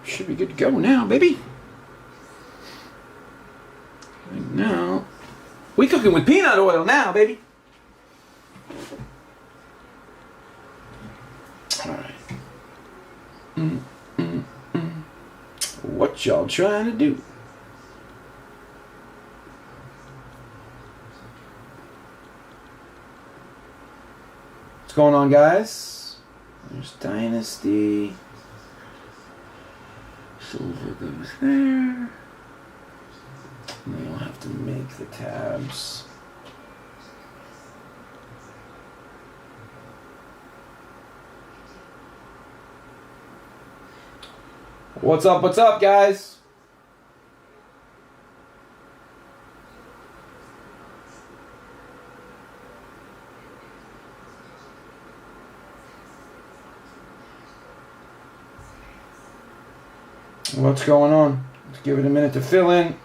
Should be good to go now, baby. Right now, we cooking with peanut oil now, baby. All right. What y'all trying to do? What's going on, guys? There's Dynasty. Silver goes there. And then you'll have to make the tabs. What's up, guys? What's going on? Let's give it a minute to fill in.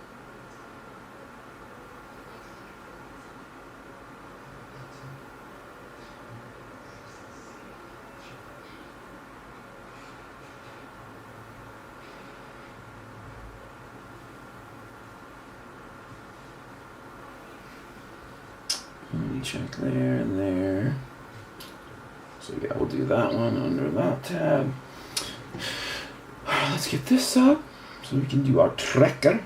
Check there and there. So yeah, we'll do that one under that tab. Let's get this up so we can do our tracker.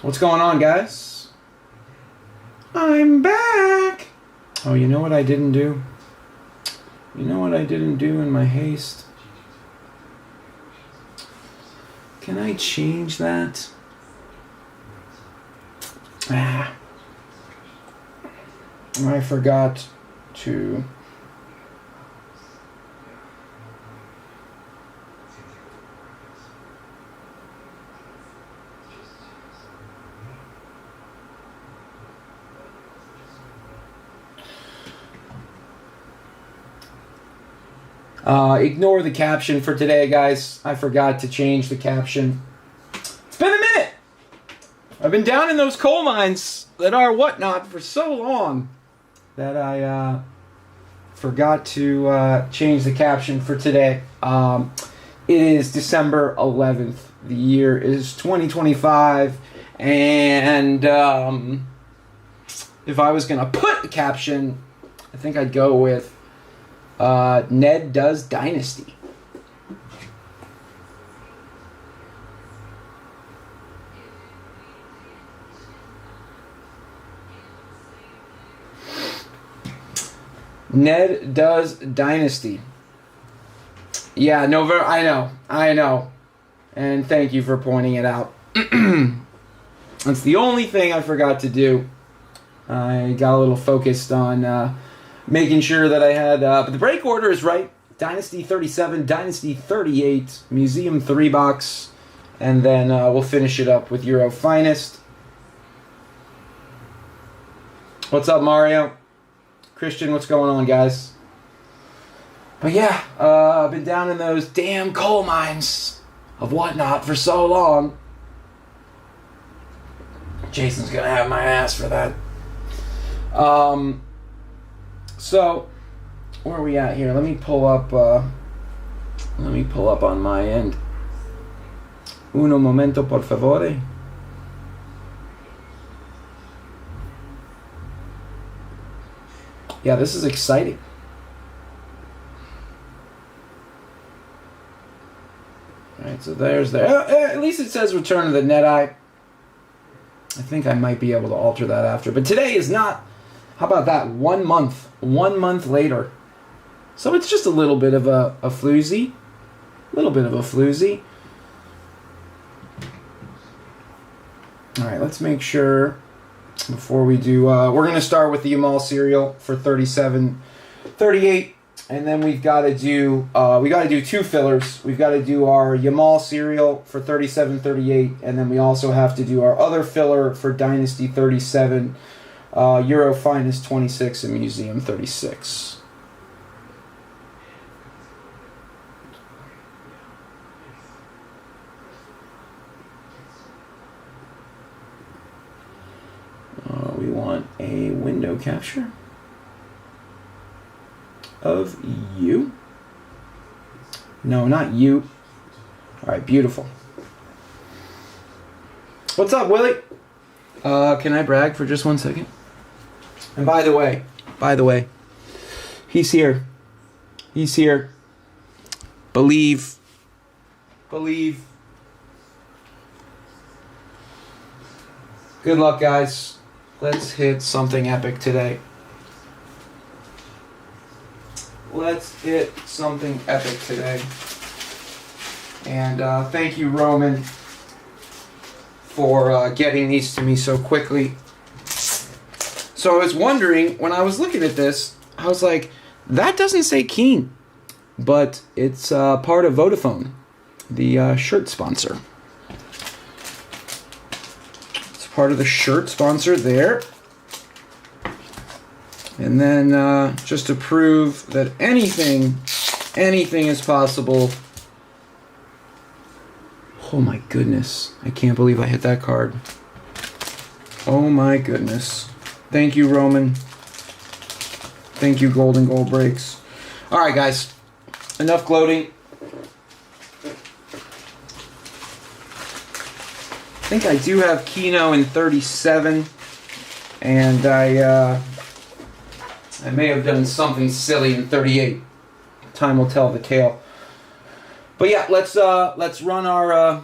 What's going on, guys? I'm back. Oh, you know what I didn't do? You know what I didn't do in my haste? Can I change that? I forgot to ignore the caption for today, guys. I forgot to change the caption. It's been a minute. I've been down in those coal mines that are whatnot for so long that I forgot to change the caption for today. It is December 11th. The year is 2025. And if I was going to put a caption, I think I'd go with Ned Does Dynasty. Ned Does Dynasty. Yeah, November. I know. And thank you for pointing it out. That's the only thing I forgot to do. I got a little focused on making sure that I had... but the break order is right. Dynasty 37, Dynasty 38, Museum 3 box. And then we'll finish it up with Euro Finest. What's up, Mario? Christian, what's going on, guys? But yeah, I've been down in those damn coal mines of whatnot for so long. Jason's gonna have my ass for that. So where are we at here? Let me pull up on my end. Uno momento, por favore. Yeah, this is exciting. Alright, so there's there. At least it says return to the net eye. I think I might be able to alter that after. But today is not... How about that? 1 month. 1 month later. So it's just a little bit of a floozy. A little bit of a floozy. Alright, let's make sure... Before we do, we're going to start with the Yamal cereal for 37.38, and then we've got to do two fillers. We've got to do our Yamal cereal for 37.38, and then we also have to do our other filler for Dynasty 37, Euro Finest 26, and Museum 36. We want a window capture of you. No, not you. All right, beautiful. What's up, Willie? Can I brag for just 1 second? And by the way, he's here. He's here. Believe. Good luck, guys. Let's hit something epic today. And thank you, Roman, for getting these to me so quickly. So I was wondering, when I was looking at this, I was like, that doesn't say Keen, but it's part of Vodafone, the shirt sponsor. It's part of the shirt sponsor there. And then just to prove that anything is possible. Oh my goodness. I can't believe I hit that card. Oh my goodness. Thank you, Roman. Thank you, Golden Gold Breaks. Alright, guys. Enough gloating. I think I do have Keno in 37. And I may have done something silly in 38. Time will tell the tale. But yeah, let's run our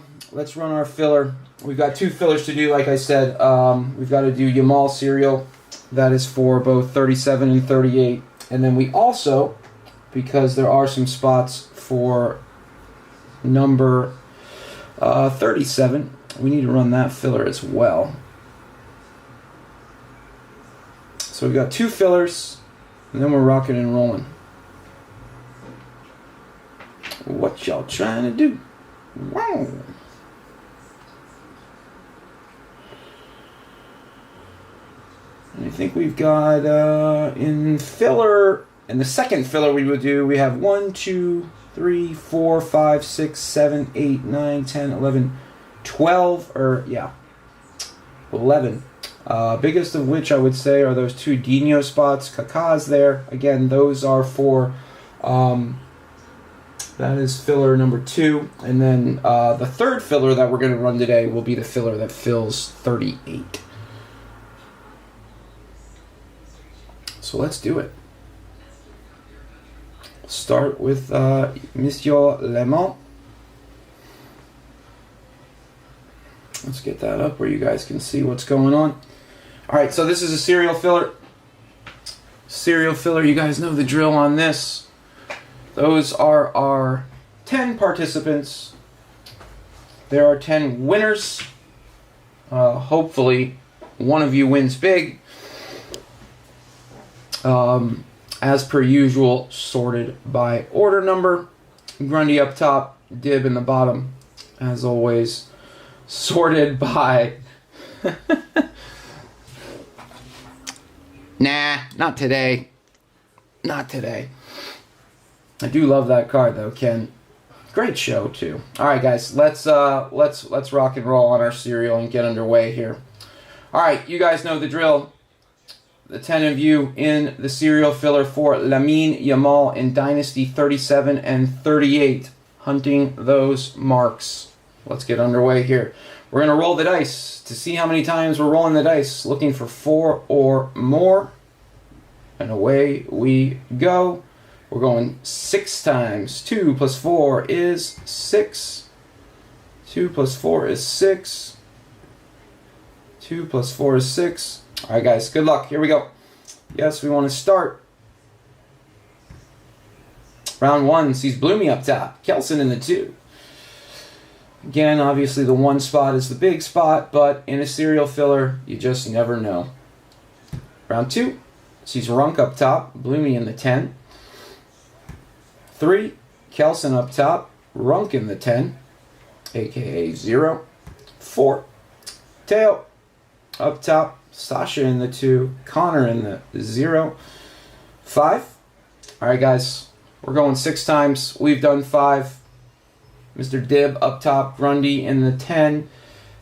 filler. We've got 2 fillers to do, like I said. We've got to do Yamal serial. That is for both 37 and 38. And then we also, because there are some spots for number 37, we need to run that filler as well. So we've got 2 fillers, and then we're rocking and rolling. What y'all trying to do? Wow. And I think we've got in filler, in the second filler we would do, we have 1, 2, 3, 4, 5, 6, 7, 8, 9, 10, 11, 12, or yeah, 11. Biggest of which I would say are those 2 Dino spots. Kaká's there. Again, those are for, that is filler number 2. And then the third filler that we're going to run today will be the filler that fills 38. So let's do it. Start with Monsieur Lemon. Let's get that up where you guys can see what's going on. Alright, so this is a serial filler. Serial filler, you guys know the drill on this. Those are our 10 participants. There are 10 winners. Hopefully, one of you wins big. As per usual, sorted by order number. Grundy up top, Dib in the bottom. As always, sorted by... Nah, not today. Not today. I do love that card though, Ken. Great show too. All right, guys, let's rock and roll on our serial and get underway here. All right, you guys know the drill. The 10 of you in the serial filler for Lamine Yamal in Dynasty 37 and 38, hunting those marks. Let's get underway here. We're going to roll the dice to see how many times we're rolling the dice, looking for 4 or more. And away we go. We're going 6 times. 2 plus 4 is 6. 2 plus 4 is 6. 2 plus 4 is 6. All right, guys, good luck. Here we go. Yes, we want to start. Round 1 sees Bloomy up top. Kelson in the 2. Again, obviously the 1 spot is the big spot, but in a serial filler, you just never know. Round 2 sees Runk up top. Bloomy in the 10. 3, Kelson up top. Runk in the 10, a.k.a. 0. 4, Teo up top. Sasha in the 2. Connor in the 0. 5. All right, guys. We're going 6 times. We've done 5. Mr. Dib up top. Grundy in the 10,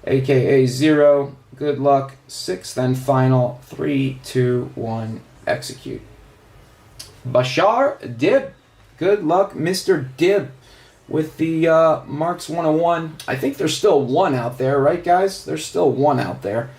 a.k.a. 0. Good luck. 6th and final. 3, 2, 1. Execute. Bashar Dib. Good luck, Mr. Dib. with the Marks 101. I think there's still one out there, right, guys? There's still one out there.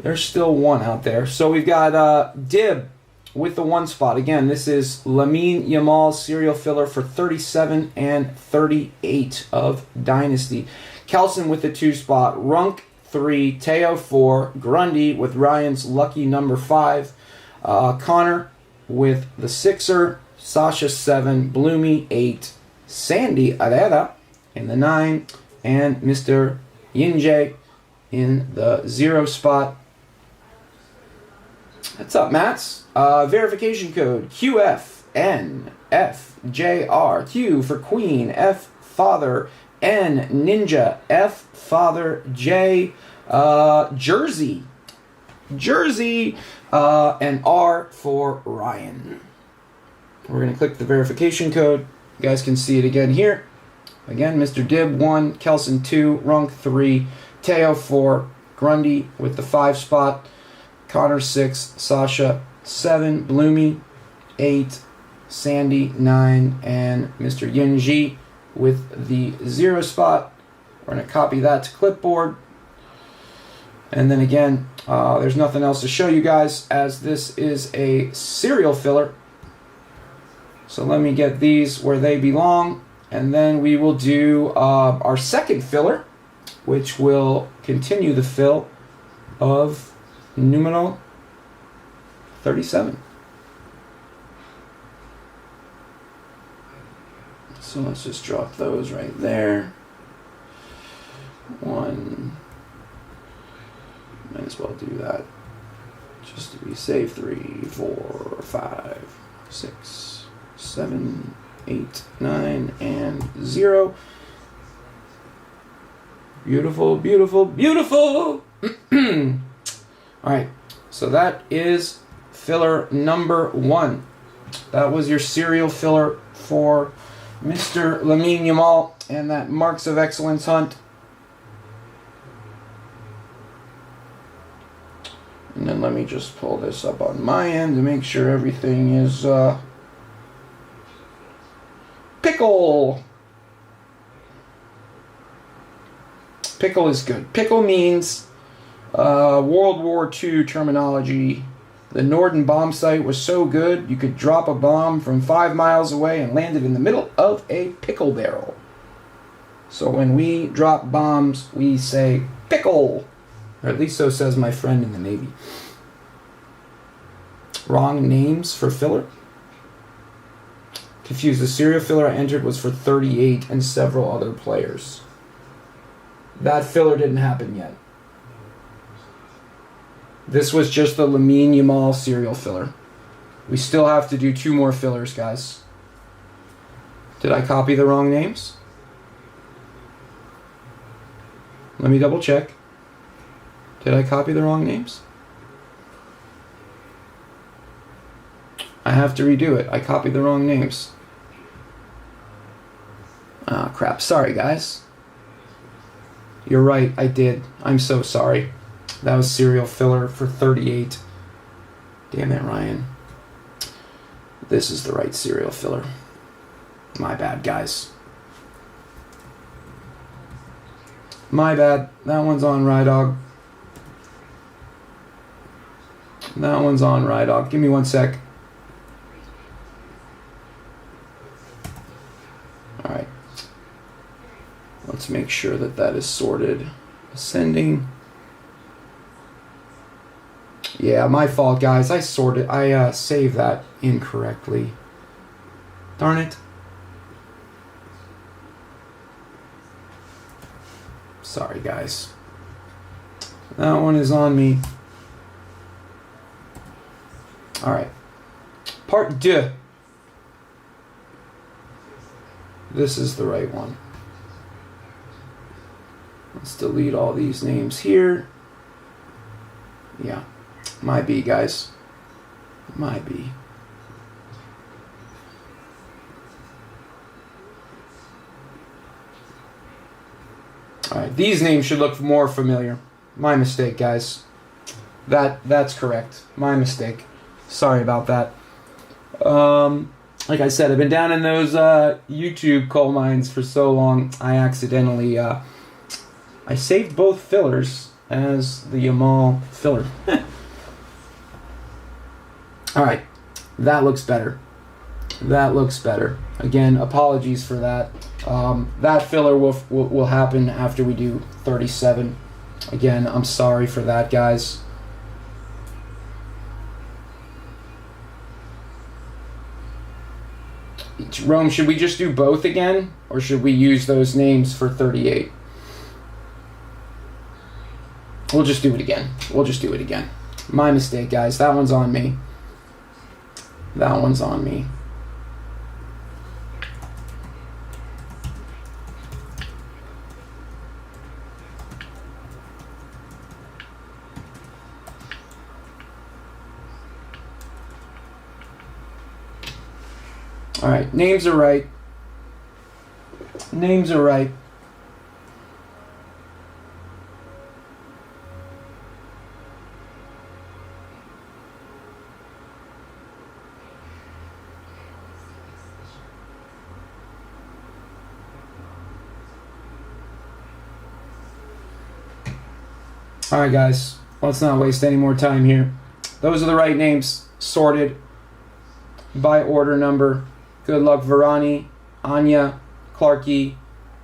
There's still one out there. So we've got Dib with the 1 spot. Again, this is Lamine Yamal's serial filler for 37 and 38 of Dynasty. Kelson with the 2 spot. Runk 3, Teo 4, Grundy with Ryan's lucky number 5. Connor with the 6er, Sasha 7, Bloomy 8, Sandy Herrera in the 9, and Mr. Yinjay in the 0 spot. What's up, Mats? Verification code QFNFJR. Q for Queen, F Father, N Ninja, F Father, J Jersey, and R for Ryan. We're going to click the verification code. You guys can see it again here. Again, Mr. Dib 1, Kelson 2, Runk 3, Teo 4, Grundy with the 5 spot, Connor 6, Sasha 7, Bloomy 8, Sandy 9, and Mr. Yinji with the 0 spot. We're going to copy that to clipboard. And then again, there's nothing else to show you guys as this is a serial filler. So let me get these where they belong. And then we will do our second filler, which will continue the fill of numero 37. So let's just drop those right there. 1. Might as well do that just to be safe. 3, 4, 5, 6, 7, 8, 9, and 0. Beautiful, beautiful, beautiful. Alright, so that is filler number 1. That was your serial filler for Mr. Lamine Yamal and that Marks of Excellence hunt. And then let me just pull this up on my end to make sure everything is pickle. Pickle is good. Pickle means World War II terminology. The Norden bomb site was so good you could drop a bomb from 5 miles away and land it in the middle of a pickle barrel. So when we drop bombs, we say pickle. Or at least so says my friend in the Navy. Wrong names for filler. Confused. The serial filler I entered was for 38 and several other players. That filler didn't happen yet. This was just the Lamine Yamal serial filler. We still have to do 2 more fillers, guys. Did I copy the wrong names? Let me double check. Did I copy the wrong names? I have to redo it. I copied the wrong names. Ah, crap. Sorry, guys. You're right. I did. I'm so sorry. That was serial filler for 38. Damn it, Ryan. This is the right serial filler. My bad, guys. My bad. That one's on Rydog. That one's on Rydog. Give me 1 sec. Alright. Let's make sure that that is sorted. Ascending. Yeah, my fault, guys. I saved that incorrectly. Darn it. Sorry, guys. That one is on me. Alright. Part 2. This is the right one. Let's delete all these names here. Yeah. My B, guys. My B. Alright, these names should look more familiar. My mistake, guys. That's correct. My mistake. Sorry about that. like I said, I've been down in those YouTube coal mines for so long. I accidentally I saved both fillers as the Yamal filler. All right, that looks better. That looks better. Again, apologies for that. That filler will happen after we do 37. Again, I'm sorry for that, guys. Rome, should we just do both again? Or should we use those names for 38? We'll just do it again. We'll just do it again. My mistake, guys. That one's on me. That one's on me. All right, names are right. Names are right. All right, guys, let's not waste any more time here. Those are the right names, sorted by order number. Good luck, Varani, Anya, Clarky,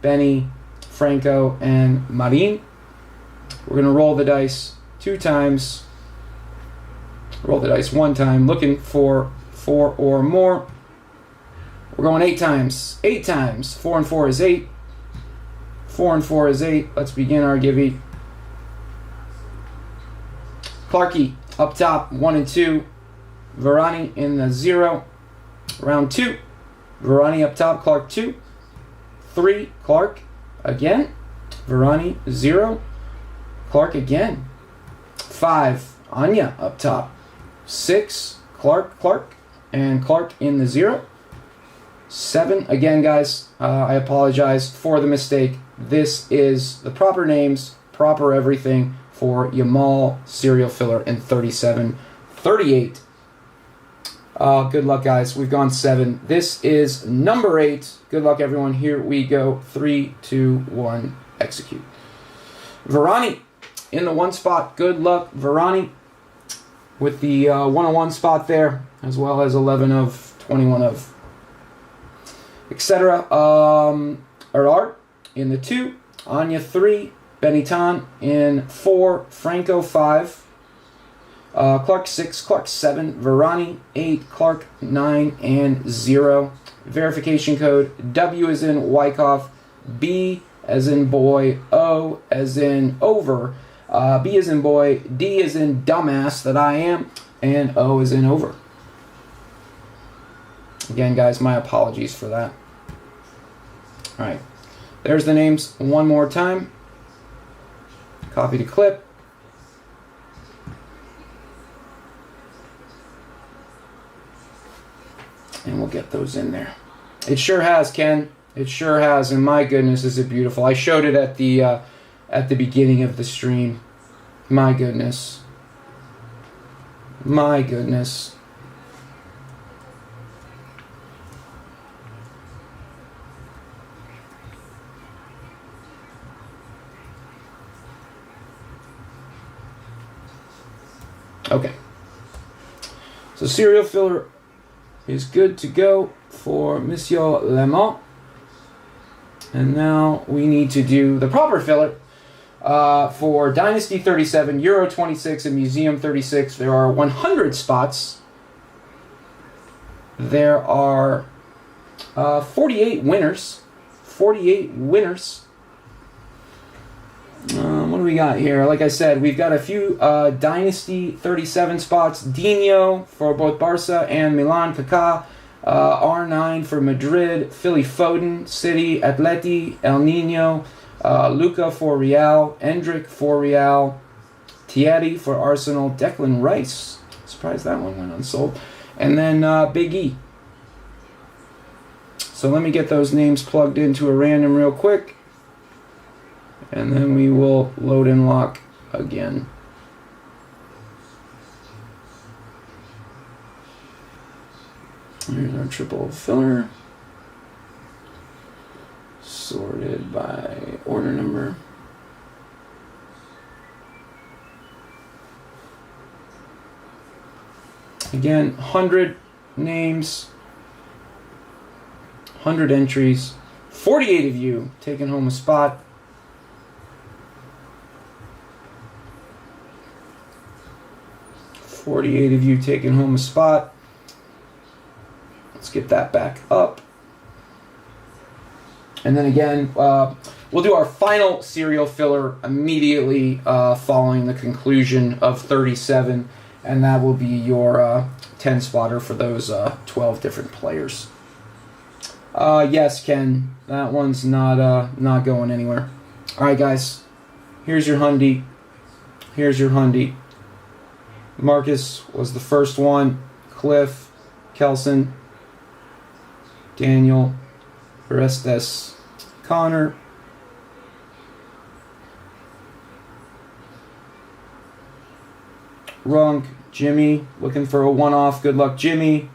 Benny, Franco, and Marin. We're going to roll the dice 2 times. Roll the dice 1 time, looking for 4 or more. We're going 8 times. 8 times. 4 and 4 is 8. 4 and 4 is 8. Let's begin our givey. Clarky up top, 1 and 2. Varani in the 0. Round 2. Varani up top, Clark 2. 3, Clark again. Varani 0. Clark again. 5, Anya up top. 6, Clark, and Clark in the 0. 7, again, guys, I apologize for the mistake. This is the proper names, proper everything for Yamal serial filler in 37. 38. Good luck, guys. We've gone 7. This is number 8. Good luck, everyone. Here we go. 3, 2, 1, execute. Varani in the 1 spot. Good luck, Varani, with the 101 spot there, as well as 11 of, 21 of, etc. Art in the 2. Anya 3. Benitan in 4. Franco 5. Clark 6, Clark 7, Varani 8, Clark 9, and 0. Verification code W as in Wyckoff, B as in boy, O as in over, B as in boy, D as in dumbass that I am, and O as in over. Again, guys, my apologies for that. Alright, there's the names one more time. Copy to clip. And we'll get those in there. It sure has, Ken. It sure has, and my goodness, is it beautiful. I showed it at the beginning of the stream. My goodness. My goodness. Okay. So serial filler is good to go for Monsieur Lemont. And now we need to do the proper filler for Dynasty 37, Euro 26, and Museum 36. There are 100 spots. There are 48 winners. 48 winners. What do we got here? Like I said, we've got a few Dynasty 37 spots. Dino for both Barca and Milan. Kaká. R9 for Madrid. Philly Foden. City. Atleti. El Nino. Luca for Real. Endrick for Real. Thierry for Arsenal. Declan Rice. Surprised that one went unsold. And then Big E. So let me get those names plugged into a random real quick. And then we will load and lock again. Here's our triple filler. Sorted by order number. Again, 100 names, 100 entries, 48 of you taking home a spot. Let's get that back up. And then again, we'll do our final serial filler immediately following the conclusion of 37. And that will be your 10 spotter for those 12 different players. Yes, Ken, that one's not going anywhere. All right, guys, here's your Hundy. Marcus was the first one. Cliff, Kelson, Daniel, Orestes, Connor, Runk, Jimmy, looking for a one-off. Good luck, Jimmy.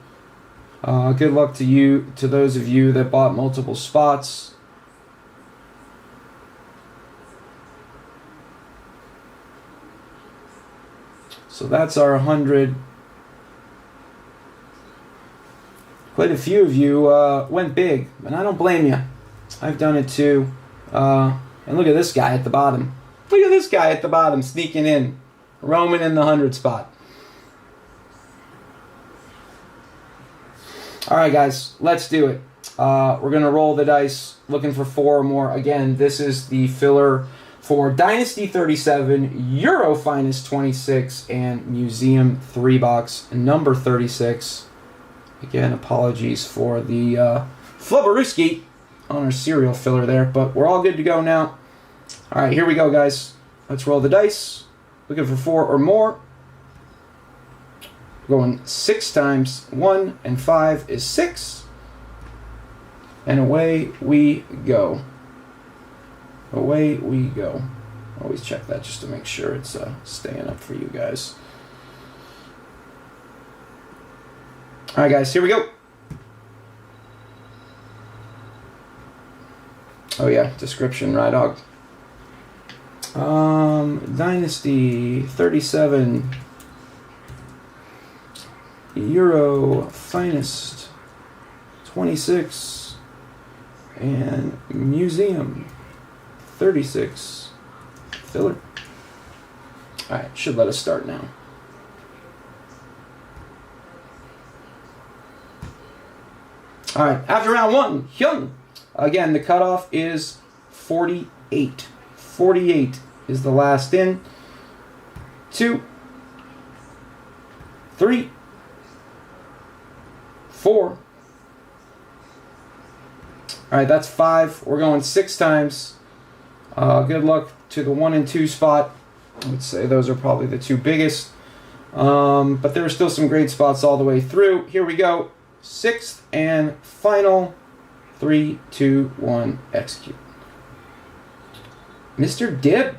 Good luck to those of you that bought multiple spots. So that's our 100. Quite a few of you went big, and I don't blame you. I've done it too. And look at this guy at the bottom. Sneaking in. Roman in the 100 spot. All right, guys, let's do it. We're going to roll the dice, looking for 4 or more. Again, this is the filler for Dynasty 37, Euro Finest 26, and Museum 3-box number 36. Again, apologies for the flubberooski on our serial filler there, but we're all good to go now. All right, here we go, guys. Let's roll the dice. Looking for 4 or more. Going 6 times. 1 and 5 is 6. And away we go. Always check that just to make sure it's staying up for you guys. All right, guys, here we go. Oh yeah, description, Rydog. Dynasty 37, Euro Finest 26, and Museum 36 filler. All right, should let us start now. All right, after round 1, Hyun. Again, the cutoff is 48. 48 is the last in. 2, 3, 4. All right, that's 5. We're going 6 times. Good luck to the 1 and 2 spot. I would say those are probably the 2 biggest. But there are still some great spots all the way through. Here we go. 6th and final. 3, 2, 1, execute. Mr. Dib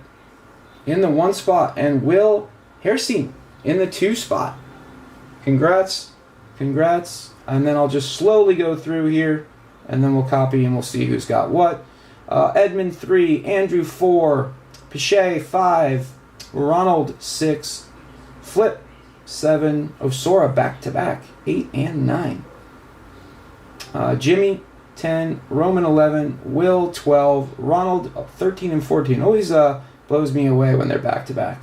in the 1 spot and Will Herstein in the 2 spot. Congrats. And then I'll just slowly go through here and then we'll copy and we'll see who's got what. Edmund 3, Andrew 4, Pichet 5, Ronald 6, Flip 7, Osora back to back 8 and 9. Jimmy 10, Roman 11, Will 12, Ronald 13 and 14. Always blows me away when they're back to back.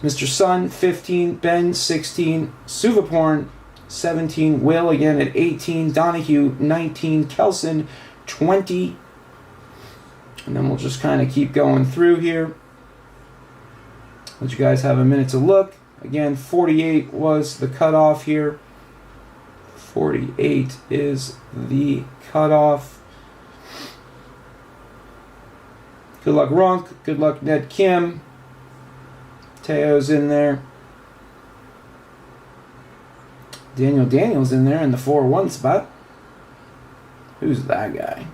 Mr. Sun 15, Ben 16, Suvaporn 17, Will again at 18, Donahue 19, Kelson 20. And then we'll just kind of keep going through here. Let you guys have a minute to look. Again, 48 was the cutoff here. 48 is the cutoff. Good luck, Ronk. Good luck, Ned Kim. Teo's in there. Daniel's in there in the 4-1 spot. Who's that guy?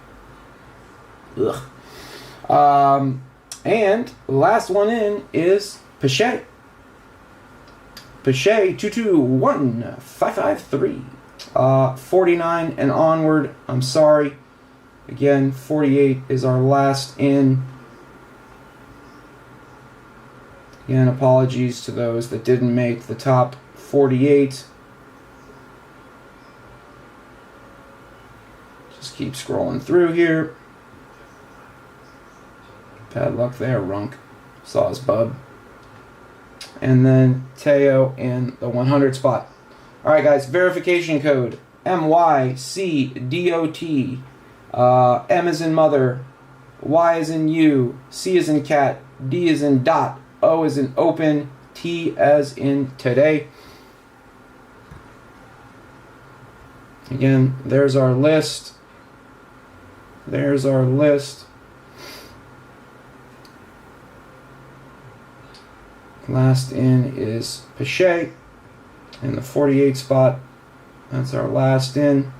Ugh. And the last one in is Pichet. Pache 221553. 49 and onward. I'm sorry. Again, 48 is our last in. Again, apologies to those that didn't make the top 48. Just keep scrolling through here. Bad luck there, Runk. Saw his bub. And then Teo in the 100 spot. Alright guys, verification code MYCDOT. M as in mother, Y as in you, C as in cat, D as in dot, O as in open, T as in today. Again, there's our list. There's our list. Last in is Pache in the 48 spot. That's our last in.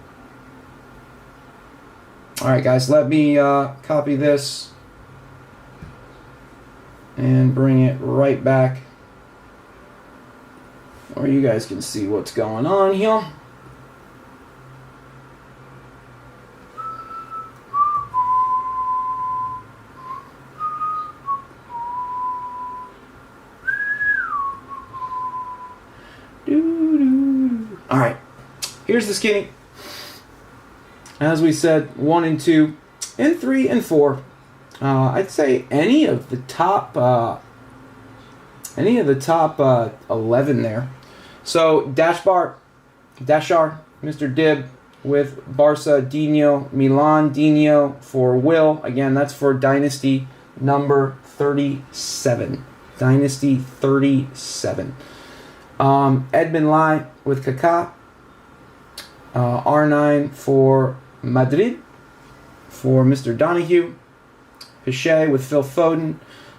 Alright guys, let me copy this and bring it right back where you guys can see what's going on here. Alright, here's the skinny. As we said, 1 and 2, and 3 and 4. I'd say any of the top 11 there. So Dashar, Mr. Dib with Barca Dino, Milan Dino for Will. Again, that's for Dynasty number 37. Dynasty 37. Edmund Lai with Kaká. R9 for Madrid for Mr. Donahue. Pache with Phil Foden.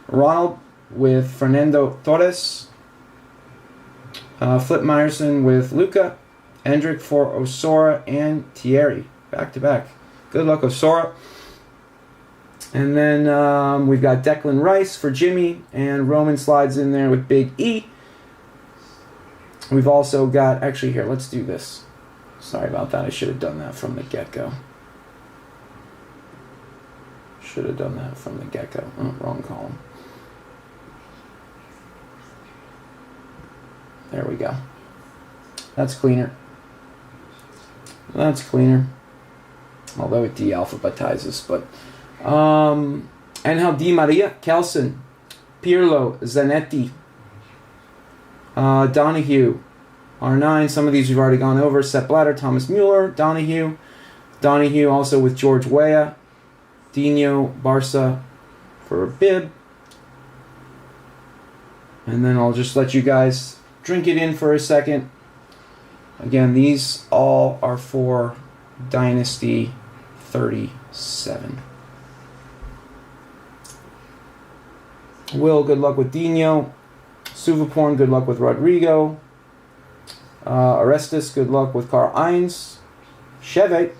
Ronald with Fernando Torres. Flip Meyerson with Luca. Hendrick for Osora and Thierry. Back to back. Good luck, Osora. And then we've got Declan Rice for Jimmy. And Roman slides in there with Big E. We've also got... Actually, here, let's do this. Sorry about that. I should have done that from the get-go. Should have done that from the get-go. Oh, wrong column. There we go. That's cleaner. That's cleaner. Although it de-alphabetizes, but... Angel Di Maria, Kelson, Pirlo, Zanetti, Donahue, R9. Some of these we've already gone over. Sepp Blatter, Thomas Mueller, Donahue. Donahue also with George Weah. Dino, Barca for a bib. And then I'll just let you guys drink it in for a second. Again, these all are for Dynasty 37. Will, good luck with Dino. Suvaporn, good luck with Rodrigo. Orestes, good luck with Carl Heinz. Cheve,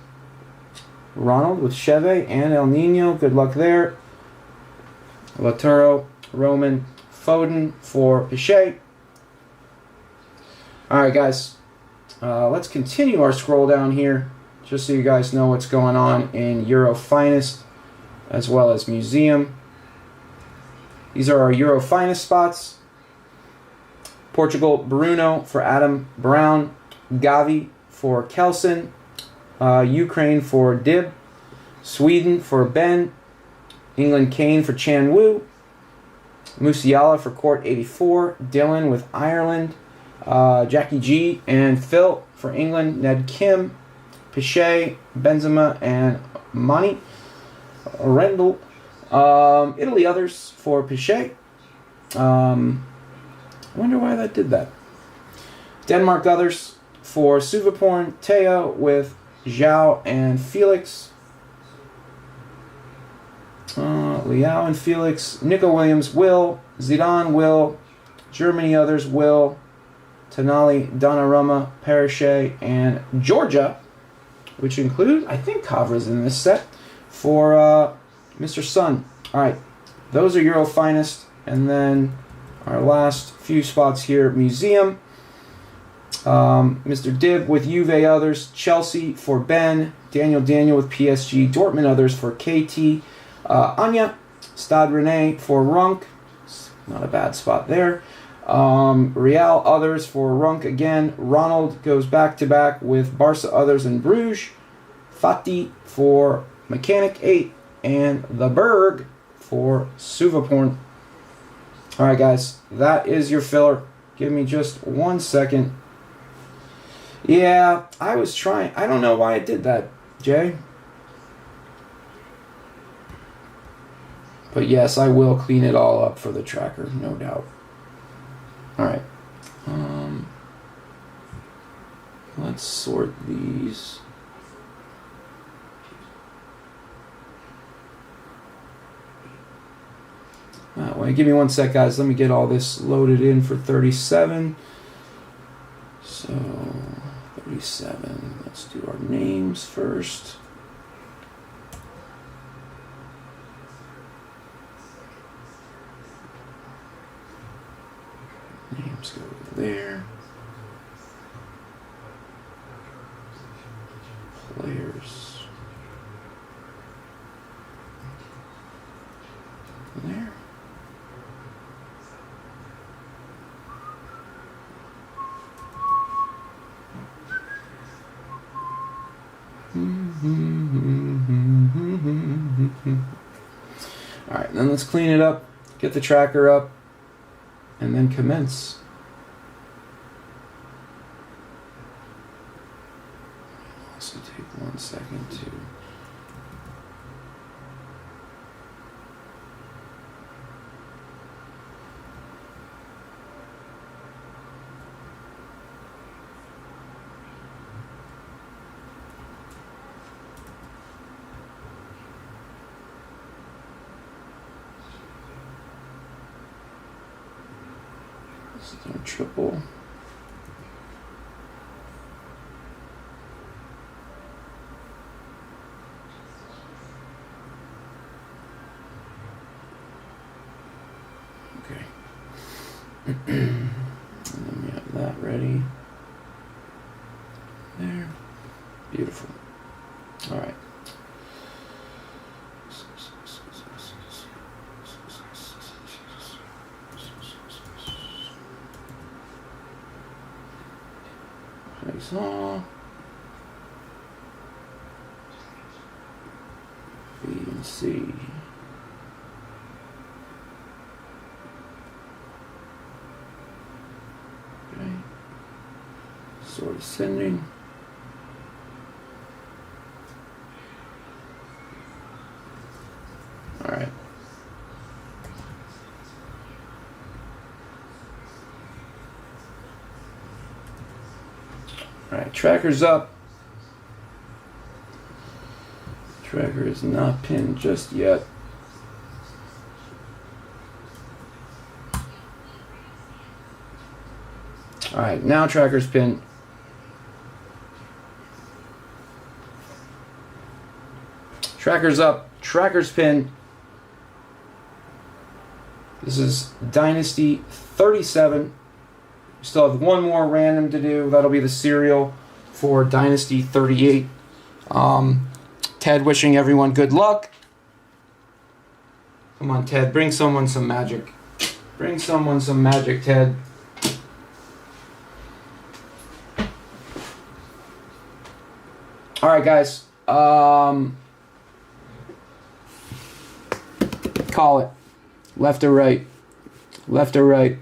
Ronald with Cheve and El Nino, good luck there. Laturo, Roman, Foden for Pache. Alright guys, let's continue our scroll down here, just so you guys know what's going on in Euro Finest, as well as Museum. These are our Euro Finest spots. Portugal, Bruno for Adam Brown. Gavi for Kelson. Ukraine for Dib. Sweden for Ben. England, Kane for Chan Wu. Musiala for Court 84. Dylan with Ireland. Jackie G and Phil for England. Ned Kim. Pache, Benzema, and Mani. Rendell. Italy others for Pache. I wonder why that did that. Denmark others for Suvaporn. Teo with Zhao and Felix. Liao and Felix. Nico Williams, Will. Zidane, Will. Germany others, Will. Tonali, Donnarumma, Parache, and Georgia, which include, I think Kavra's in this set, for Mr. Sun. Alright, those are Euro Finest. And then our last few spots here, Museum. Mr. Dib with Juve others. Chelsea for Ben. Daniel with PSG. Dortmund others for KT. Anya. Stade Rennais for Runk. Not a bad spot there. Real others for Runk again. Ronald goes back-to-back with Barca others in Bruges. Fati for Mechanic 8. And the Berg for Suvaporn. Alright guys, that is your filler. Give me just 1 second. Yeah, I was trying. I don't know why I did that, Jay. But yes, I will clean it all up for the tracker, no doubt. Alright. Let's sort these. That way. Give me 1 sec, guys. Let me get all this loaded in for 37. So, 37. Let's do our names first. Names go there. Players. There. Alright, then let's clean it up, get the tracker up, and then commence. Also take 1 second to triple. Okay. And then we have that ready. There. Beautiful. All right. B and C. Okay. Sort ascending. All right. Alright, tracker's up. Tracker is not pinned just yet. Alright, now tracker's pinned. Tracker's up. Tracker's pinned. This is Dynasty 37. We still have one more random to do. That'll be the serial for Dynasty 38. Ted wishing everyone good luck. Come on, Ted. Bring someone some magic. Bring someone some magic, Ted. All right, guys. Call it. Left or right? Left or right?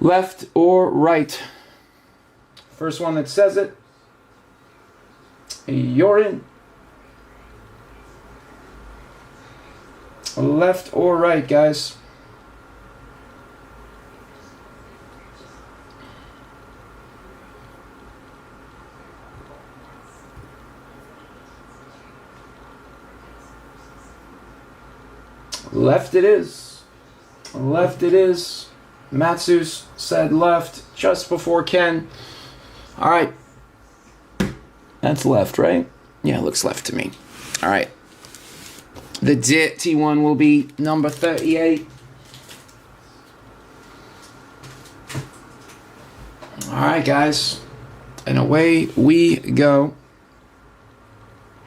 Left or right? First one that says it. You're in. Left or right, guys? Left it is. Left it is. Matsus said left just before Ken. All right. That's left, right? Yeah, it looks left to me. All right. The T1 will be number 38. All right, guys. And away we go.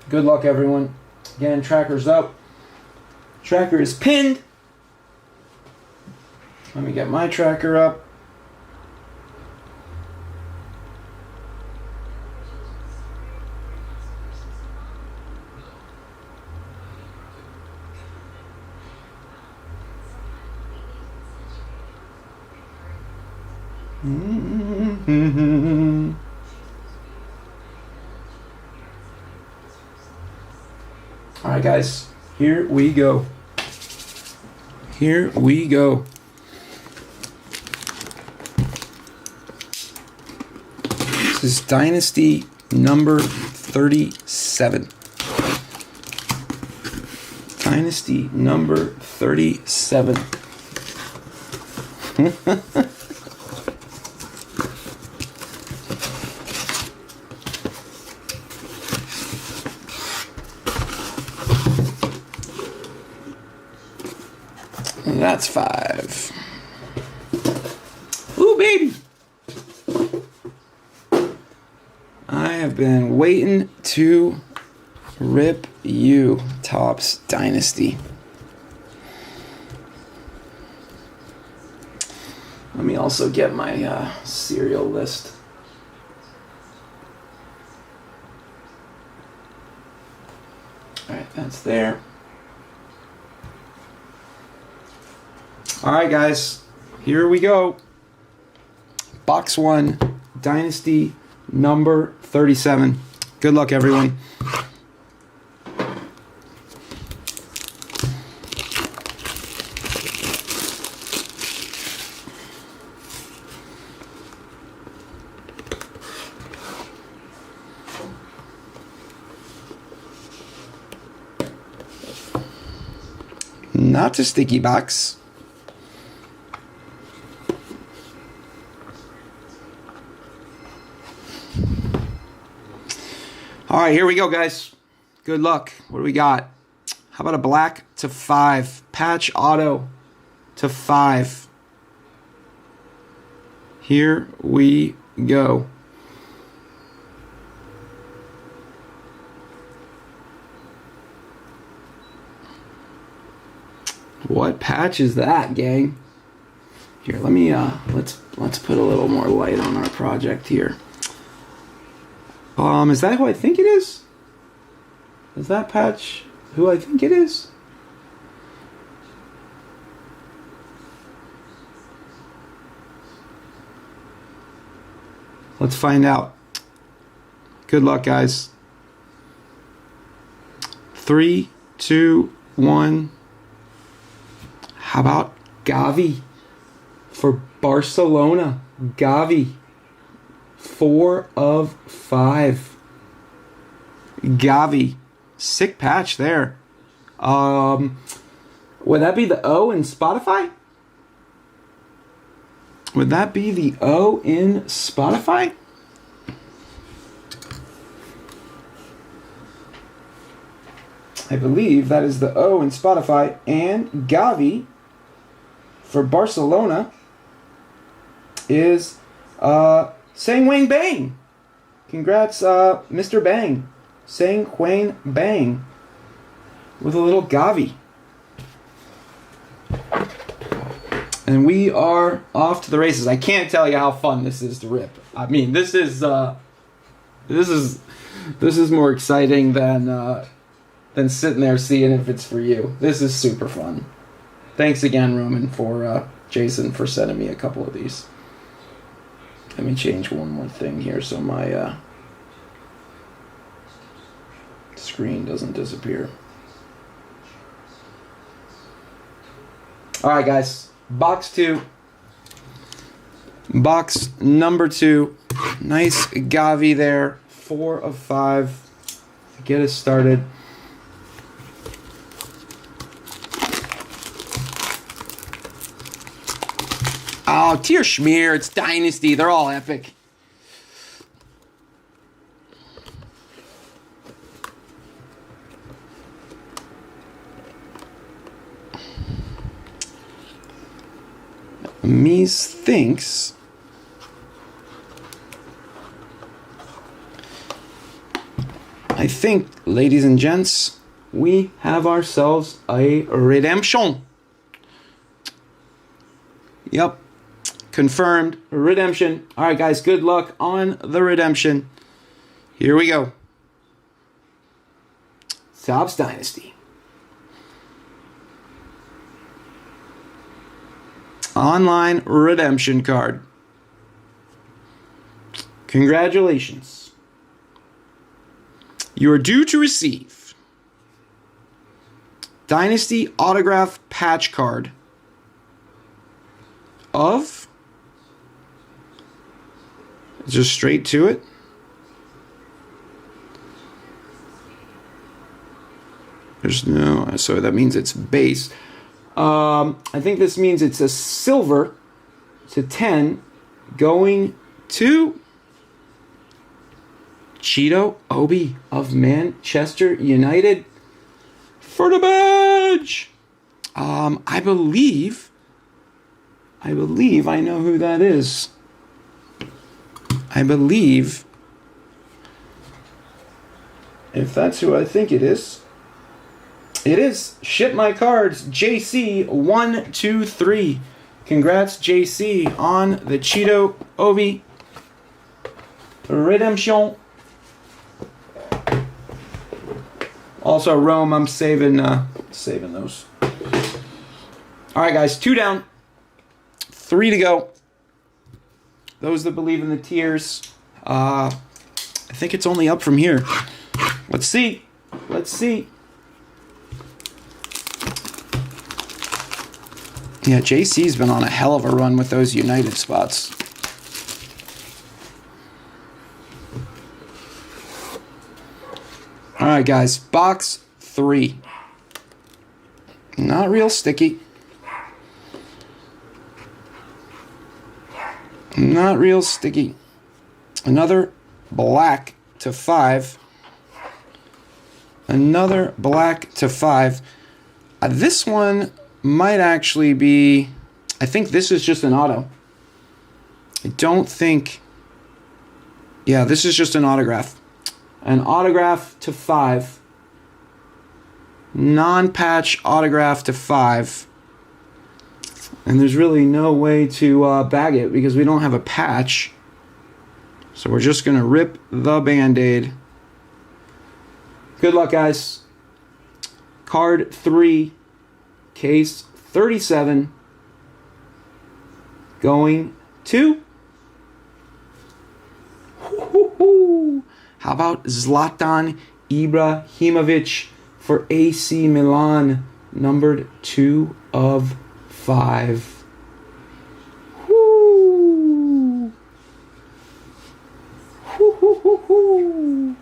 Good luck, everyone. Again, tracker's up. Tracker is pinned. Let me get my tracker up. All right, guys, here we go. Here we go. This is Dynasty number 37. Dynasty number 37. That's 5. Ooh, baby. I have been waiting to rip you, Topps Dynasty. Let me also get my serial list. All right, that's there. All right, guys, here we go. Box 1, Dynasty number 37. Good luck, everyone. Not a sticky box. All right, here we go, guys. Good luck. What do we got? How about a black to 5? Patch auto to 5. Here we go. What patch is that, gang? Here, let me let's put a little more light on our project here. Is that who I think it is? Is that patch who I think it is? Let's find out. Good luck, guys. 3, 2, 1. How about Gavi for Barcelona? Gavi. 4 of 5. Gavi. Sick patch there. Would that be the O in Spotify? Would that be the O in Spotify? I believe that is the O in Spotify. And Gavi for Barcelona is Sang Wang Bang. Congrats, Mr. Bang. Sang Wang Bang with a little Gavi. And we are off to the races. I can't tell you how fun this is to rip. I mean, this is more exciting than sitting there seeing if it's for you. This is super fun. Thanks again, Roman, for Jason, for sending me a couple of these. Let me change one more thing here so my screen doesn't disappear. All right, guys. Box 2. Box number 2. Nice Gavi there. 4 of 5. Get us started. Oh, Tier Schmear, it's Dynasty. They're all epic. Mies thinks I think, ladies and gents, we have ourselves a redemption. Yep. Confirmed. Redemption. All right, guys. Good luck on the redemption. Here we go. Topps Dynasty. Online redemption card. Congratulations. You are due to receive Dynasty autograph patch card of, just straight to it, there's no, so that means it's base. I think this means it's a silver to 10 going to Cheeto Obi of Manchester United for the badge. I believe I know who that is. I believe, if that's who I think it is Ship My Cards, JC123. Congrats, JC, on the Cheeto Obi redemption. Also, Rome, I'm saving those. All right, guys, 2 down, 3 to go. Those that believe in the tiers, I think it's only up from here. Let's see. Yeah, JC's been on a hell of a run with those United spots. All right, guys. Box 3. Not real sticky. Not real sticky. Another black to 5. Another black to 5. This one might actually be, I think this is just an auto. I don't think, yeah, this is just an autograph. An autograph to 5. Non-patch autograph to 5. And there's really no way to bag it because we don't have a patch. So we're just going to rip the Band-Aid. Good luck, guys. Card 3, case 37, going to... How about Zlatan Ibrahimovic for AC Milan, numbered 2 of 5. Woo. Woo.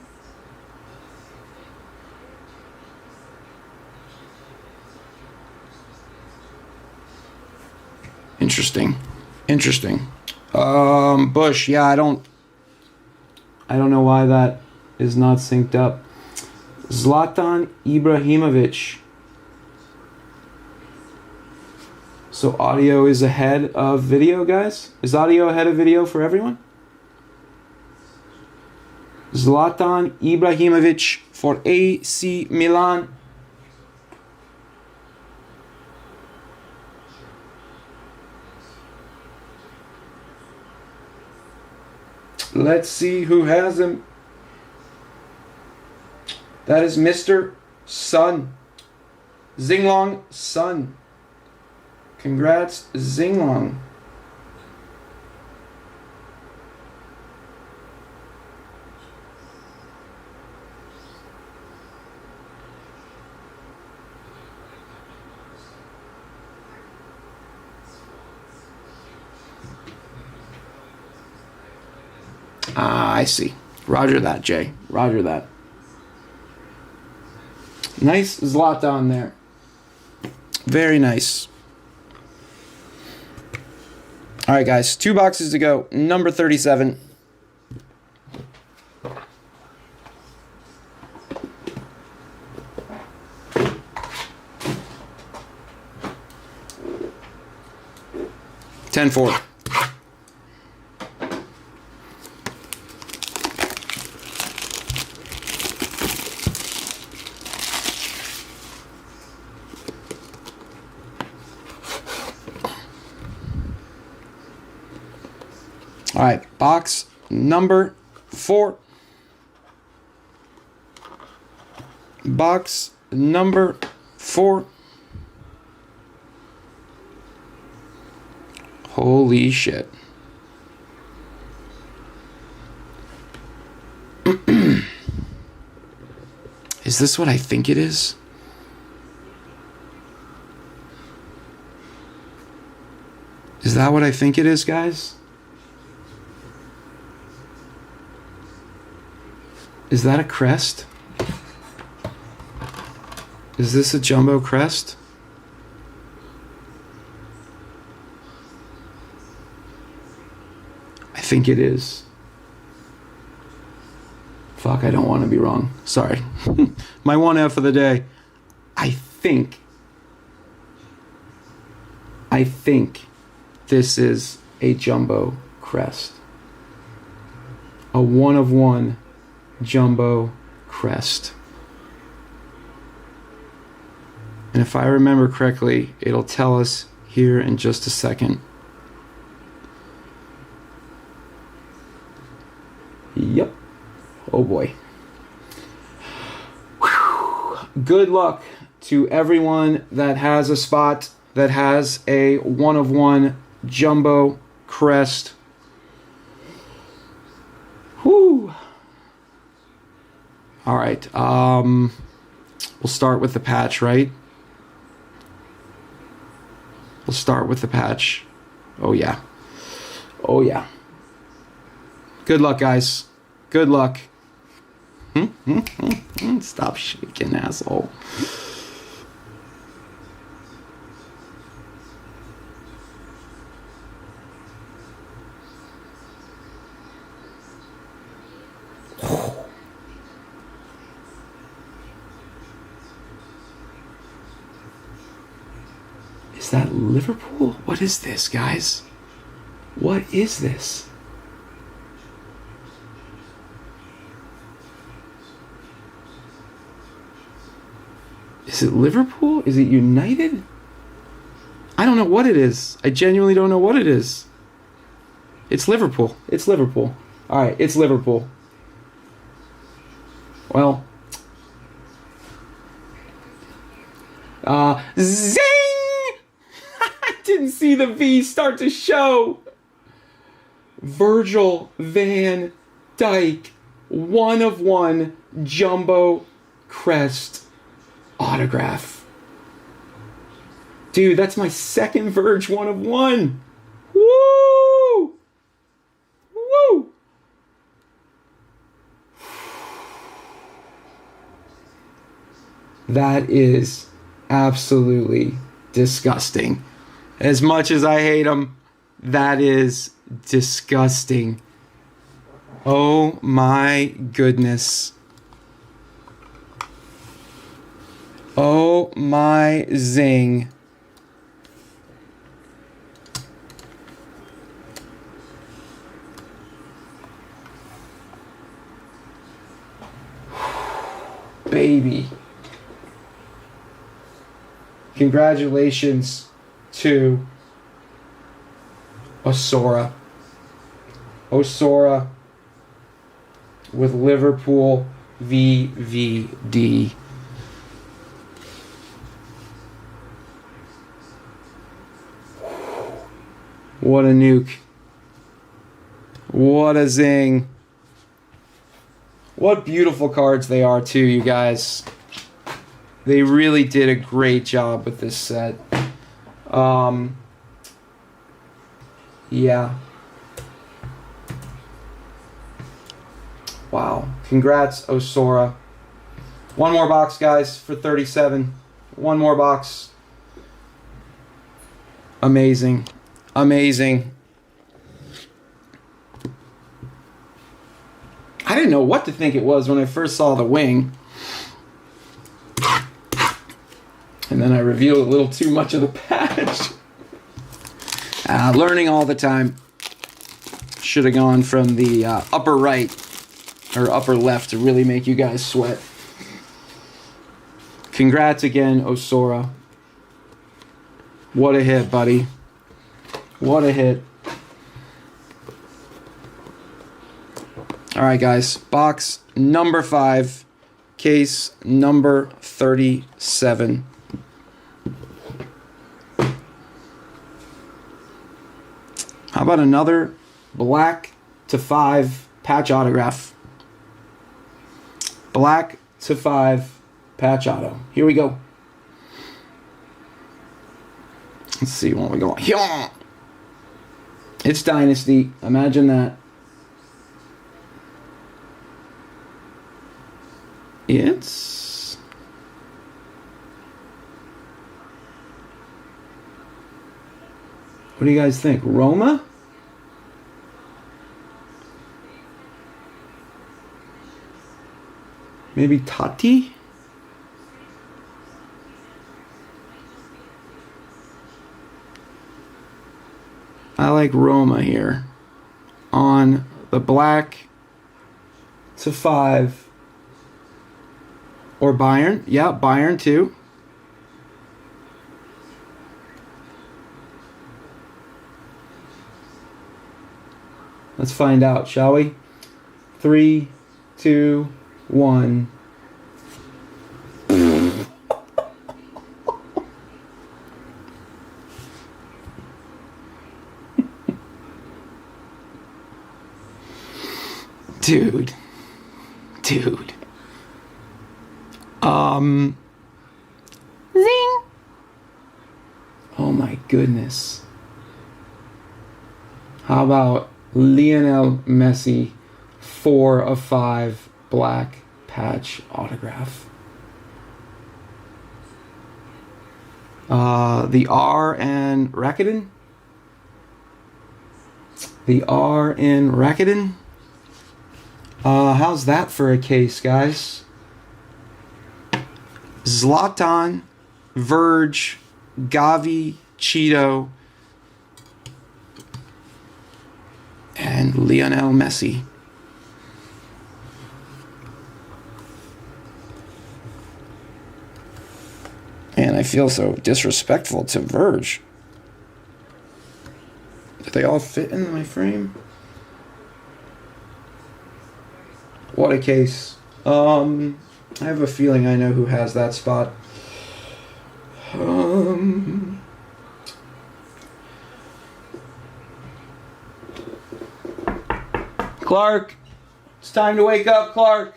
Interesting. Bush, yeah, I don't know why that is not synced up. Zlatan Ibrahimovic. So audio is ahead of video, guys? Is audio ahead of video for everyone? Zlatan Ibrahimovic for AC Milan. Let's see who has him. That is Mr. Sun. Zinglong Sun. Congrats, Zinglong. I see. Roger that, Jay. Roger that. Nice Zlatan there. Very nice. All right, guys. 2 boxes to go. Number 37. $10-4. All right, box number 4. Box number 4. Holy shit. Is this what I think it is? Is that what I think it is, guys? Is that a crest? Is this a jumbo crest? I think it is. Fuck, I don't want to be wrong. Sorry. My 1F of the day. I think this is a jumbo crest. A 1 of 1 jumbo crest. And if I remember correctly, it'll tell us here in just a second. Yep. Oh boy. Whew. Good luck to everyone that has a spot that has a 1 of 1 jumbo crest. Whew. All right. We'll start with the patch, right? We'll start with the patch. Oh yeah. Oh yeah. Good luck, guys. Good luck. Stop shaking, asshole. Is that Liverpool? What is this, guys? What is this? Is it Liverpool? Is it United? I don't know what it is. I genuinely don't know what it is. It's Liverpool. It's Liverpool. All right, it's Liverpool. Well. Zing! I didn't see the V start to show. Virgil van Dijk. 1 of 1 jumbo crest autograph. Dude, that's my second Verge 1 of 1. Woo! Woo! That is absolutely disgusting. As much as I hate him, that is disgusting. Oh my goodness. Oh my zing. Baby. Congratulations to Osora. Osora with Liverpool VVD. What a nuke. What a zing. What beautiful cards they are too, you guys. They really did a great job with this set. Yeah. Wow. Congrats, Osora. One more box, guys, for 37. One more box. Amazing. Amazing. I didn't know what to think it was when I first saw the wing. And then I revealed a little too much of the patch. Learning all the time. Should have gone from the upper right or upper left to really make you guys sweat. Congrats again, Osora. What a hit, buddy. What a hit. All right, guys. Box number 5, case number 37. How about another black to 5 patch autograph? Black to 5 patch auto. Here we go. Let's see what we go. It's Dynasty. Imagine that. It's what do you guys think? Roma? Maybe Tati? I like Roma here on the black to 5. Or Bayern. Yeah, Bayern too. Let's find out, shall we? 3, 2, 1. Dude. Zing. Oh my goodness. How about Lionel Messi, 4 of 5 black patch autograph? The R and Rakuten. The R in Rakuten. How's that for a case, guys? Zlatan, Verge, Gavi, Cheeto, and Lionel Messi. And I feel so disrespectful to Verge. Do they all fit in my frame? What a case. I have a feeling I know who has that spot. Clark. It's time to wake up, Clark.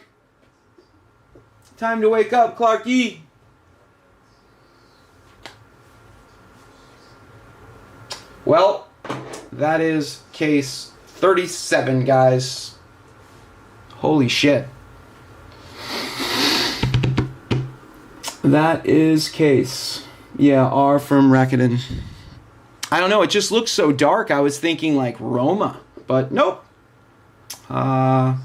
Time to wake up, Clarky. Well, that is case 37, guys. Holy shit. That is case. Yeah, R from Rakuten. I don't know, it just looks so dark. I was thinking like Roma, but nope. I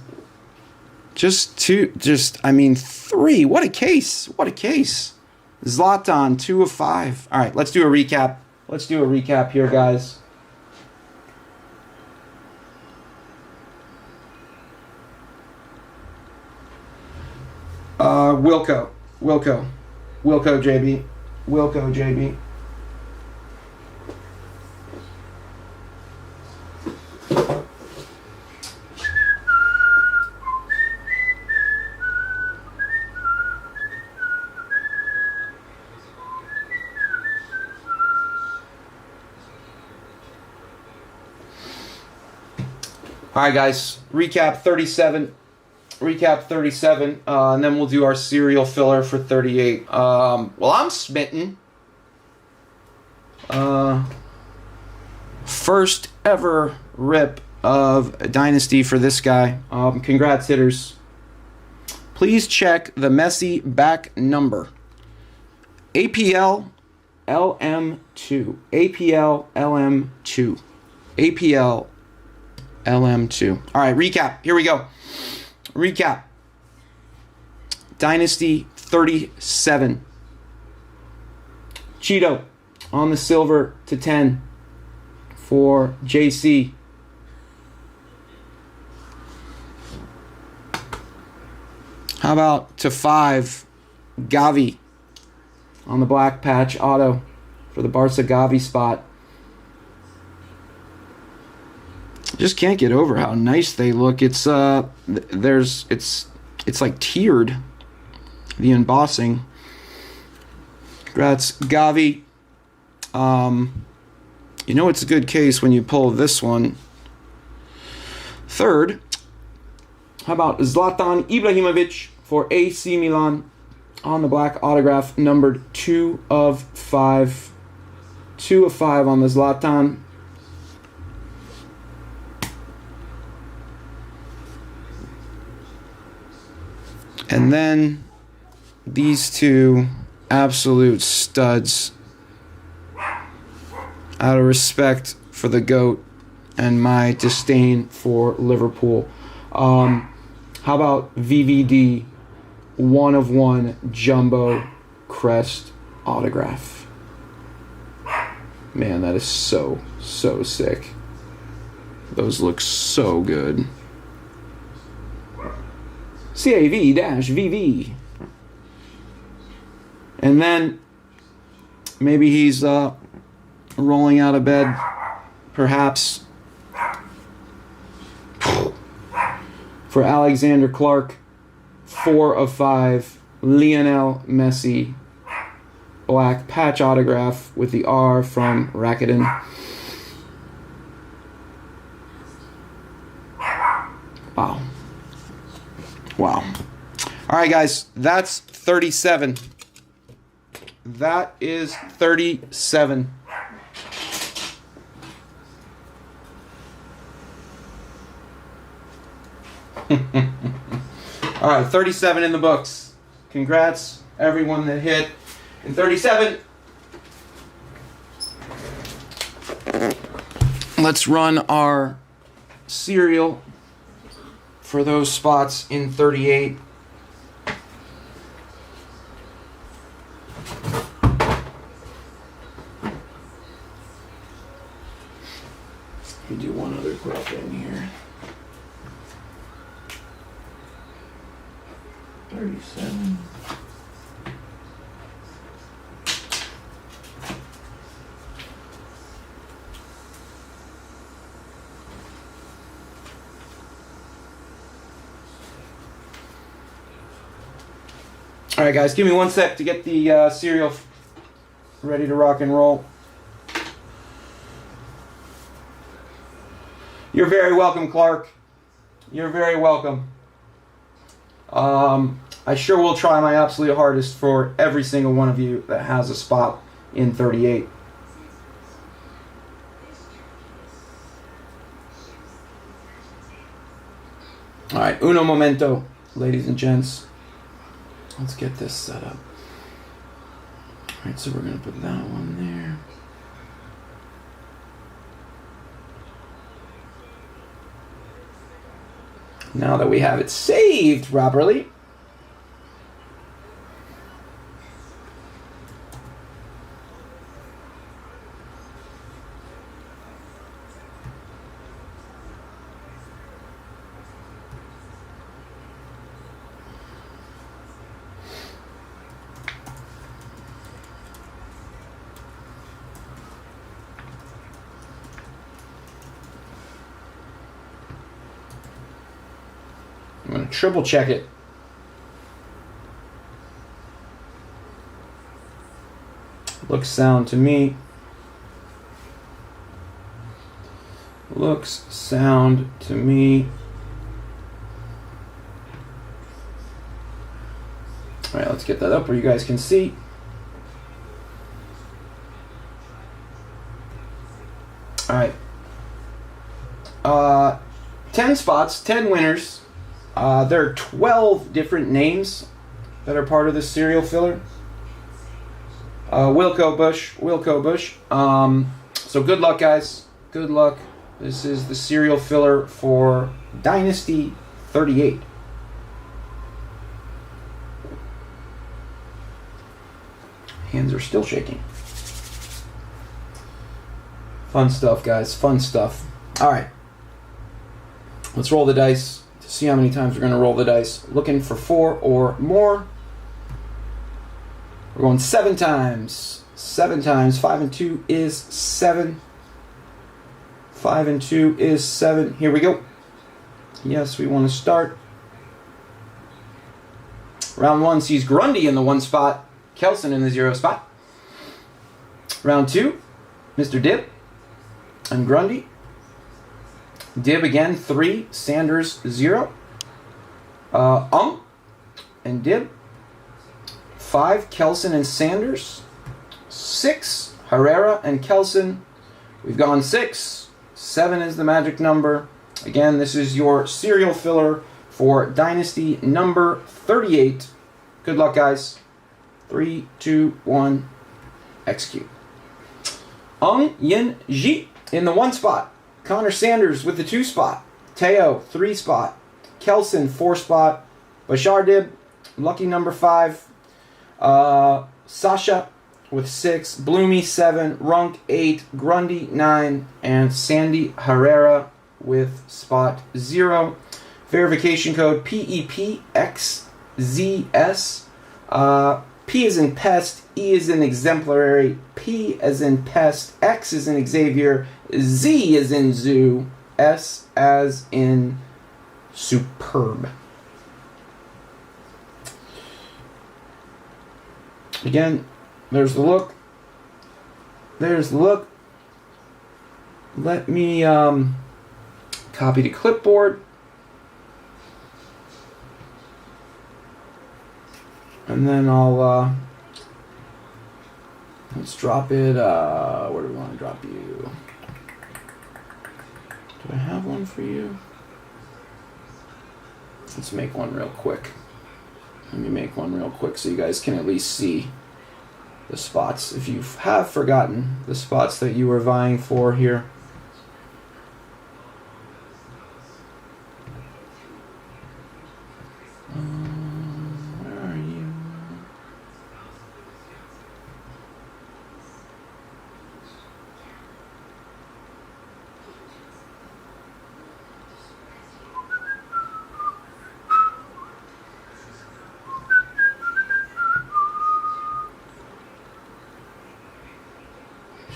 mean 3. What a case. What a case. Zlatan, 2 of 5. All right, let's do a recap. Let's do a recap here, guys. Wilco, JB. Wilco, JB. All right, guys. Recap 37. And then we'll do our serial filler for 38. Well, I'm smitten. First ever rip of Dynasty for this guy. Congrats, hitters. Please check the Messi back number. APL LM2. APL LM2. APL LM2. All right, recap. Here we go. Recap. Dynasty 37. Cheeto on the silver to 10 for JC. How about to 5 Gavi on the black patch auto for the Barca Gavi spot. Just can't get over how nice they look. It's it's like tiered, the embossing. Congrats, Gavi. You know it's a good case when you pull this one. Third, how about Zlatan Ibrahimovic for AC Milan on the black autograph, numbered 2 of 5. 2 of 5 on the Zlatan. And then these two absolute studs. Out of respect for the GOAT and my disdain for Liverpool. How about VVD 1 of 1 jumbo crest autograph? Man, that is so sick. Those look so good. CAV-VV. And then maybe he's rolling out of bed, perhaps, for Alexander Clark, 4 of 5, Lionel Messi, black patch autograph with the R from Rakuten. Wow. Wow. All right, guys, that's 37. That is 37. All right, 37 in the books. Congrats, everyone that hit in 37. Let's run our serial for those spots in 38. Let me do one other quick thing here. 37. All right, guys, give me 1 sec to get the cereal ready to rock and roll. You're very welcome, Clark. You're very welcome. I sure will try my absolute hardest for every single one of you that has a spot in 38. All right, uno momento, ladies and gents. Let's get this set up. All right, so we're going to put that one there. Now that we have it saved properly, I'm going to triple check it. Looks sound to me. Looks sound to me. All right, let's get that up where you guys can see. All right. 10 spots, 10 winners. There are 12 different names that are part of this serial filler. Wilco Bush. So good luck, guys. Good luck. This is the serial filler for Dynasty 38. Hands are still shaking. Fun stuff, guys. Fun stuff. All right. Let's roll the dice. See how many times we're going to roll the dice. Looking for 4 or more. We're going 7 times. 7 times. 5 and 2 is 7. 5 and 2 is 7. Here we go. Yes, we want to start. Round 1 sees Grundy in the 1 spot, Kelson in the 0 spot. Round 2, Mr. Dib and Grundy. Dib again, 3, Sanders 0. And Dib. 5, Kelson and Sanders. 6, Herrera and Kelson. We've gone 6. 7 is the magic number. Again, this is your serial filler for Dynasty number 38. Good luck, guys. 3, 2, 1, execute. Yin Ji in the 1 spot. Connor Sanders with the 2 spot. Teo, 3 spot. Kelson, 4 spot. Bashar Dib, lucky number 5. Sasha with 6. Bloomy, 7. Runk, 8. Grundy, 9. And Sandy Herrera with spot 0. Verification code PEPXZS. P is in pest, E is in exemplary, P as in pest, X is in Xavier, Z is in zoo, S as in superb. Again, there's the look. There's the look. Let me copy to clipboard. And then I'll, let's drop it, where do we want to drop you? Do I have one for you? Let's make one real quick. Let me make one real quick so you guys can at least see the spots. If you have forgotten the spots that you were vying for here.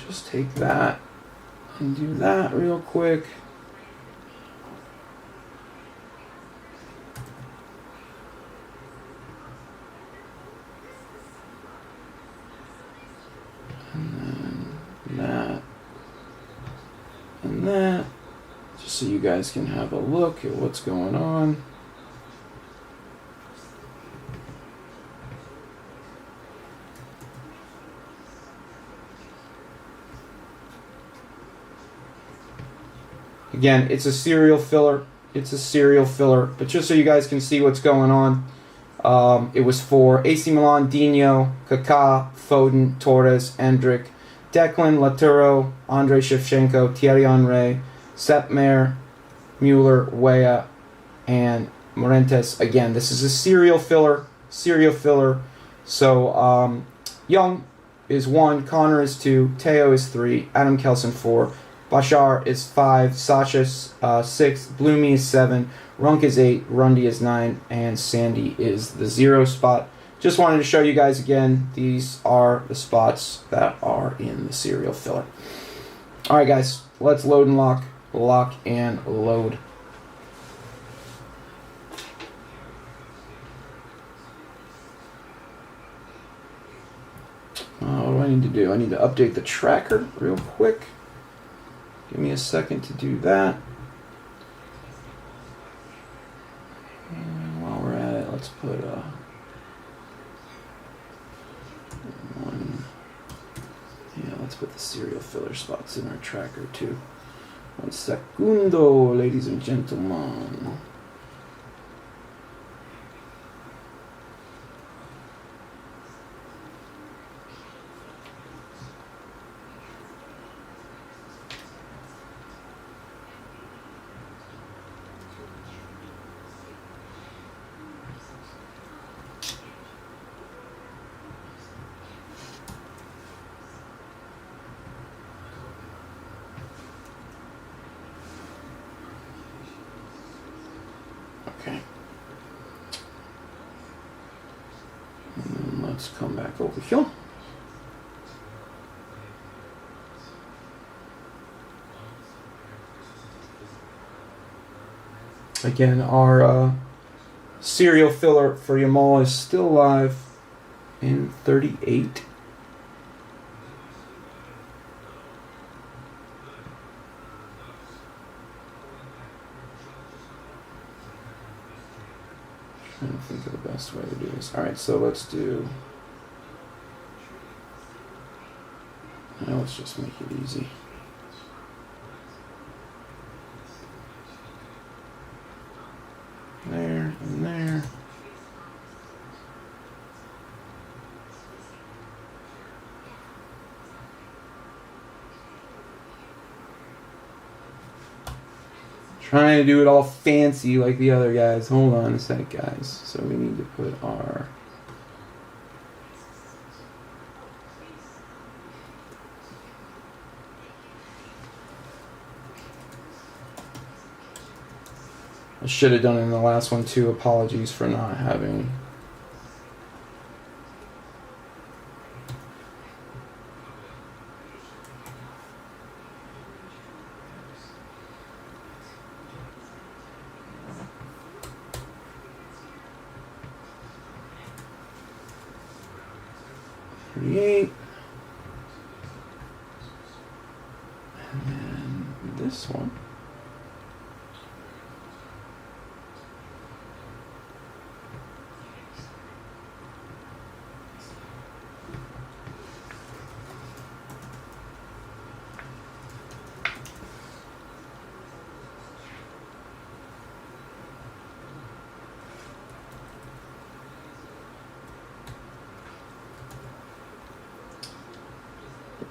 Just take that and do that real quick. And then that and that. Just so you guys can have a look at what's going on. Again, it's a serial filler. It's a serial filler. But just so you guys can see what's going on, it was for AC Milan, Dino, Kaká, Foden, Torres, Endrick, Declan, Laturo, Andrei Shevchenko, Thierry Henry, Sepp Maier, Mueller, Weah, and Morentes. Again, this is a serial filler. Serial filler. So, Young is 1, Connor is 2, Teo is 3, Adam Kelson 4, Bashar is 5, Sasha 6, Bloomy is 7, Runk is 8, Grundy is 9, and Sandy is the 0 spot. Just wanted to show you guys again, these are the spots that are in the serial filler. Alright guys, let's load and lock, lock and load. What do I need to do? I need to update the tracker real quick. Give me a second to do that. And while we're at it, let's put one. Yeah, let's put the serial filler spots in our tracker too. 1 secundo, ladies and gentlemen. Okay. And then let's come back over here. Again, our serial filler for Yamal is still alive in 38. Trying to think of the best way to do this. Alright, so let's do... Now let's just make it easy. There and there. Trying to do it all fancy like the other guys. Hold on a sec, guys. So we need to put our... I should have done it in the last one too. Apologies for not having... Create. And then this one.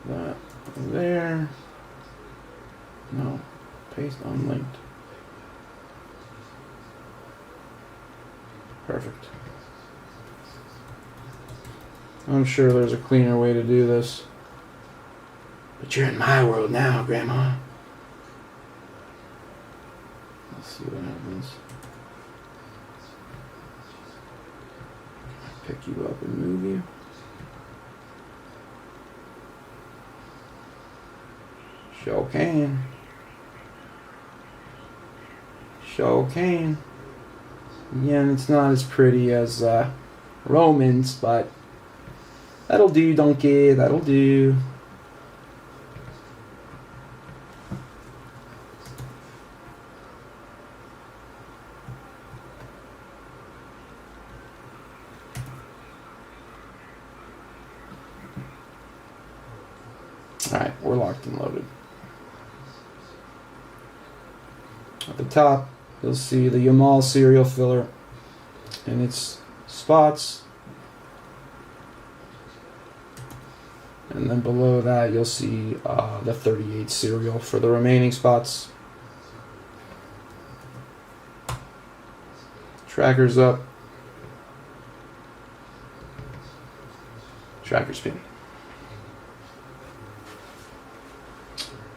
That there. No. Paste unlinked. Perfect. I'm sure there's a cleaner way to do this. But you're in my world now, Grandma. Let's see what happens. Pick you up and move you. Sure can. Sure can. Yeah, and it's not as pretty as Romans, but that'll do, donkey. That'll do. Alright, we're locked and loaded. At the top, you'll see the Yamal serial filler and its spots. And then below that, you'll see the 38 serial for the remaining spots. Tracker's up. Tracker spin.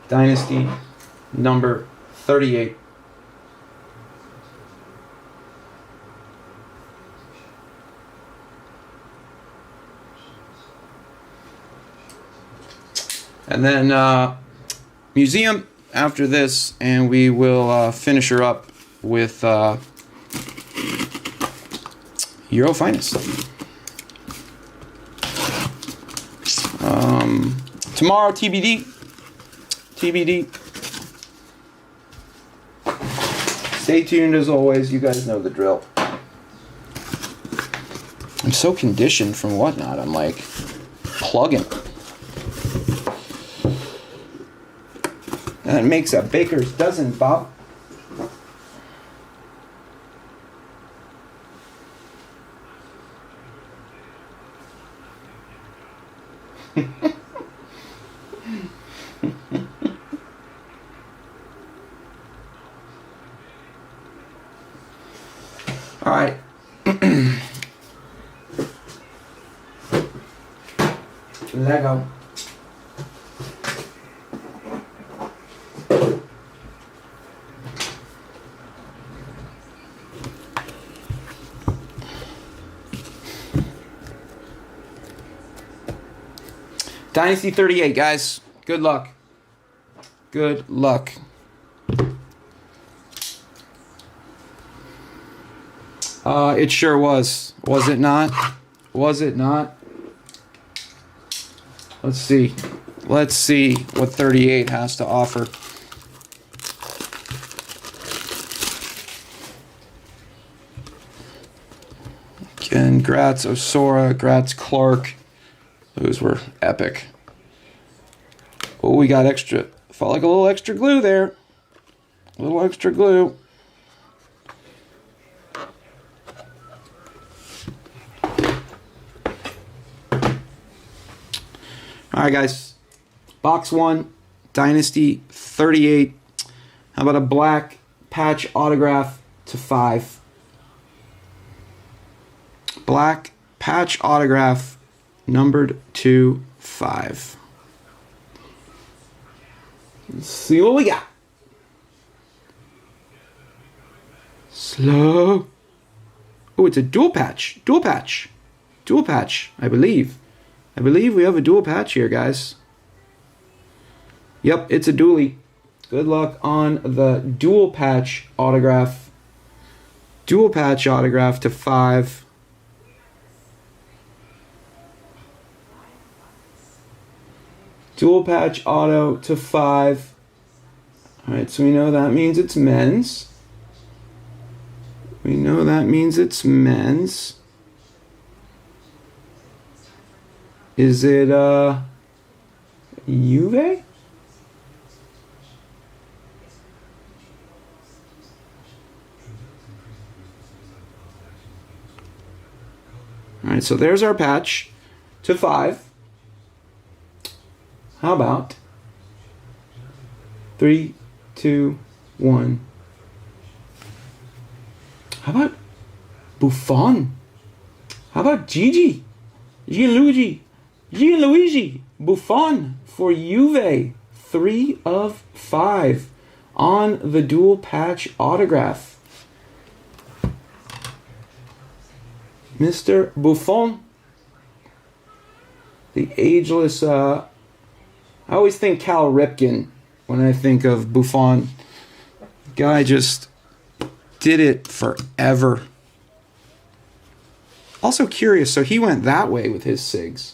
Dynasty number 38. And then museum after this, and we will finish her up with Euro Finest. Tomorrow, TBD. TBD. Stay tuned as always. You guys know the drill. I'm so conditioned from whatnot. I'm like plugging. And it makes a baker's dozen, Bob. All right. Lego. Dynasty 38, guys. Good luck. Good luck. It sure was. Was it not? Was it not? Let's see. Let's see what 38 has to offer. Again, Gratz Osora, Gratz Clark. Those were epic. Oh, we got extra. Felt like a little extra glue there. A little extra glue. All right, guys. Box 1, Dynasty 38. How about a black patch autograph to 5? Black patch autograph numbered to 5. Let's see what we got. Slow. Oh, it's a dual patch. Dual patch. Dual patch, I believe. I believe we have a dual patch here, guys. Yep, it's a dually. Good luck on the dual patch autograph. Dual patch autograph to 5. Dual patch auto to 5. Alright, so we know that means it's men's. We know that means it's men's. Is it Juve? Alright, so there's our patch to 5. How about 3, 2, 1. How about Buffon? How about Gigi? Gianluigi Buffon for Juve. 3 of 5 on the dual patch autograph. Mr. Buffon. The ageless... I always think Cal Ripken when I think of Buffon. Guy just did it forever. Also curious, so he went that way with his SIGs.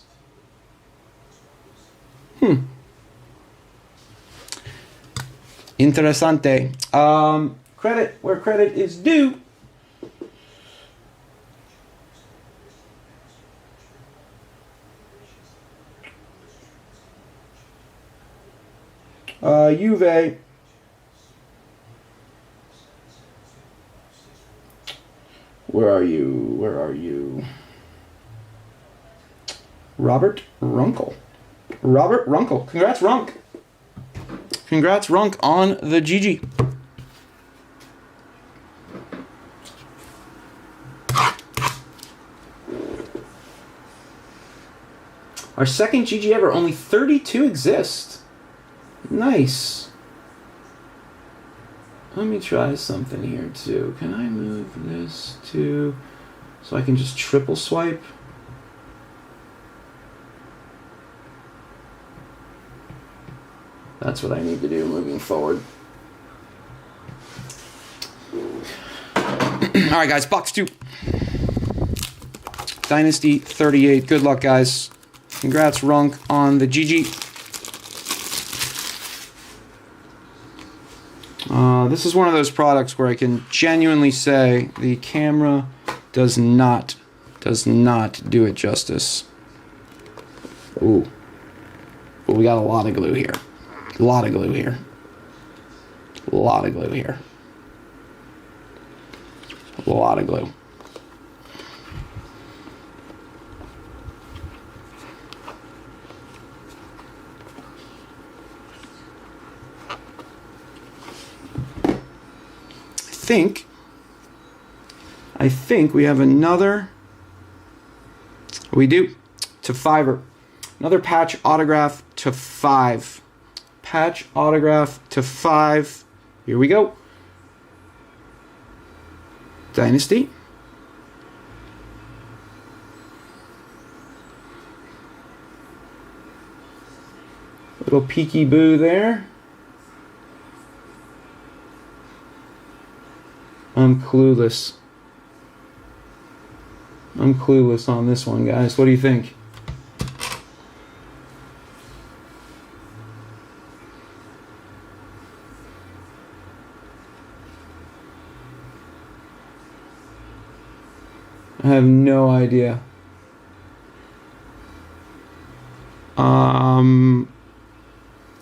Interessante. Credit where credit is due. Juve. Where are you? Where are you? Robert Runkle. Robert Runkle. Congrats, Runk. Congrats, Runk, on the GG. Our second GG ever. Only 32 exist. Nice. Let me try something here too. Can I move this to so I can just triple swipe? That's what I need to do moving forward. All right, guys, box 2. Dynasty 38. Good luck, guys. Congrats, Runk, on the GG. This is one of those products where I can genuinely say the camera does not do it justice. Ooh. But we got a lot of glue here. A lot of glue here. A lot of glue here. A lot of glue. I think we have another. We do. To 5. Another patch autograph to 5. Patch autograph to 5. Here we go. Dynasty. Little peeky boo there. I'm clueless. I'm clueless on this one, guys. What do you think? I have no idea.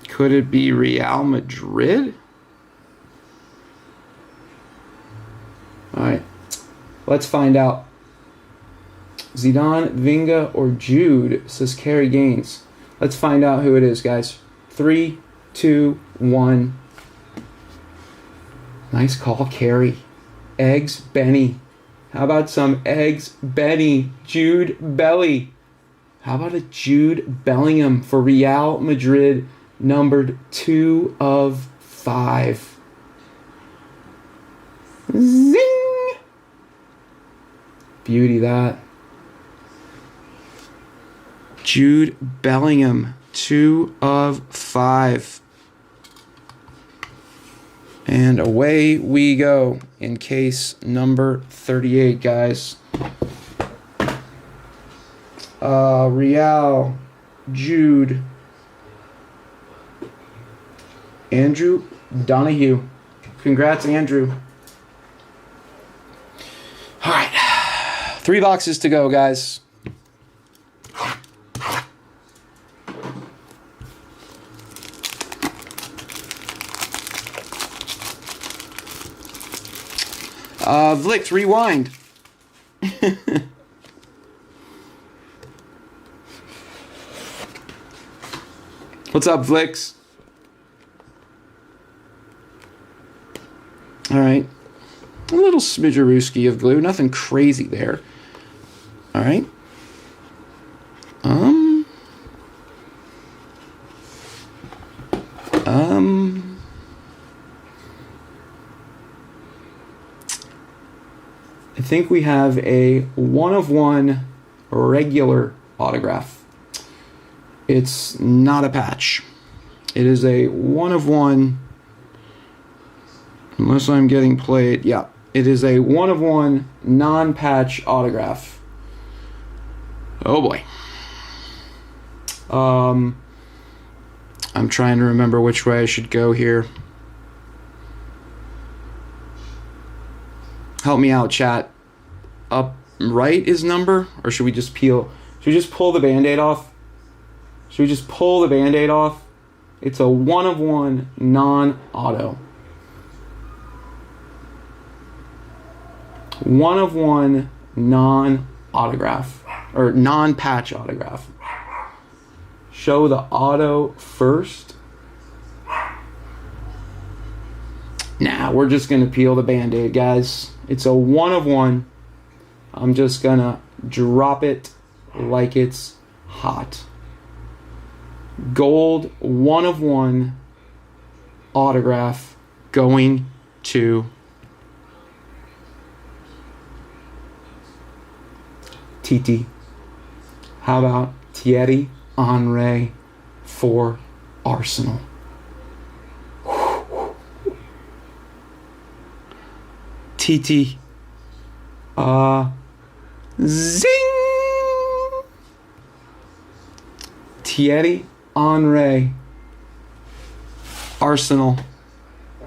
Could it be Real Madrid? All right, let's find out. Zidane, Vinga, or Jude, says Kerry Gaines. Let's find out who it is, guys. 3, 2, 1. Nice call, Kerry. Eggs, Benny. How about some eggs, Benny? Jude Belly. How about a Jude Bellingham for Real Madrid, numbered 2 of 5. Zing! Beauty that. Jude Bellingham, 2 of 5. And away we go in case number 38, guys. Real, Jude, Andrew Donahue. Congrats, Andrew. All right. 3 boxes to go, guys. Vlix, rewind. What's up, Vlix? All right. A little smidgerooski of glue. Nothing crazy there. All right. I think we have a 1 of 1 regular autograph. It's not a patch. It is a 1 of 1, unless I'm getting played. Yeah, it is a 1 of 1 non-patch autograph. Oh boy. I'm trying to remember which way I should go here. Help me out, chat. Up right is number, or should we just peel? Should we just pull the Band-Aid off? Should we just pull the Band-Aid off? It's a 1 of 1 non-auto. 1 of 1 non-autograph, or non-patch autograph. Show the auto first. Nah, we're just going to peel the Band-Aid, guys. It's a 1 of 1. I'm just going to drop it like it's hot. Gold 1 of 1 autograph going to TT. How about Thierry Henry for Arsenal? TT. Zing! Thierry Henry. Arsenal.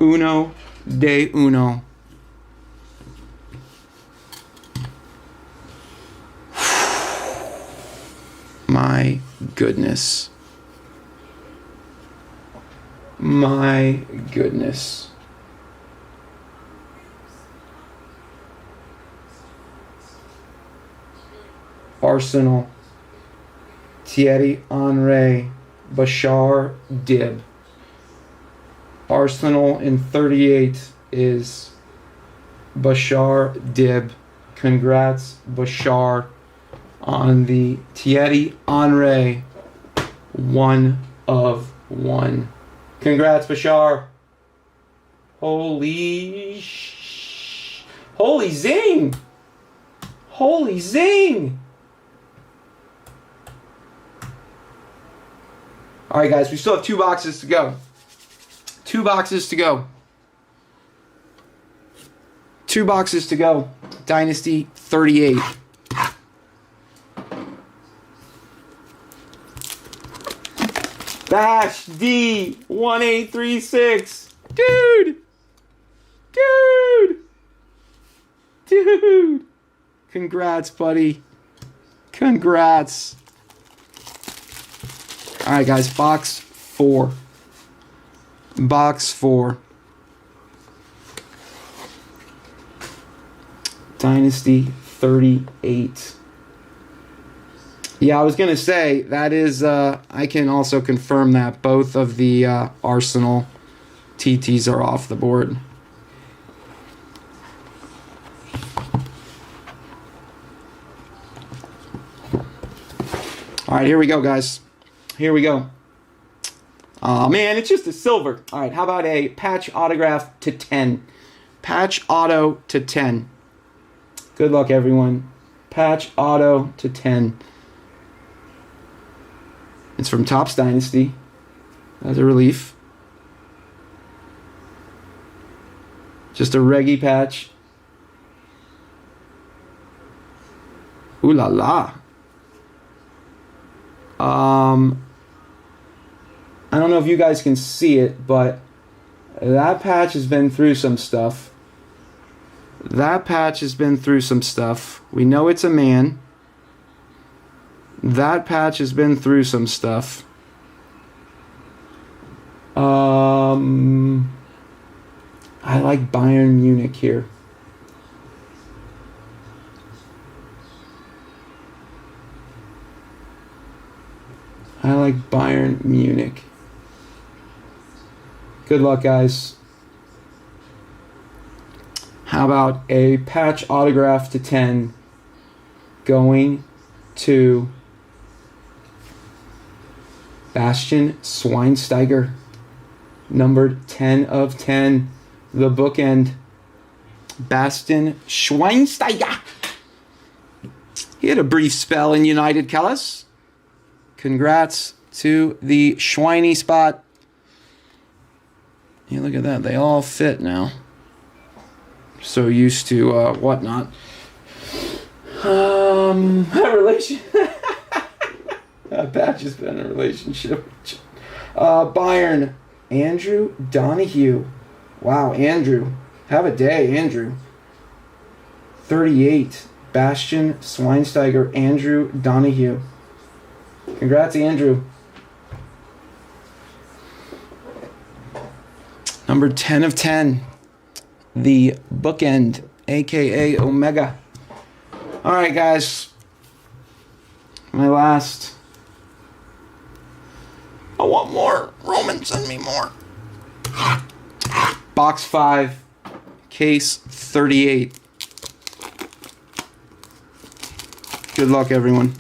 Uno de uno. My goodness. My goodness. Arsenal. Thierry Henry. Bashar Dib. Arsenal in 38 is Bashar Dib. Congrats, Bashar, on the Thierry Henry 1 of 1. Congrats, Bashar. Holy zing! Holy zing! All right, guys, we still have 2 boxes to go. 2 boxes to go. 2 boxes to go. Dynasty 38. Bash D 1836. Dude. Dude. Dude. Congrats, buddy. Congrats. All right, guys. Box 4. Box 4. Dynasty 38. Yeah, I was going to say, that is, I can also confirm that both of the Arsenal TTs are off the board. All right, here we go, guys. Here we go. Oh, man, it's just a silver. All right, how about a patch autograph to 10? Patch auto to 10. Good luck, everyone. Patch auto to 10. It's from Topps Dynasty. That's a relief. Just a reggie patch. Ooh la la. I don't know if you guys can see it, but that patch has been through some stuff. That patch has been through some stuff. We know it's a man. That patch has been through some stuff. I like Bayern Munich here. I like Bayern Munich. Good luck, guys. How about a patch autograph to 10 going to Bastian Schweinsteiger, numbered 10 of 10, the bookend. Bastian Schweinsteiger. He had a brief spell in United Colors. Congrats to the Schweiny spot. Yeah, look at that. They all fit now. So used to whatnot. Relation. That patch has been a relationship. Bayern. Andrew Donahue. Wow, Andrew. Have a day, Andrew. 38. Bastian Schweinsteiger. Andrew Donahue. Congrats, Andrew. Number 10 of 10. The bookend, a.k.a. Omega. All right, guys. My last. I want more. Roman, send me more. Box 5, case 38. Good luck, everyone.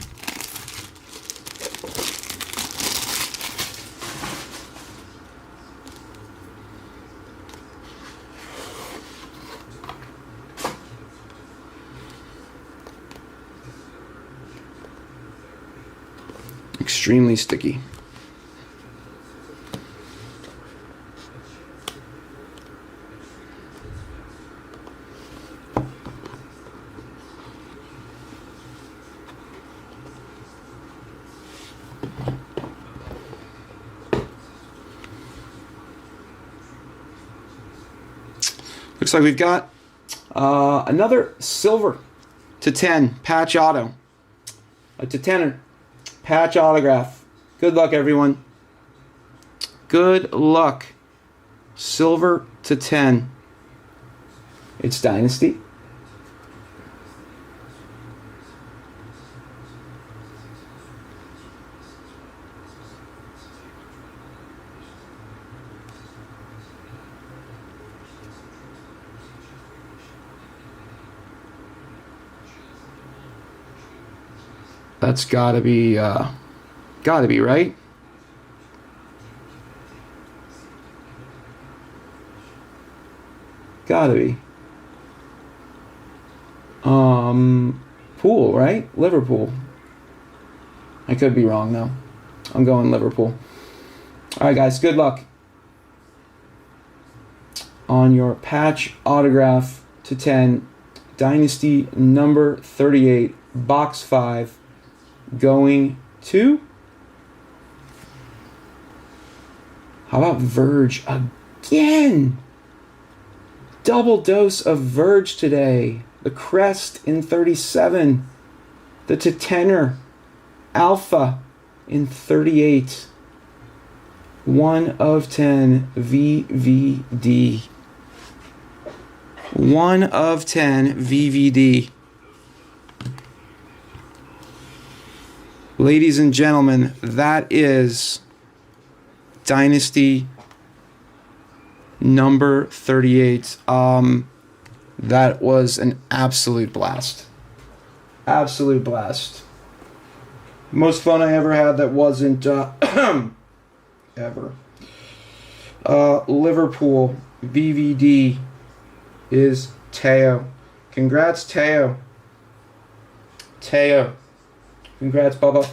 Extremely sticky. Looks like we've got another silver to 10 patch auto. To 10er. Patch autograph. Good luck, everyone. Good luck. Silver to 10. It's Dynasty. That's gotta be right. Gotta be. Pool, right? Liverpool. I could be wrong though. I'm going Liverpool. All right, guys. Good luck on your patch autograph to 10, Dynasty number 38, box 5. Going to How about Verge again? Double dose of Verge today. The Crest in 37. The Tenor Alpha in 38. 1 of 10 VVD. 1 of 10 VVD. Ladies and gentlemen, that is Dynasty number 38. That was an absolute blast. Absolute blast. Most fun I ever had that wasn't ever. Liverpool VVD is Teo. Congrats, Teo. Teo. Congrats, Bubba.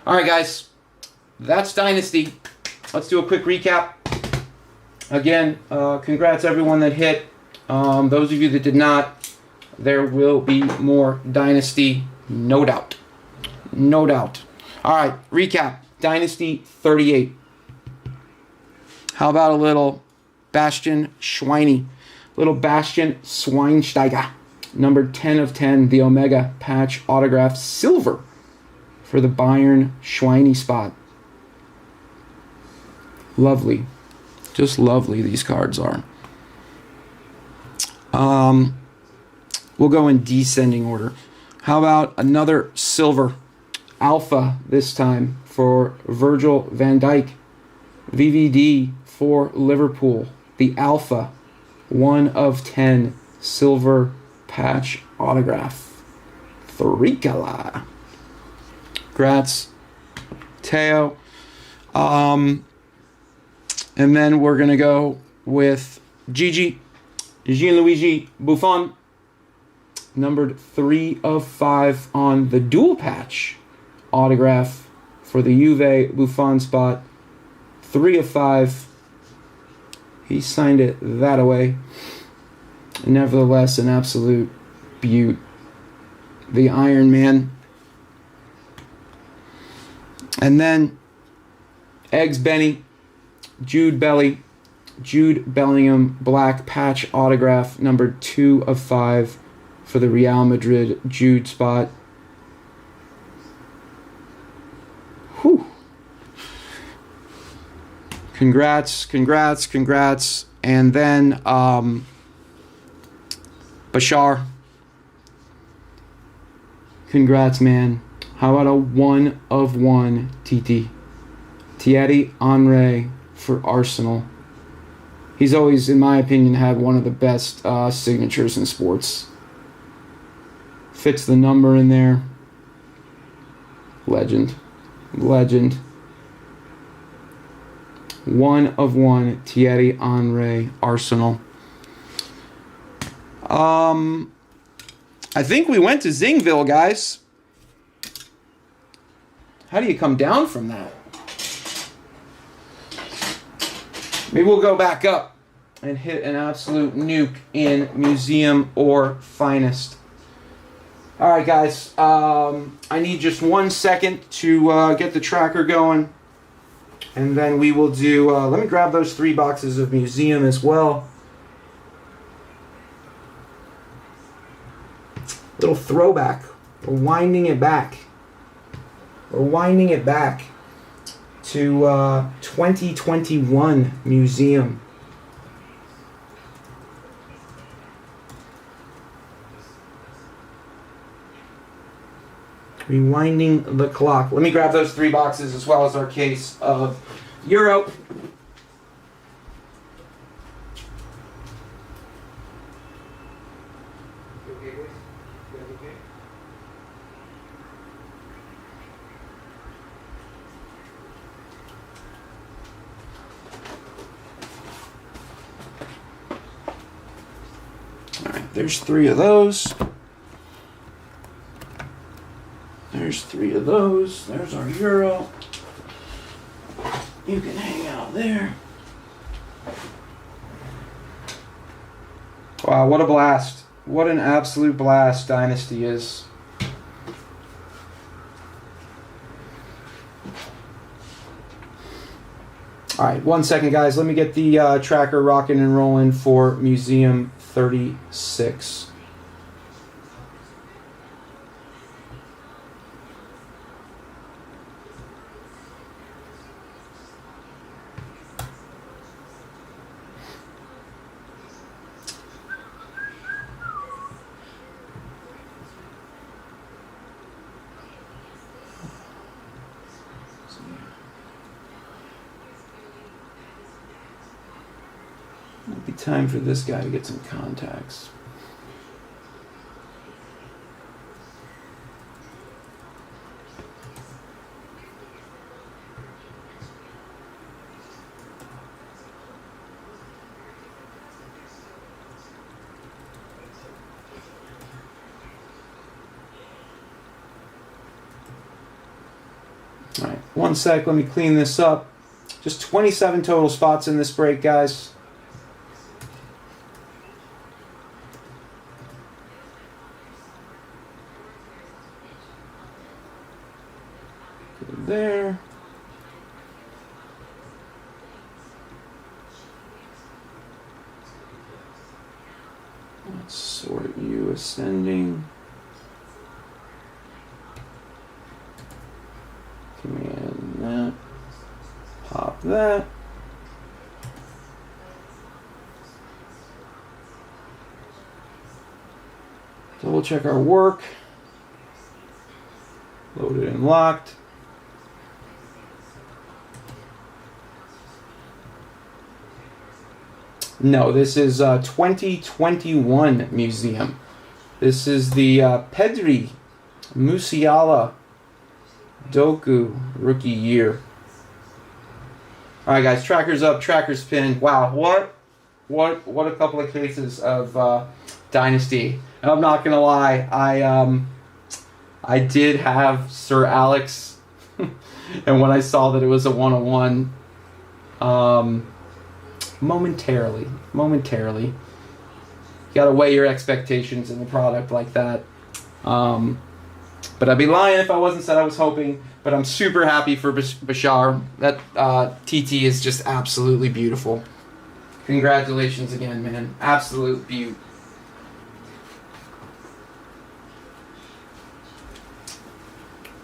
Alright, guys. That's Dynasty. Let's do a quick recap. Again, congrats everyone that hit. Those of you that did not, there will be more Dynasty, no doubt. No doubt. Alright, recap. Dynasty 38. How about a little Bastian Schweini? Little Bastian Schweinsteiger. Number 10 of 10, the Omega patch autograph silver for the Bayern Schweini spot. Lovely. Just lovely these cards are. We'll go in descending order. How about another silver alpha this time for Virgil van Dijk. VVD for Liverpool. The alpha 1 of 10 silver patch autograph. Thrikala. Congrats, Teo. And then we're going to go with Gianluigi Buffon. Numbered 3 of 5 on the dual patch autograph for the Juve Buffon spot. 3 of 5. He signed it that away. Nevertheless, an absolute beaut. The Iron Man. And then Eggs Benny, Jude Bellingham black patch autograph, number 2 of 5 for the Real Madrid Jude spot. Whew. Congrats. And then Bashar. Congrats, man. How about a 1 of 1 TT? Thierry Henry for Arsenal. He's always, in my opinion, had one of the best signatures in sports. Fits the number in there. Legend. 1 of 1 Thierry Henry, Arsenal. I think we went to Zingville, guys. How do you come down from that? Maybe we'll go back up and hit an absolute nuke in Museum or Finest. All right, guys. I need just 1 second to get the tracker going. And then we will do... let me grab those 3 boxes of Museum as well. Little throwback. We're winding it back. To 2021 Museum. Rewinding the clock. Let me grab those 3 boxes as well as our case of Euro. There's 3 of those. There's 3 of those. There's our Euro. You can hang out there. Wow, what a blast. What an absolute blast Dynasty is. All right, 1 second, guys. Let me get the tracker rocking and rolling for Museum 36. Might be time for this guy to get some contacts. All right, 1 sec, let me clean this up. Just 27 total spots in this break, guys. There. Let's sort you ascending. Command that. Pop that. Double check our work. Loaded and locked. No, this is 2021 Museum. This is the Pedri Musiala Doku rookie year. All right, guys, trackers up, trackers pinned. Wow, what a couple of cases of Dynasty. And I'm not gonna lie, I did have Sir Alex, and when I saw that it was a 101, momentarily, you gotta weigh your expectations in the product like that. But I'd be lying if I wasn't said I was hoping. But I'm super happy for Bashar. That TT is just absolutely beautiful. Congratulations again, man. Absolute beaut.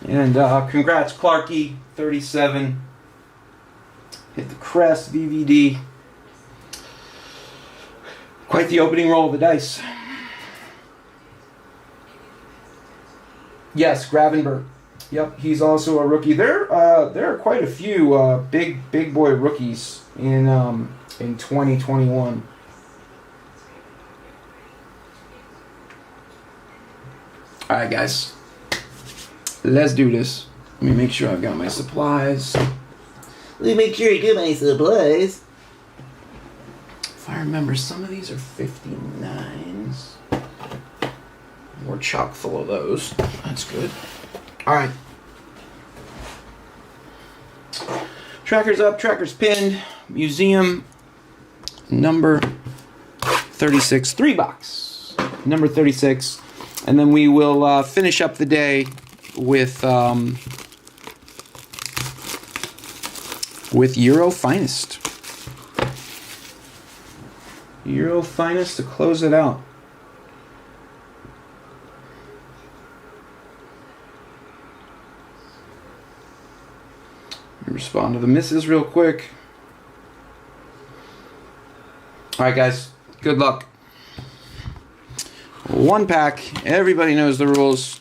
And congrats, Clarky, 37. Hit the crest, VVD. Quite the opening roll of the dice. Yes, Gravenberg. Yep, he's also a rookie. There are quite a few big boy rookies in 2021. All right, guys. Let's do this. Let me make sure I've got my supplies. Let me make sure you get my supplies. If I remember, some of these are 59s. We're chock full of those. That's good. All right. Trackers up, trackers pinned. Museum number 36. 3 box. Number 36. And then we will finish up the day with Euro Finest. Euro Finest to close it out. Respond to the misses real quick. All right, guys. Good luck. 1 pack. Everybody knows the rules.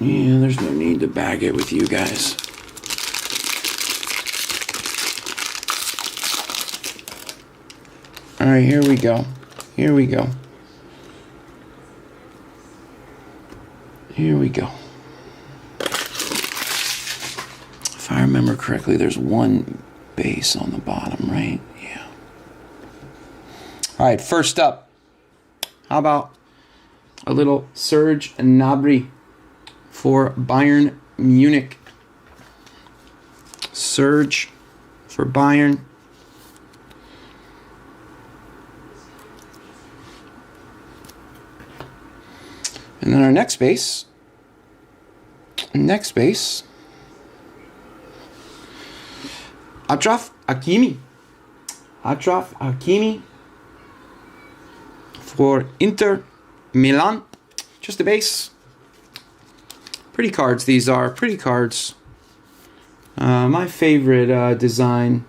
Yeah, there's no need to bag it with you guys. All right, here we go. Here we go. Here we go. If I remember correctly, there's 1 base on the bottom, right? Yeah. All right, first up, how about a little Serge Gnabry for Bayern Munich. Serge for Bayern. And then our next base Next base. Achraf Hakimi. Achraf Hakimi for Inter Milan. Just a base. Pretty cards these are. Pretty cards. My favorite design.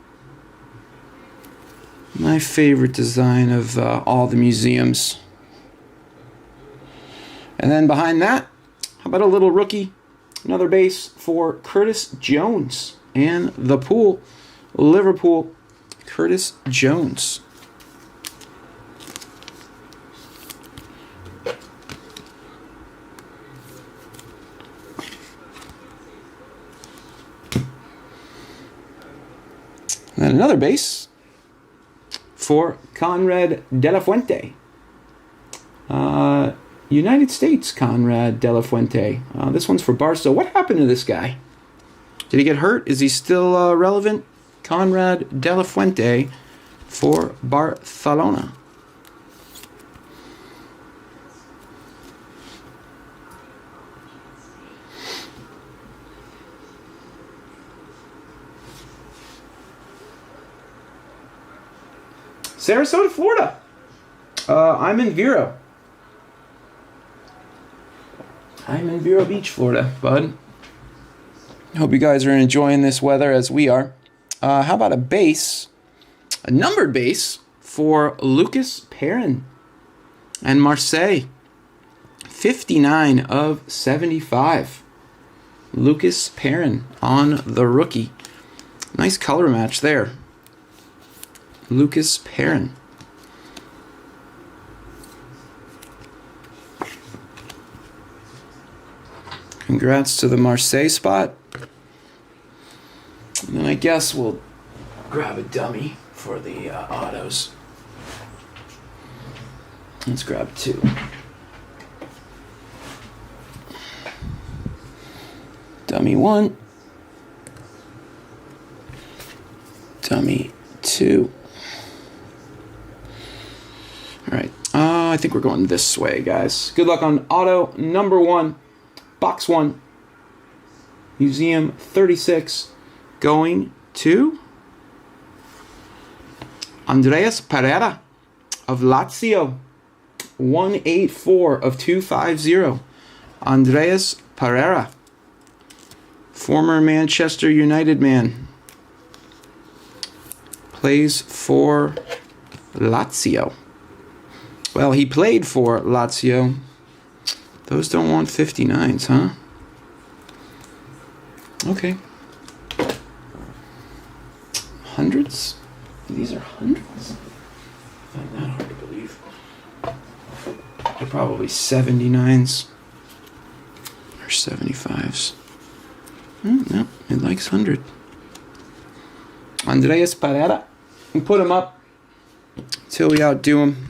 My favorite design of all the museums. And then behind that, how about a little rookie? Another base for Curtis Jones. And the pool, Liverpool, Curtis Jones. And then another base for Conrad De La Fuente. United States, Conrad De La Fuente. This one's for Barca. What happened to this guy? Did he get hurt? Is he still relevant? Conrad De La Fuente for Barcelona. Sarasota, Florida. I'm in Vero. I'm in Vero Beach, Florida, bud. Hope you guys are enjoying this weather as we are. How about a base, a numbered base for Lucas Perrin and Marseille. 59 of 75. Lucas Perrin on the rookie. Nice color match there. Lucas Perrin. Congrats to the Marseille spot. And then I guess we'll grab a dummy for the autos. Let's grab 2. Dummy 1. Dummy 2. All right. I think we're going this way, guys. Good luck on auto number 1. Box 1, Museum 36, going to Andreas Pereira of Lazio. 184 of 250. Andreas Pereira, former Manchester United man, plays for Lazio. Well, he played for Lazio. Those don't want 59s, huh? Okay. Hundreds? These are hundreds? I find that hard to believe. They're probably 79s. Or 75s. No, it likes 100. Andreas Pereira. We put him up till we outdo him.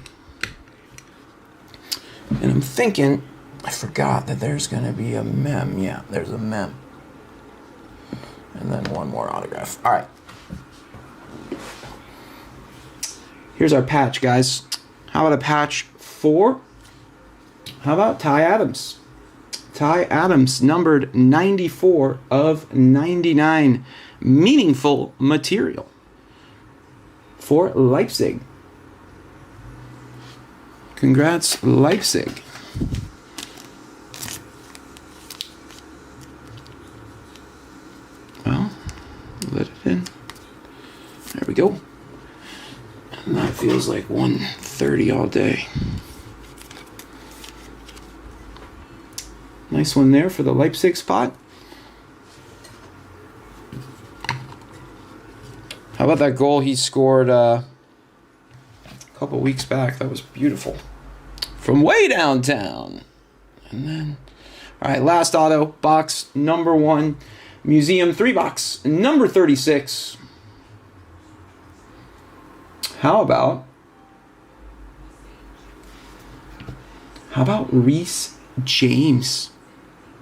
And I'm thinking, I forgot that there's going to be a mem. Yeah, there's a mem. And then one more autograph. All right. Here's our patch, guys. How about a patch 4? How about Ty Adams? Ty Adams, numbered 94 of 99. Meaningful material for Leipzig. Congrats, Leipzig. Well, let it in. There we go. And that feels like 1:30 all day. Nice one there for the Leipzig spot. How about that goal he scored a couple weeks back? That was beautiful. From way downtown. And then, all right, last auto, box number 1. Museum 3 box, number 36. How about Reece James?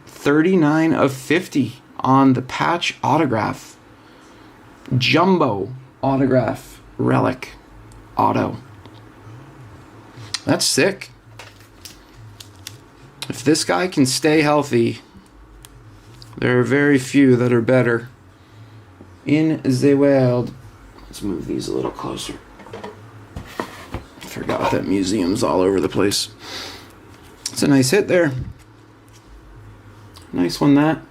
39 of 50 on the patch autograph. Jumbo autograph relic auto. That's sick. If this guy can stay healthy, There are very few that are better in the world. Let's move these a little closer. Forgot that museum's all over the place. It's a nice hit there. Nice one, that.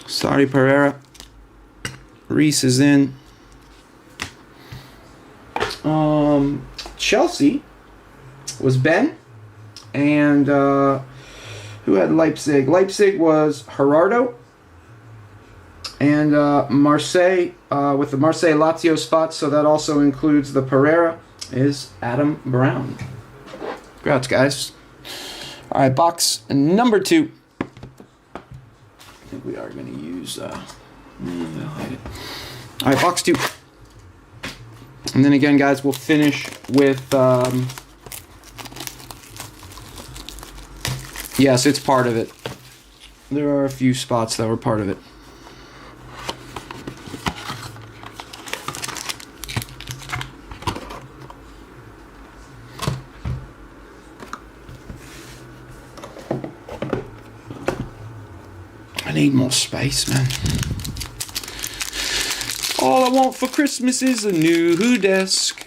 Sorry, Pereira. Reese is in. Chelsea was Ben. And who had Leipzig? Leipzig was Gerardo. And Marseille, with the Marseille Lazio spot, so that also includes the Pereira, is Adam Brown. Congrats, guys. All right, box number 2. I think we are going to use... they'll hide it. All right, box 2. And then again, guys, we'll finish with... yes, it's part of it. There are a few spots that were part of it. I need more space, man. All I want for Christmas is a new desk.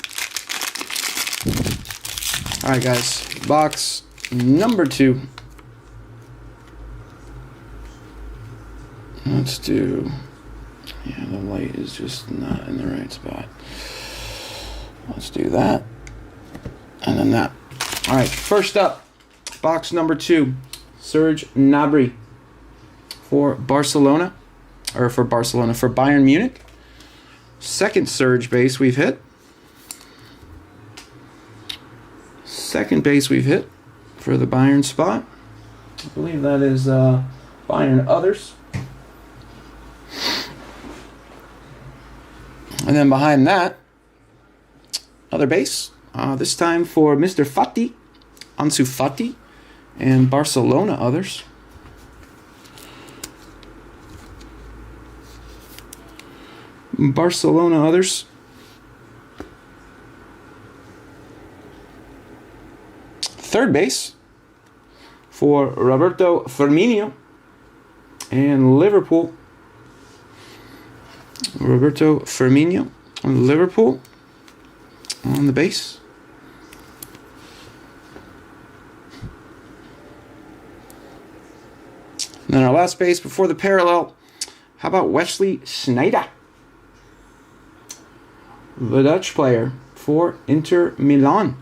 Alright, guys. Box number 2. Let's do... yeah, the light is just not in the right spot. Let's do that. And then that. Alright, first up. Box number 2. Serge Gnabry. For Barcelona, or for Bayern Munich. Second Surge base we've hit. Second base we've hit for the Bayern spot. I believe that is Bayern others. And then behind that, other base. This time for Mr. Fati, Ansu Fati, and Barcelona others. Barcelona others. Third base for Roberto Firmino and Liverpool. Roberto Firmino and Liverpool on the base. And then our last base before the parallel. How about Wesley Sneijder? The Dutch player for Inter Milan.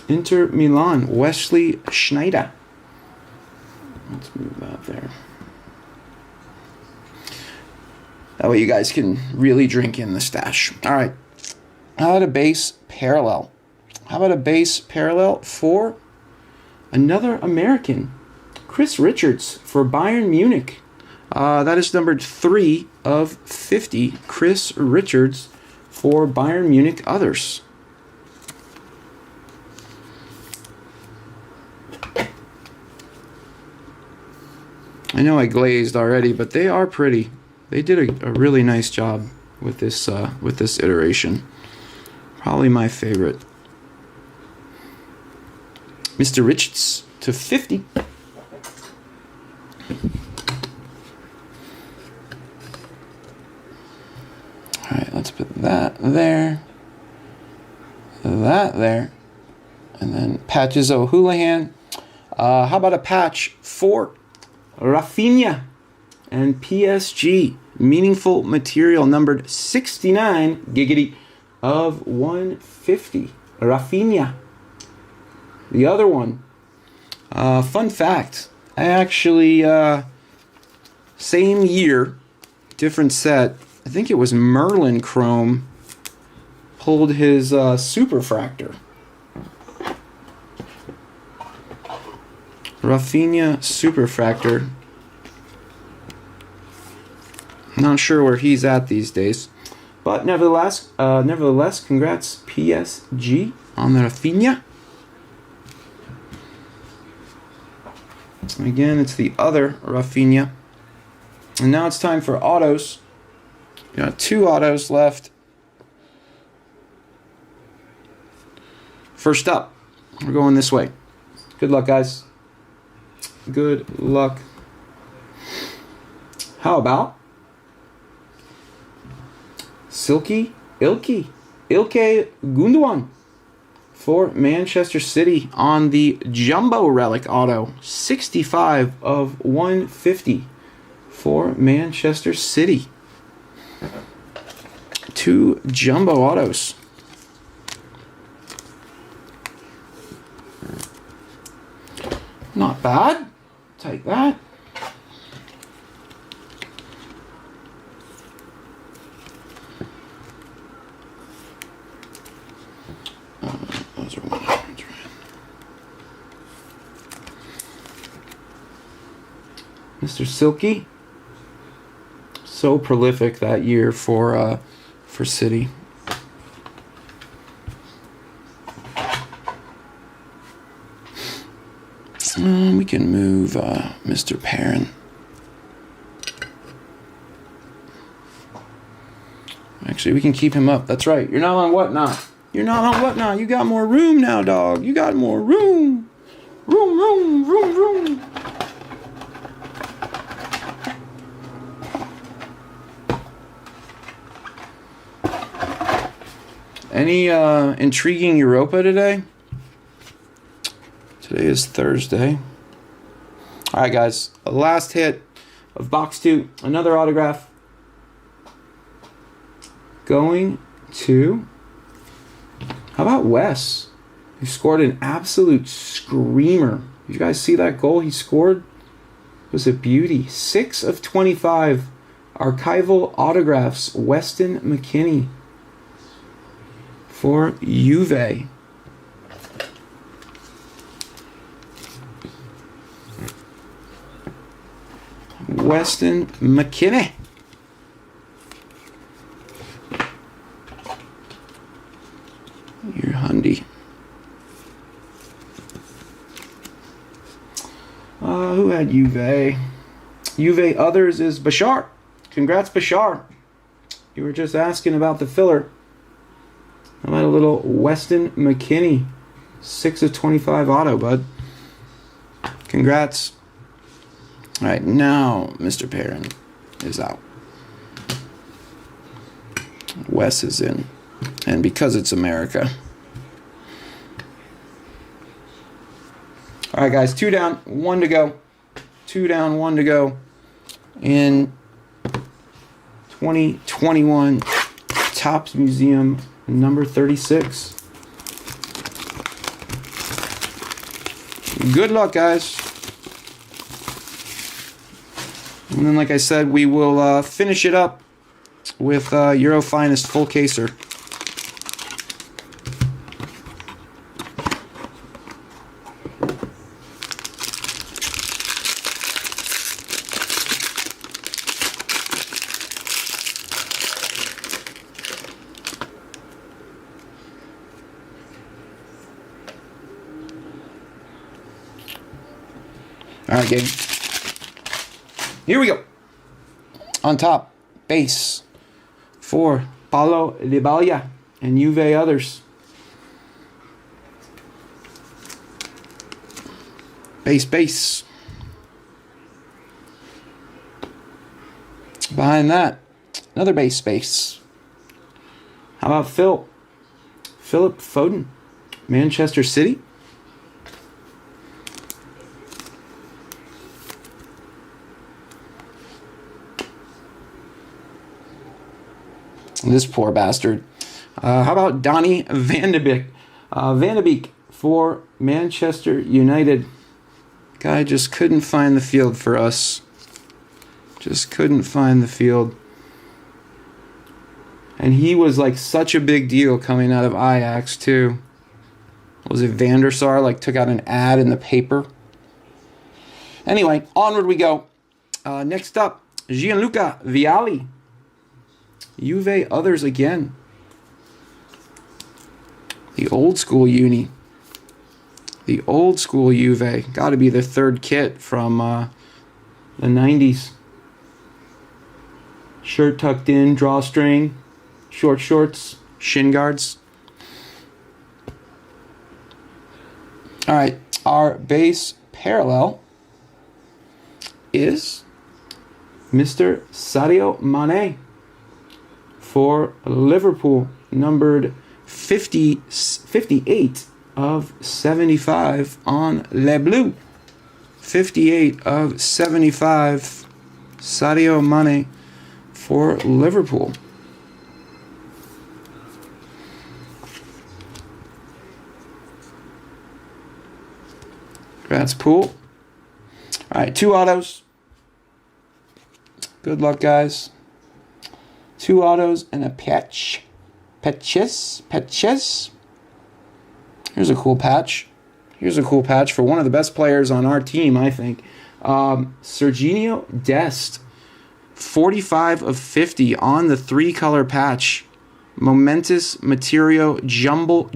Inter Milan, Wesley Sneijder. Let's move that there. That way you guys can really drink in the stash. All right. How about a base parallel? How about a base parallel for another American? Chris Richards for Bayern Munich. That is numbered 3 of 50. Chris Richards for Bayern Munich others. I know I glazed already, but they are pretty. They did a really nice job with this iteration. Probably my favorite. Mr. Richards to 50. Alright, let's put that there. That there. And then Patches O'Houlihan. How about a patch for Rafinha and PSG? Meaningful material numbered 69 giggity of 150. Rafinha. The other one. Fun fact. I actually, same year, different set. I think it was Merlin Chrome pulled his Superfractor. Rafinha Superfractor. Not sure where he's at these days, but nevertheless, congrats PSG on the Rafinha. Again, it's the other Rafinha, and now it's time for autos. Got 2 autos left. First up, we're going this way. Good luck, guys. Good luck. How about Ilke Gundogan for Manchester City on the Jumbo Relic Auto. 65 of 150 for Manchester City. 2 Jumbo Autos. Not bad. Take that. Those are 100. Mr. Silky, so prolific that year for City. We can move Mr. Perrin. Actually, we can keep him up. That's right. You're not on Whatnot. You're not on Whatnot. You got more room now, dog. You got more room. Room. Any intriguing Europa today? Today is Thursday. All right, guys. A last hit of box 2. Another autograph. Going to... How about Wes? Who scored an absolute screamer. Did you guys see that goal he scored? It was a beauty. 6 of 25 archival autographs. Weston McKennie for Juve. Weston McKennie. Your Hundy. Who had Juve? Juve others is Bashar. Congrats, Bashar. You were just asking about the filler. How about a little Weston McKennie? 6 of 25 auto, bud. Congrats. All right, now Mr. Perrin is out. Wes is in. And because it's America. All right, guys, 2 down, 1 to go. 2 down, 1 to go. In 2021 Topps Museum number 36. Good luck, guys. And then, like I said, we will finish it up with Euro Finest full caser. All right, gang. Here we go. On top, base for Paulo Dybala and Juve others. Base. Behind that, another base. How about Philip Foden, Manchester City? This poor bastard. How about Donny Van de Beek for Manchester United? Guy just couldn't find the field for us. Just couldn't find the field. And he was like such a big deal coming out of Ajax too. Was it Van der Sar took out an ad in the paper? Anyway, onward we go. Next up, Gianluca Vialli. Juve others again. The old school uni. The old school Juve. Got to be the third kit from the 90s. Shirt tucked in, drawstring, short shorts, shin guards. All right, our base parallel is Mr. Sadio Mane for Liverpool, numbered 58 of 75 on Les Bleus. 58 of 75, Sadio Mane for Liverpool. Congrats, Pool. All right, 2 autos. Good luck, guys. 2 autos and a patch. Patches. Here's a cool patch. Here's a cool patch for one of the best players on our team, I think. Serginho Dest. 45 of 50 on the 3-color patch. Momentous Material Jumbo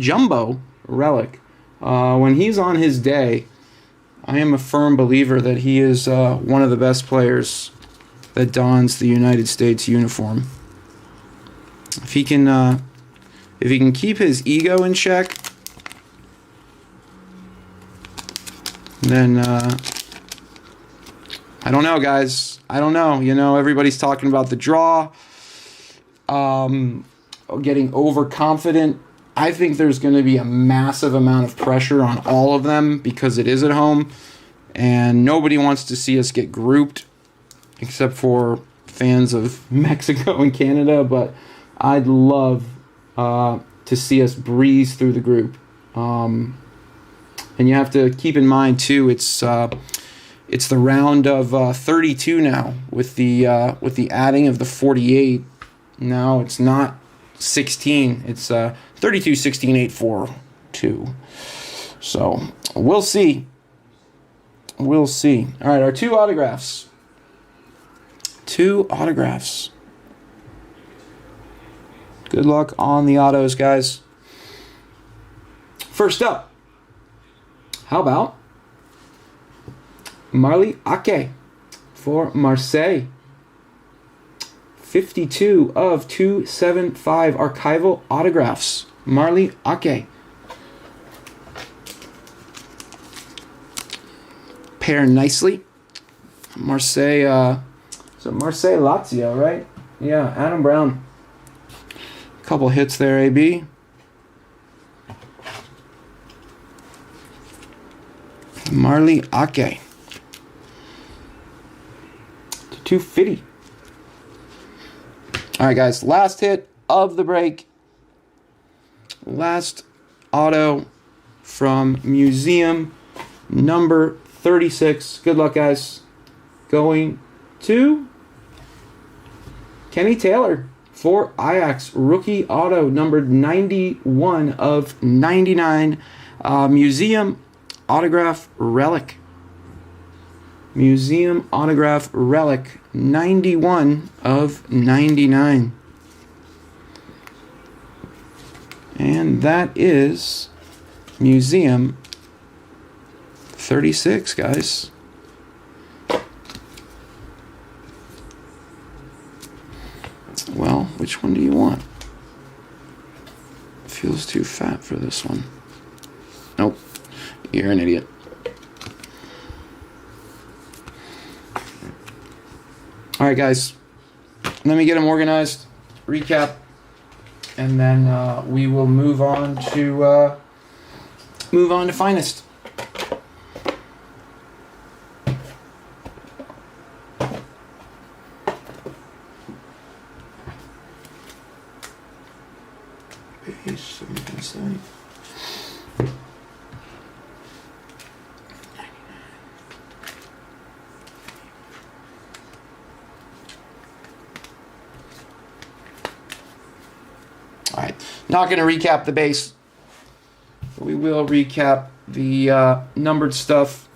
Relic. When he's on his day, I am a firm believer that he is one of the best players that dons the United States uniform. If he can keep his ego in check, then I don't know, guys. I don't know. You know, everybody's talking about the draw, getting overconfident. I think there's going to be a massive amount of pressure on all of them because it is at home, and nobody wants to see us get grouped except for fans of Mexico and Canada, but I'd love to see us breeze through the group. And you have to keep in mind, too, it's the round of 32 now with the adding of the 48. Now it's not 16. It's 32, 16, 8, 4, 2. So we'll see. We'll see. All right, our 2 autographs. 2 autographs. Good luck on the autos, guys. First up, how about Marley Ake for Marseille. 52 of 275 archival autographs. Marley Ake. Pair nicely. Marseille, so Marseille Lazio, right? Yeah, Adam Brown. Couple hits there, AB. Marley Ake. 250. All right, guys. Last hit of the break. Last auto from Museum, number 36. Good luck, guys. Going to Kenny Taylor for Ajax. Rookie auto, numbered 91 of 99. Museum autograph relic. Museum autograph relic, 91 of 99. And that is Museum 36, guys. Well, which one do you want? Feels too fat for this one. Nope. You're an idiot. All right, guys. Let me get them organized, recap, and then we will move on to Finest. All right, not going to recap the base. We will recap the numbered stuff.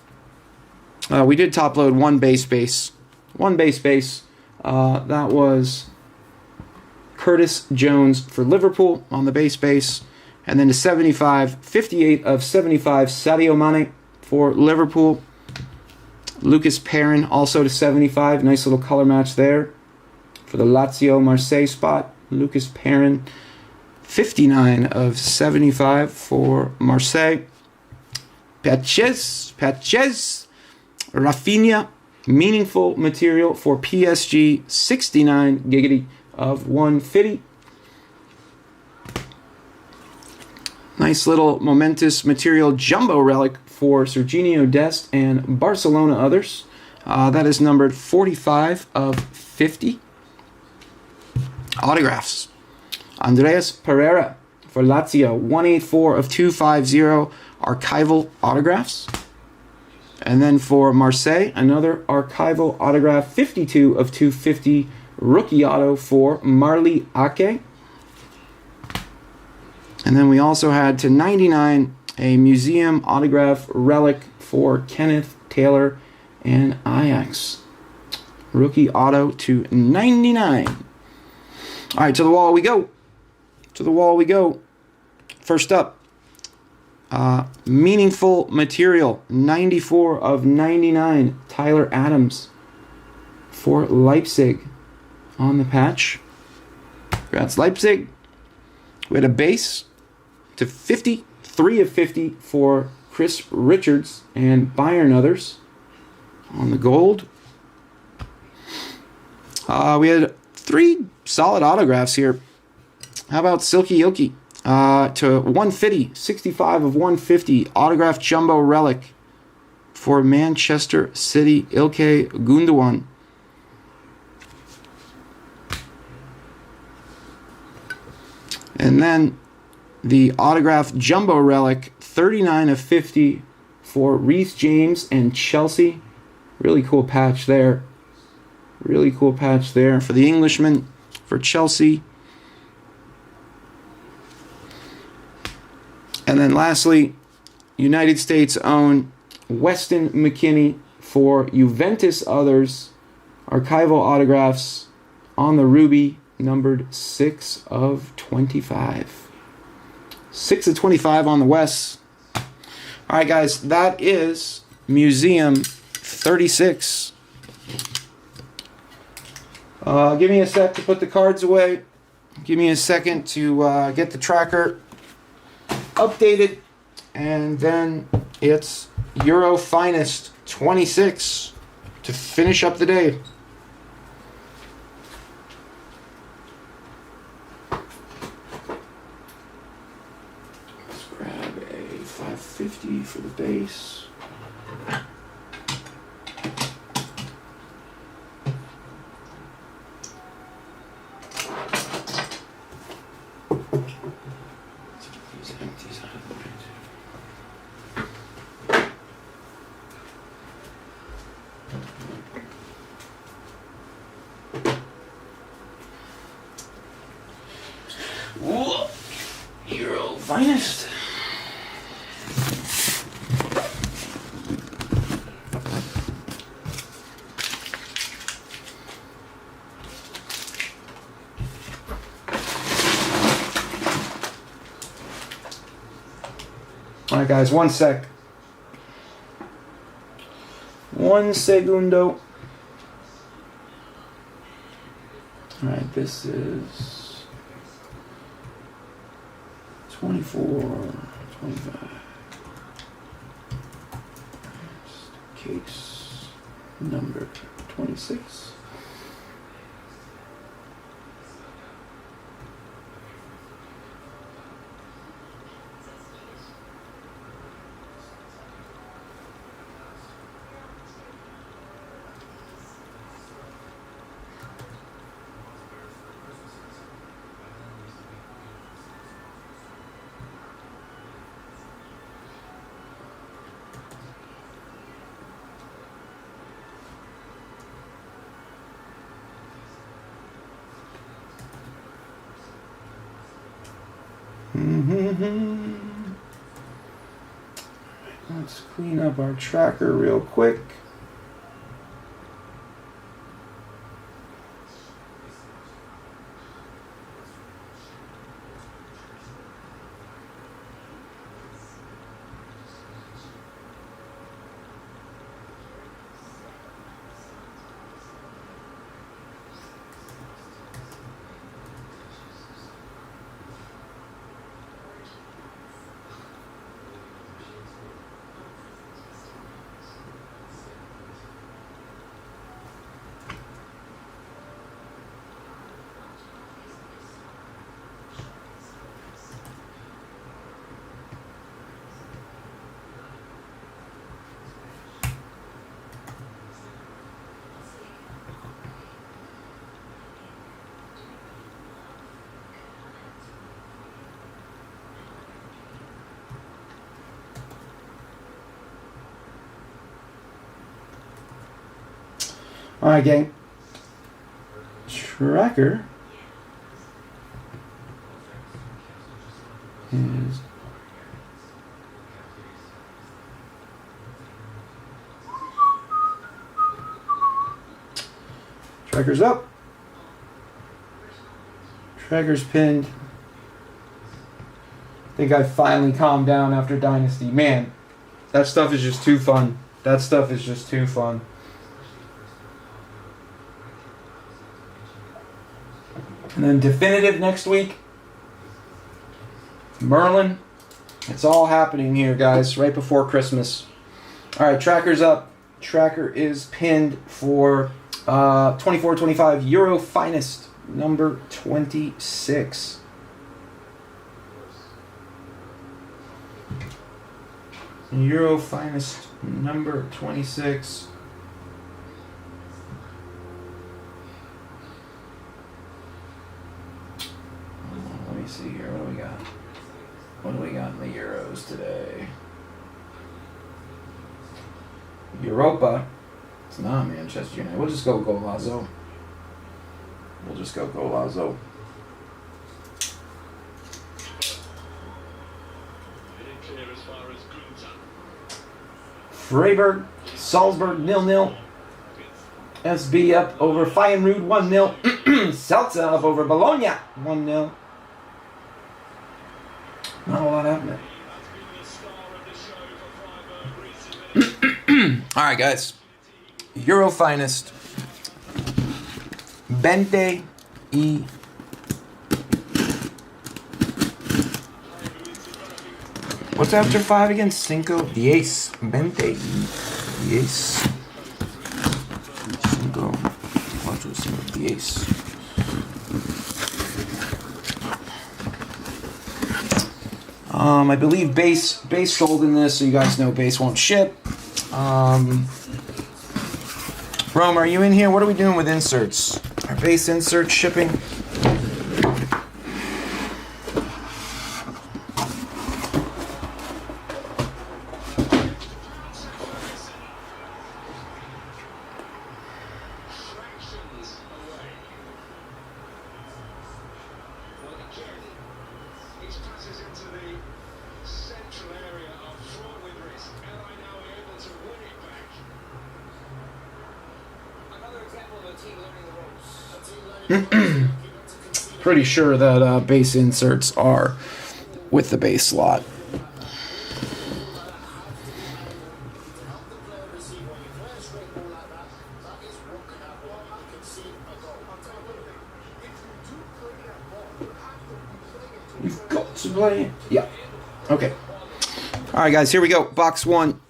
We did top load one base. That was Curtis Jones for Liverpool on the base. And then to 75, 58 of 75, Sadio Mane for Liverpool. Lucas Perrin also to 75. Nice little color match there for the Lazio Marseille spot. Lucas Perrin. 59 of 75 for Marseille. Patches, Rafinha, meaningful material for PSG, 69 giggity of 150. Nice little momentous material jumbo relic for Serginho Dest and Barcelona others. That is numbered 45 of 50. Autographs. Andreas Pereira for Lazio, 184 of 250 archival autographs. And then for Marseille, another archival autograph, 52 of 250 rookie auto for Marley Ake. And then we also had to 99 a museum autograph relic for Kenneth Taylor and Ajax. Rookie auto to 99. All right, to the wall we go. To the wall we go. First up, meaningful material, 94 of 99, Tyler Adams for Leipzig on the patch. Congrats, Leipzig. We had a base to 53 of 50 for Chris Richards and Bayern others on the gold. We had 3 solid autographs here. How about Silky Ilky? To 150, 65 of 150, autograph jumbo relic for Manchester City, Ilkay Gundogan. And then the autograph jumbo relic, 39 of 50 for Reece James and Chelsea. Really cool patch there. Really cool patch there for the Englishman, for Chelsea. And then lastly, United States own Weston McKennie for Juventus others. Archival autographs on the Ruby, numbered 6 of 25. 6 of 25 on the West. All right, guys, that is Museum 36. Give me a sec to put the cards away. Give me a second to get the tracker updated, and then it's Euro Finest 26 to finish up the day. Let's grab a 550 for the base. Whoa. Euro Finest. All right, guys, one sec. Un segundo. All right, this is 24, 25. Case number 26. Let's clean up our tracker real quick. All right, gang. Tracker is Tracker's up. Tracker's pinned. I think I finally calmed down after Dynasty. Man, that stuff is just too fun. That stuff is just too fun. And then definitive next week. Merlin. It's all happening here, guys, right before Christmas. All right, Tracker's up. Tracker is pinned for 24-25 Euro Finest, number 26. Euro Finest, number 26. Let me see here. What do we got? What do we got in the Euros today? Europa. It's not Manchester United. We'll just go Golazo. We'll just go Golazo. Freiburg, Salzburg 0-0. SB up over Feyenoord 1-0. Celta up over Bologna 1-0. Not a lot happening. All right, guys. Euro Finest. Bente y what's after 5 again? Cinco, 10, 20 y 10. 5, 4, 5, 10. I believe base sold in this, so you guys know base won't ship. Rome, are you in here? What are we doing with inserts? Are base inserts shipping? Pretty sure that base inserts are with the base slot. You've got to play it. Yeah. Okay. All right, guys. Here we go. Box one.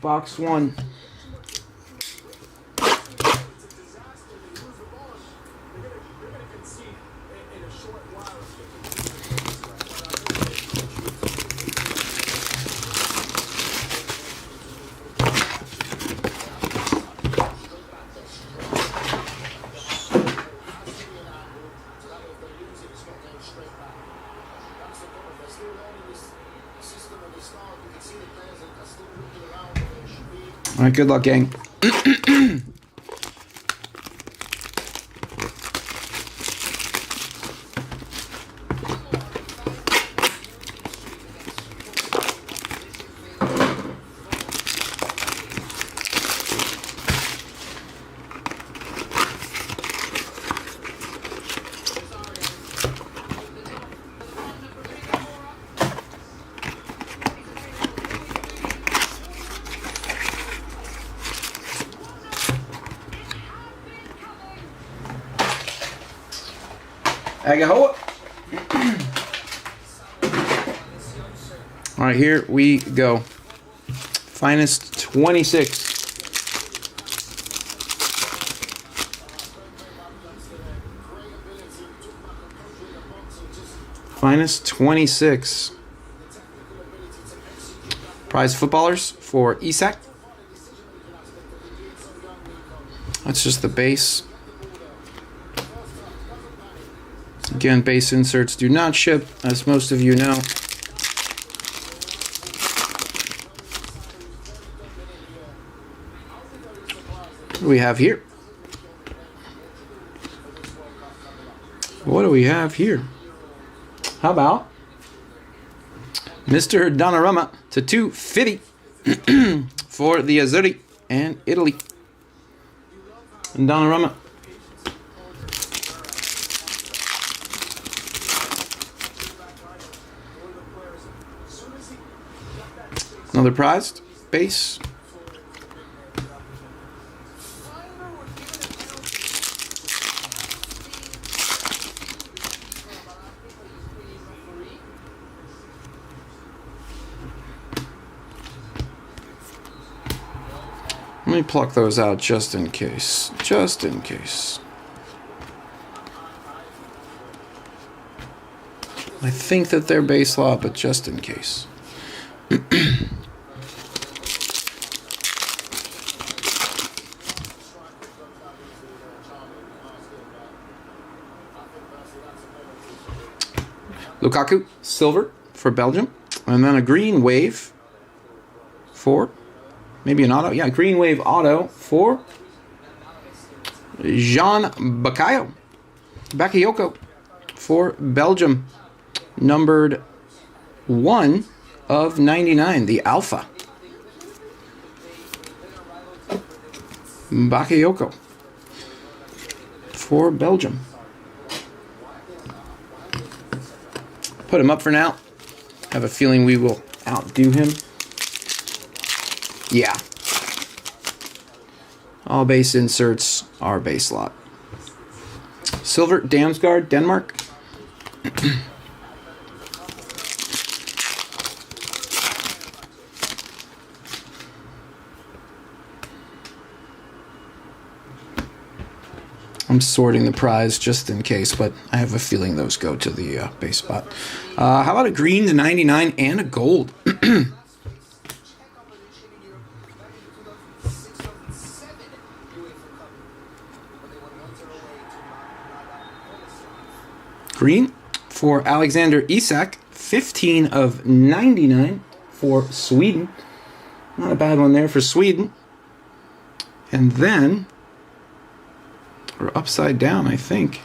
Box one. All right, good luck, gang. Agahoa. All right, here we go. Finest 26. Finest 26. Prize footballers for Isak. That's just the base. Again, base inserts do not ship, as most of you know. What do we have here? What do we have here? How about Mr. Donnarumma to 250 for the Azzurri and Italy. And Donnarumma. Another prized base. Let me pluck those out just in case. Just in case. I think that they're base lot, but just in case. Lukaku, silver for Belgium. And then a green wave for, maybe an auto. Yeah, green wave auto for Jean Bakayoko for Belgium. Numbered 1 of 99, the Alpha. Bakayoko for Belgium. Put him up for now. Have a feeling we will outdo him. Yeah. All base inserts are base lot. Silver Damsgaard, Denmark. I'm sorting the prize just in case, but I have a feeling those go to the base spot. How about a green to 99 and a gold? Green for Alexander Isak, 15 of 99 for Sweden. Not a bad one there for Sweden. And then we're upside down, I think.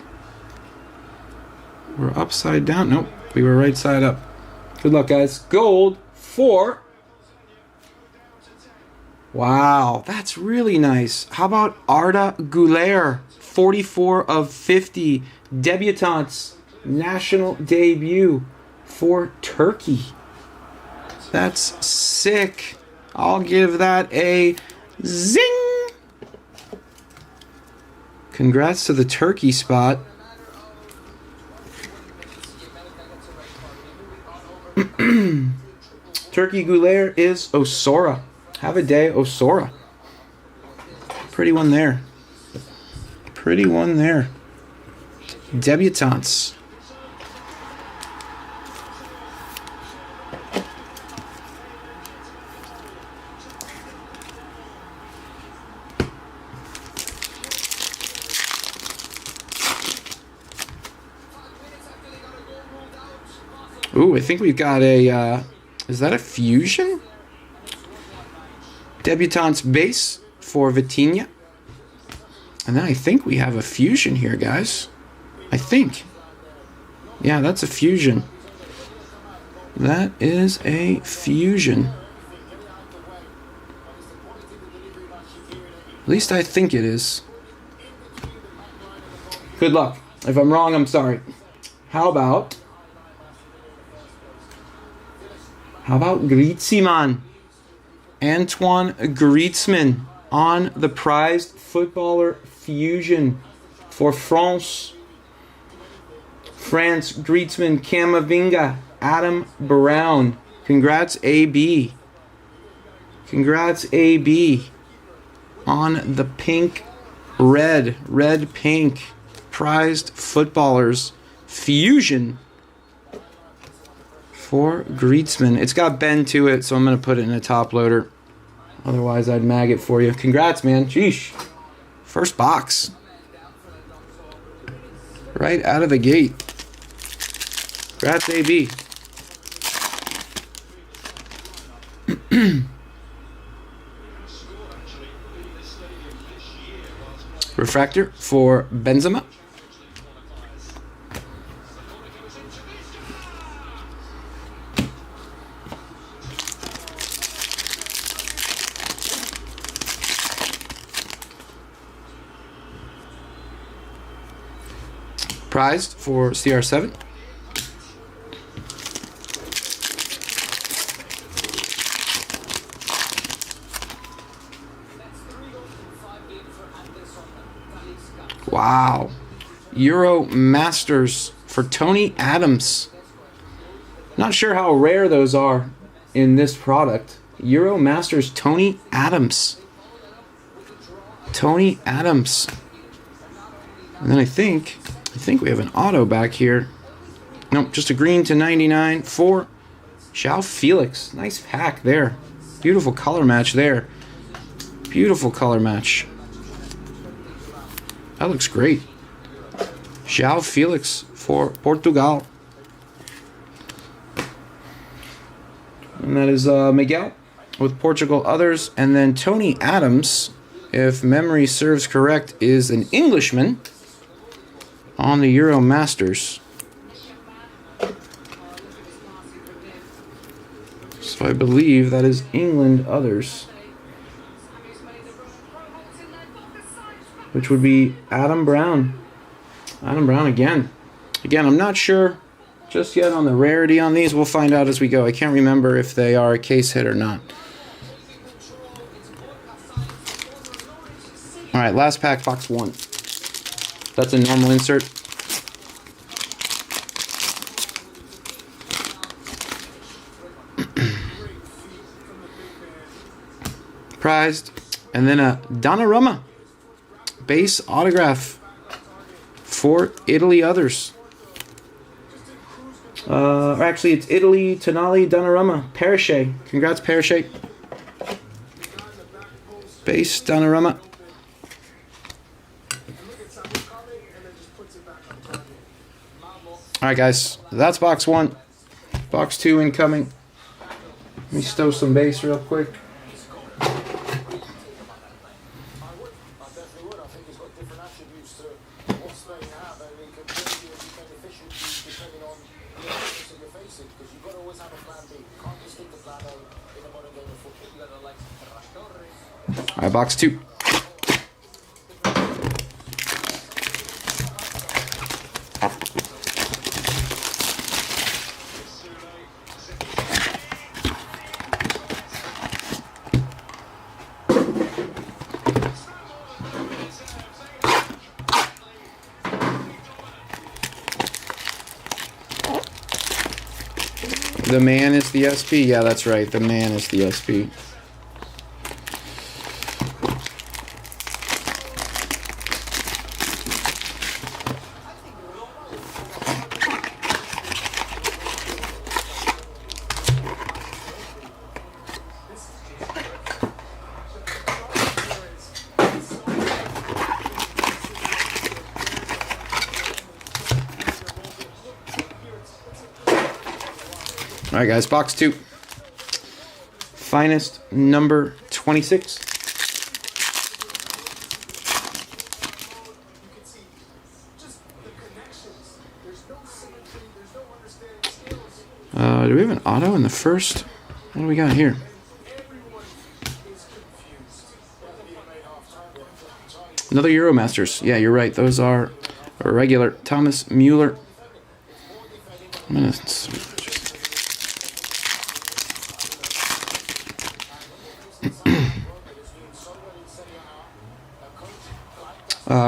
We're upside down. Nope, we were right side up. Good luck, guys. Gold for... Wow, that's really nice. How about Arda Güler? 44 of 50. Debutantes. National debut for Turkey. That's sick. I'll give that a zing. Congrats to the Turkey spot. Turkey Güler is Osora. Have a day, Osora. Pretty one there. Pretty one there. Debutantes. Ooh, I think we've got a, is that a fusion? Debutante's base for Vitinha. And then I think we have a fusion here, guys. I think. Yeah, that's a fusion. That is a fusion. At least I think it is. Good luck. If I'm wrong, I'm sorry. How about Griezmann? Antoine Griezmann on the prized footballer fusion for France. France, Griezmann, Camavinga, Adam Brown. Congrats, AB. Congrats, AB. On the pink, red pink prized footballers fusion for Griezmann. It's got bend to it, so I'm going to put it in a top loader. Otherwise, I'd mag it for you. Congrats, man. Sheesh. First box. Right out of the gate. Congrats, AB. Refractor for Benzema. Prized for CR7. Wow. Euro Masters for Tony Adams. Not sure how rare those are in this product. Euro Masters Tony Adams. Tony Adams. And then I think we have an auto back here. Nope, just a green to 99 for João Felix. Nice pack there. Beautiful color match there. Beautiful color match. That looks great. João Felix for Portugal. And that is Miguel with Portugal others. And then Tony Adams, if memory serves correct, is an Englishman on the Euro Masters. So I believe that is England others, which would be Adam Brown. Adam Brown again. Again, I'm not sure just yet on the rarity on these. We'll find out as we go. I can't remember if they are a case hit or not. All right, last pack, box 1. That's a normal insert. Prized. And then a Donnarumma base autograph for Italy others. Or actually, it's Italy, Tonali, Donnarumma, Parishe. Congrats, Parishe. Base Donnarumma. Alright, guys. That's box 1. Box 2 incoming. Let me stow some base real quick. Alright, box 2. The man is the SP? Yeah, that's right. The man is the SP. All right, guys, box 2. Finest number 26. Do we have an auto in the first? What do we got here? Another Euro Masters. Yeah, you're right. Those are a regular Thomas Mueller. I'm gonna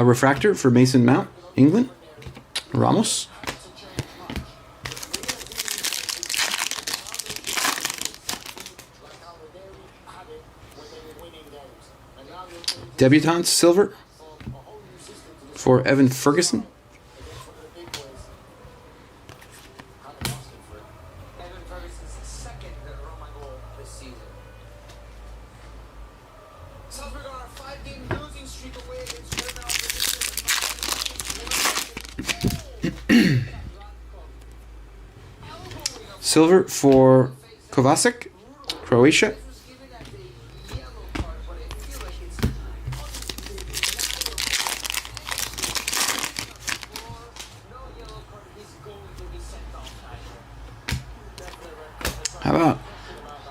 refractor for Mason Mount, England. Ramos. Debutant silver for Evan Ferguson. Silver for Kovacic, Croatia. How about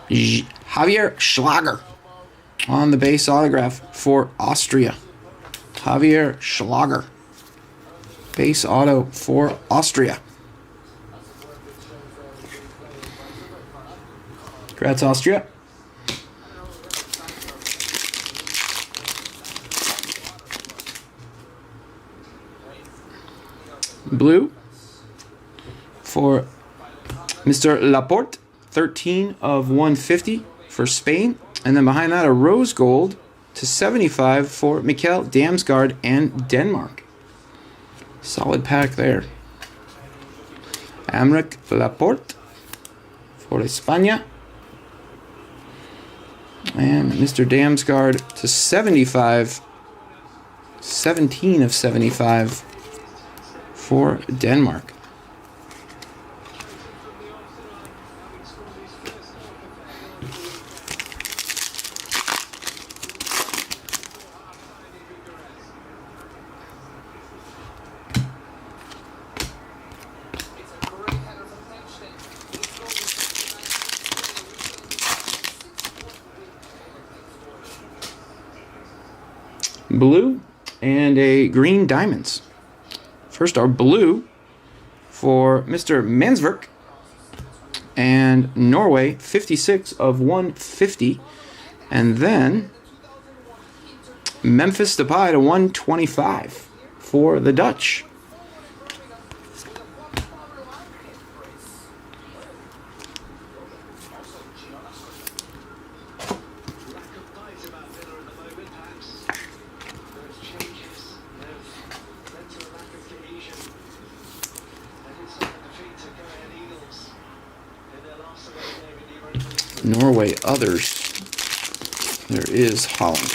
Javier Schlager on the base autograph for Austria. Javier Schlager. Base auto for Austria. Congrats, Austria. Blue for Mr. Laporte, 13 of 150 for Spain. And then behind that, a rose gold to 75 for Mikkel Damsgaard and Denmark. Solid pack there. Amric Laporte for España. And Mr. Damsgaard to 75. 17 of 75 for Denmark. Blue and a green diamonds. First our blue for Mr. Mansverk and Norway, 56 of 150. And then Memphis Depay to 125 for the Dutch. Norway others. There is Holland.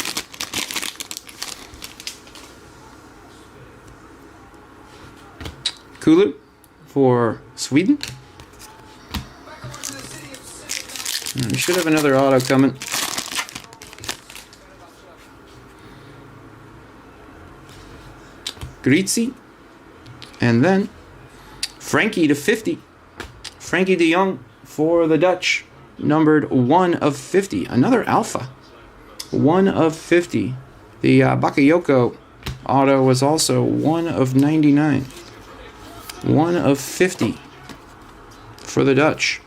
Kulu for Sweden. We should have another auto coming. Grizzi. And then Frankie to 50. Frankie de Jong for the Dutch. Numbered 1 of 50. Another alpha. 1 of 50. The Bakayoko auto was also 1 of 99. 1 of 50 for the Dutch.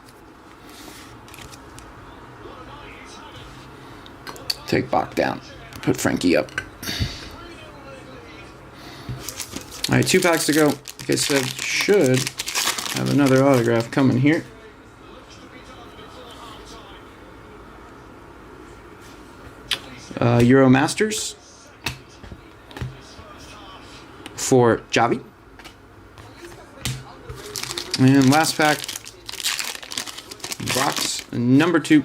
Take Bach down. Put Frankie up. All right, 2 packs to go. Like I said, should have another autograph coming here. Euro Masters for Javi. And last pack, box number 2.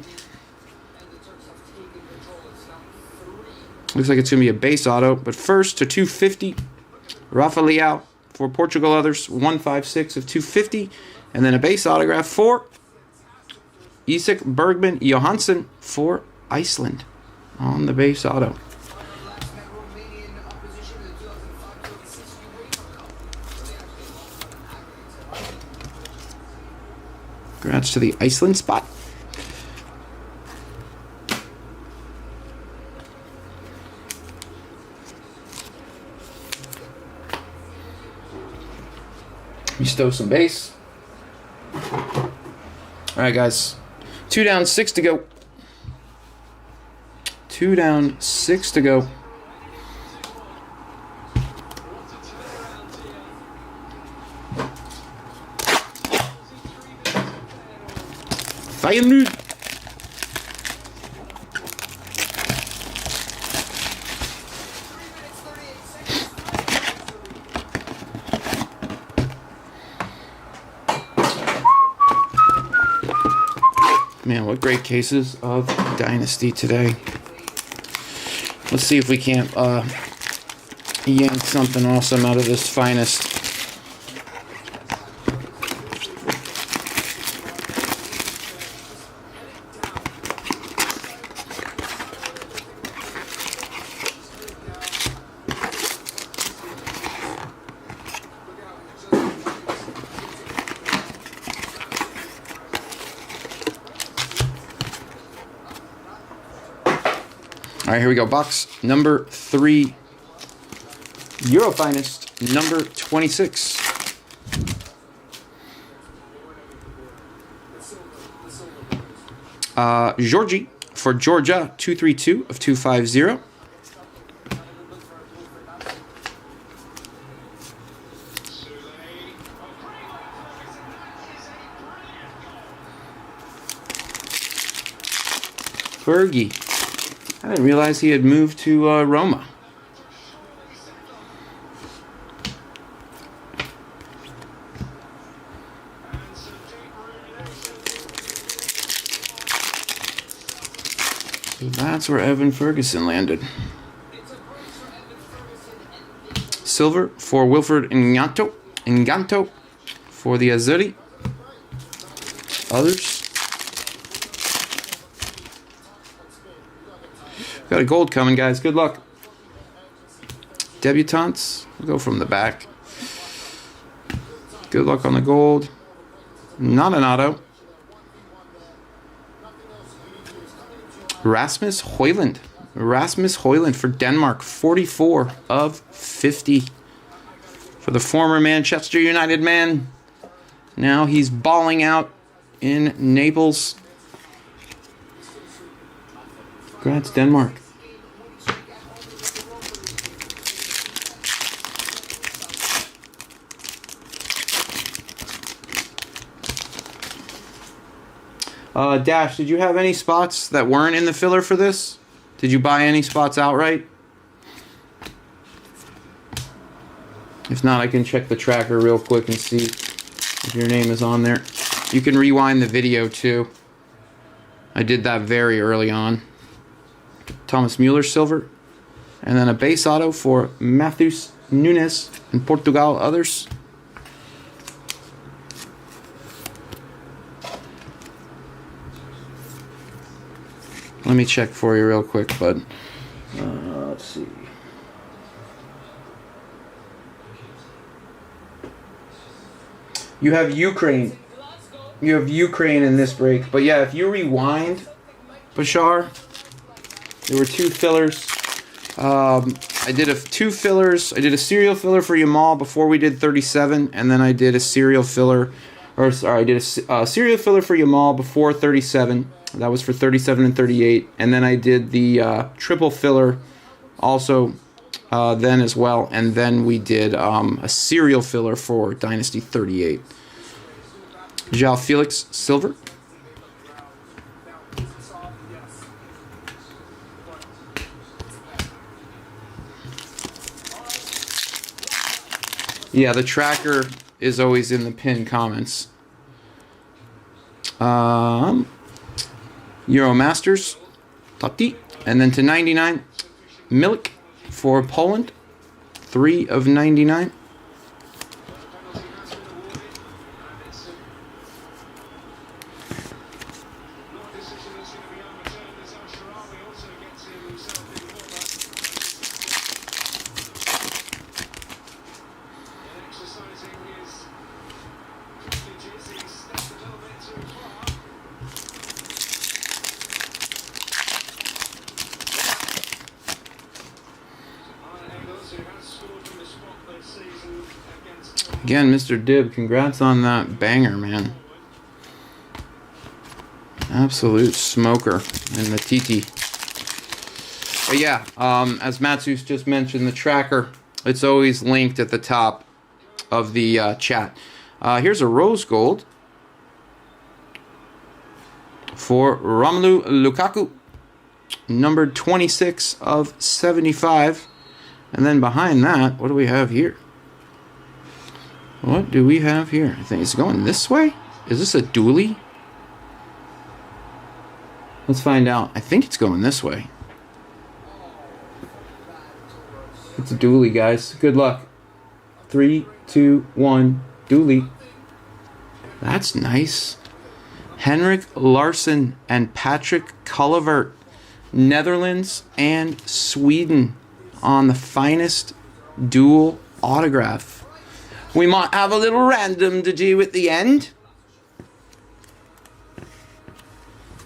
Looks like it's going to be a base auto, but first to 250, Rafa Leao for Portugal others, 156 of 250, and then a base autograph for Isak Bergman Johansson for Iceland on the base auto. Congrats to the Iceland spot. You stow some base. All right, guys. 2 down, 6 to go. 2 down, 6 to go. Feyenoord. Man, what great cases of Dynasty today. Let's see if we can't yank something awesome out of this finest. All right, here we go. Box number 3. Euro Finest number 26. Georgie for Georgia, 232 of 250. Fergie. I didn't realize he had moved to Roma. So that's where Evan Ferguson landed. Silver for Wilfred Enganto for the Azzurri. Others. Got a gold coming, guys. Good luck. Debutantes. We'll go from the back. Good luck on the gold. Not an auto. Rasmus Højlund. Rasmus Højlund for Denmark. 44 of 50. For the former Manchester United man. Now he's balling out in Naples. Congrats, Denmark. Dash, did you have any spots that weren't in the filler for this? Did you buy any spots outright? If not, I can check the tracker real quick and see if your name is on there. You can rewind the video too. I did that very early on. Thomas Müller silver. And then a base auto for Matheus Nunes in Portugal. Others. Let me check for you real quick, bud. Let's see. You have Ukraine. You have Ukraine in this break. But yeah, if you rewind, Bashar, there were two fillers. I did two fillers. I did a serial filler for Yamal before we did 37, and then I did a serial filler, or sorry, I did a serial filler for Yamal before 37. That was for 37 and 38, and then I did the triple filler also then as well, and then we did a serial filler for Dynasty 38. João Felix silver. Yeah, the tracker is always in the pinned comments. Euro Masters, Totti, and then to 99, Milik for Poland, 3 of 99. Again, Mr. Dib, congrats on that banger, man. Absolute smoker in the TT. But yeah, as Matsus just mentioned, the tracker, it's always linked at the top of the chat. Here's a rose gold for Romelu Lukaku, numbered 26 of 75. And then behind that, what do we have here? What do we have here? I think it's going this way. Is this a dually? Let's find out. I think it's going this way. It's a dually, guys. Good luck. 3, 2, 1. Dually. That's nice. Henrik Larsson and Patrick Kluivert, Netherlands and Sweden, on the finest dual autograph. We might have a little random to do at the end.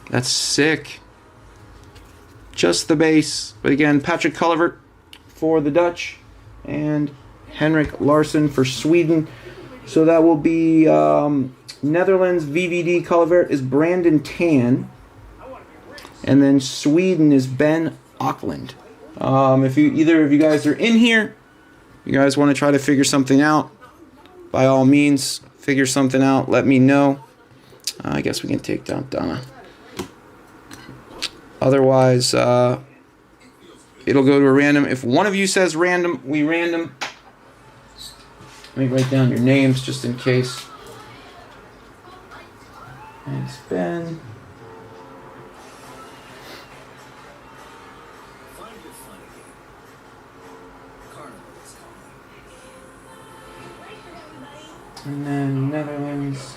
That's sick. Just the base. But again, Patrick Kluivert for the Dutch. And Henrik Larsson for Sweden. So that will be Netherlands VVD color vert is Brandon Tan. And then Sweden is Ben Auckland. If either of you guys are in here, you guys want to try to figure something out, by all means, figure something out. Let me know. I guess we can take down Donna. Otherwise, it'll go to a random. If one of you says random, we random. Let me write down your names just in case. Thanks, Ben. And then Netherlands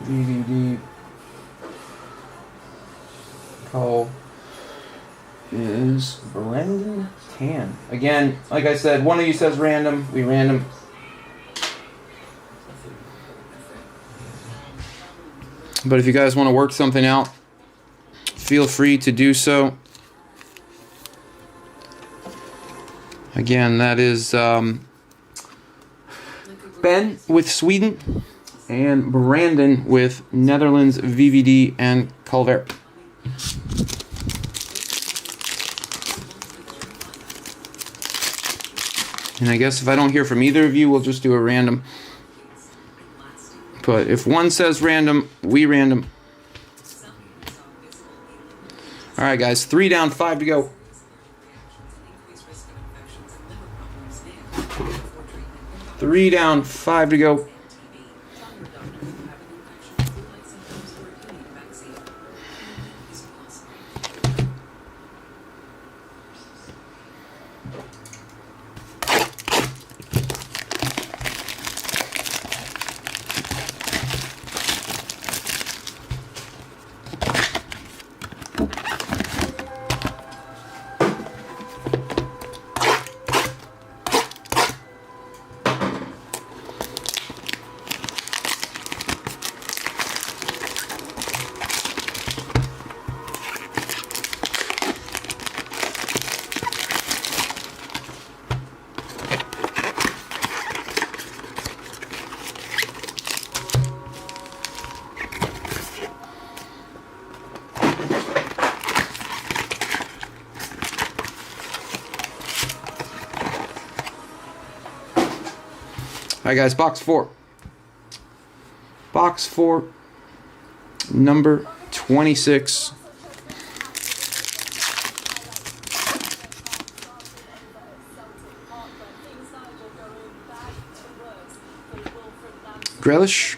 DVD call is Brendan Tan. Again, like I said, one of you says random, we random. But if you guys want to work something out, feel free to do so. Again, that is Ben with Sweden and Brandon with Netherlands VVD and Calvert. And I guess if I don't hear from either of you, we'll just do a random. But if one says random, we random. All right, guys, 3 down, 5 to go. Three down, 5 to go. All right, guys, box 4. Box 4, number 26. Grealish.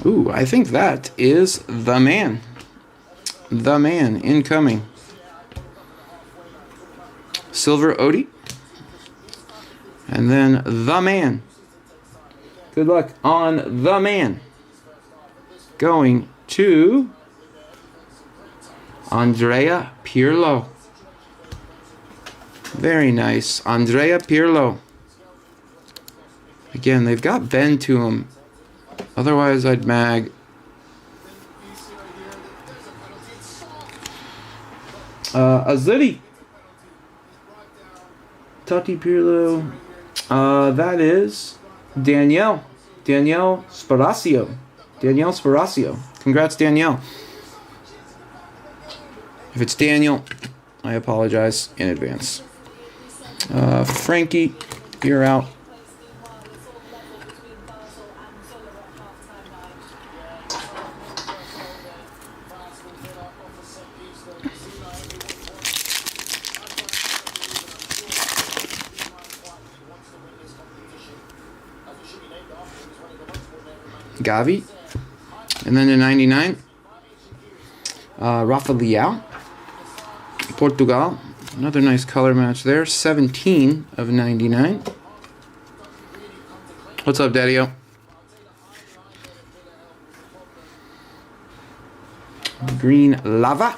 Ooh, I think that is the man. The man incoming. Silver Odie. And then the man. Good luck on the man. Going to Andrea Pirlo. Very nice. Andrea Pirlo. Again, they've got Ben to him. Otherwise, I'd mag. Azuri. Tati Pirlo. That is Danielle. Danielle Sparacio. Danielle Sparacio. Congrats, Danielle. If it's Daniel, I apologize in advance. Frankie, you're out. Gavi. And then the 99. Rafa Leao. Portugal. Another nice color match there. 17 of 99. What's up, Daddy-O? Green Lava.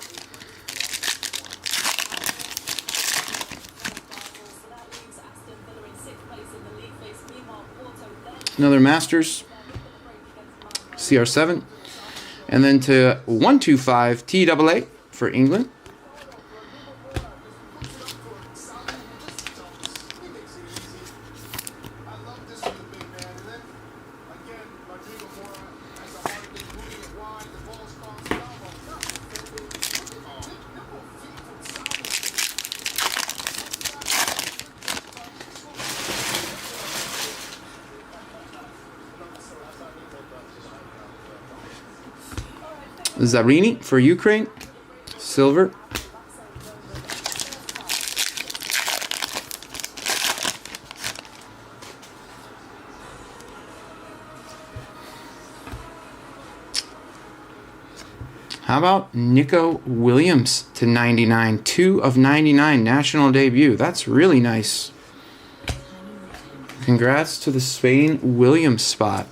Another Masters. CR7. And then to 125 TAA for England. Zarini for Ukraine, silver. How about Nico Williams to 99, 2 of 99, national debut. That's really nice. Congrats to the Spain Williams spot.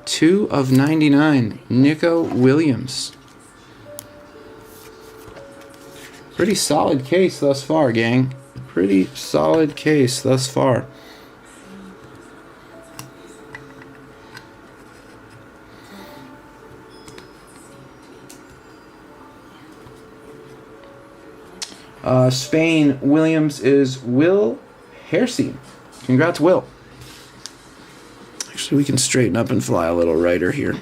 2 of 99, Nico Williams. Pretty solid case thus far, gang. Pretty solid case thus far. Spain Williams is Will Hersey. Congrats, Will. Actually, we can straighten up and fly a little righter here.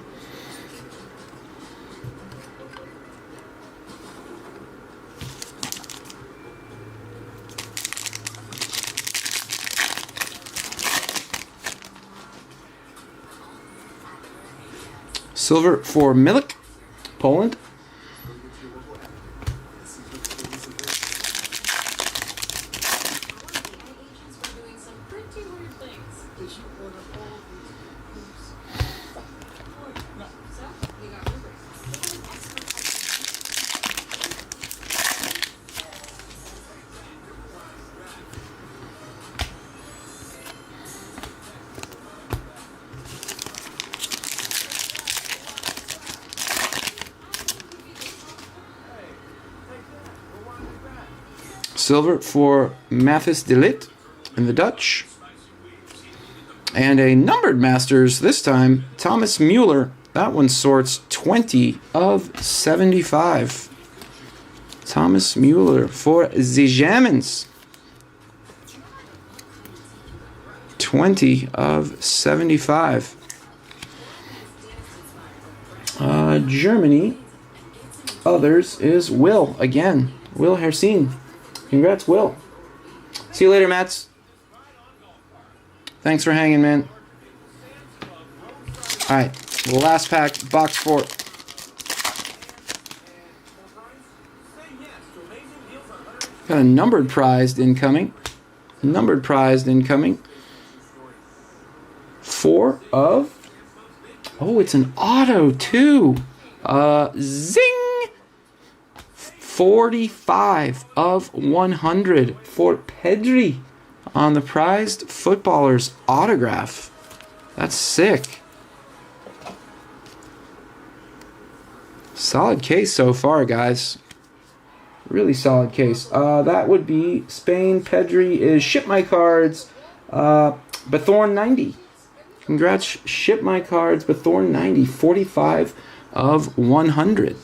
Silver for Milik, Poland. Silver for Mathis de Ligt in the Dutch. And a numbered Masters, this time, Thomas Mueller. That one sorts 20 of 75. Thomas Mueller for the Germans. 20 of 75. Germany. Others is Will again. Will Herseen. Congrats, Will. See you later, Mats. Thanks for hanging, man. Alright, the last pack, box 4. Got a numbered prized incoming. Numbered prized incoming. 4 of... Oh, it's an auto, too. Zing! 45 of 100 for Pedri on the prized footballer's autograph. That's sick. Solid case so far, guys. Really solid case. That would be Spain. Pedri is Ship My Cards. Bethorn 90. Congrats, Ship My Cards. Bethorn 90. 45 of 100.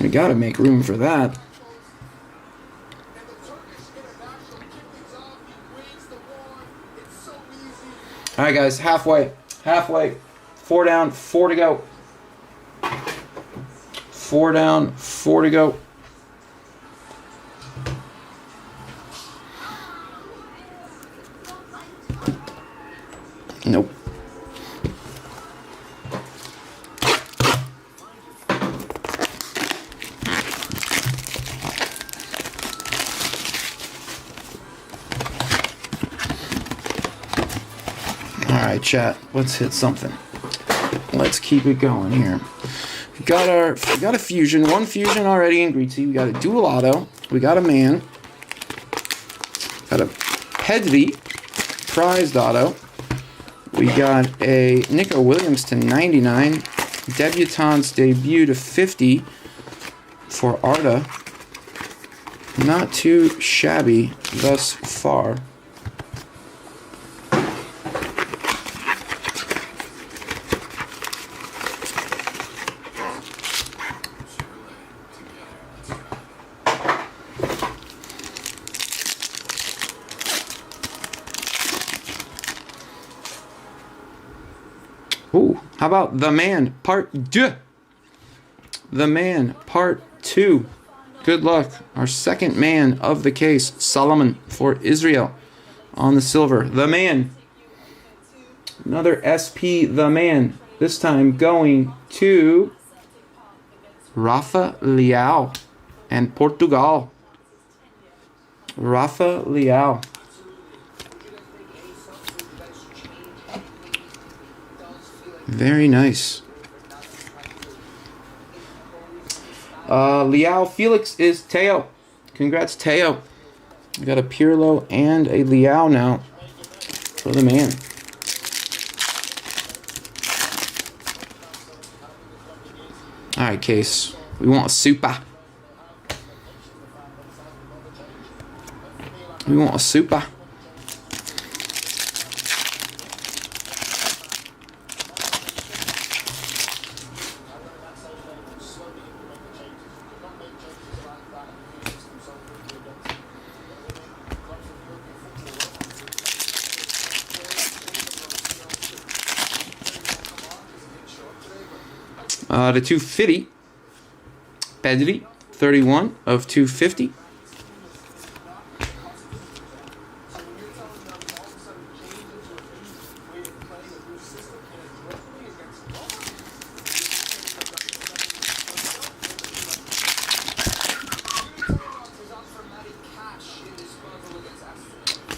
We gotta make room for that. Alright, guys, halfway. 4 down, 4 to go. 4 down, 4 to go. Nope. Alright, chat, let's hit something. Let's keep it going here. We got a fusion, one fusion already in Greetsy. We got a dual auto. We got a man. Got a Pedri prized auto. We got a Nico Williams to 99. Debutante's debut to 50 for Arda. Not too shabby thus far. How about The Man Part 2? The Man Part 2. Good luck. Our second man of the case, Solomon for Israel on the silver. The Man. Another SP The Man. This time going to Rafa Leao and Portugal. Rafa Leao. Very nice. Leao Felix is Teo. Congrats, Teo. We got a Pirlo and a Leao now for the man. Alright, case. We want a super. We want a super. The 250, Pedri, 31 of 250.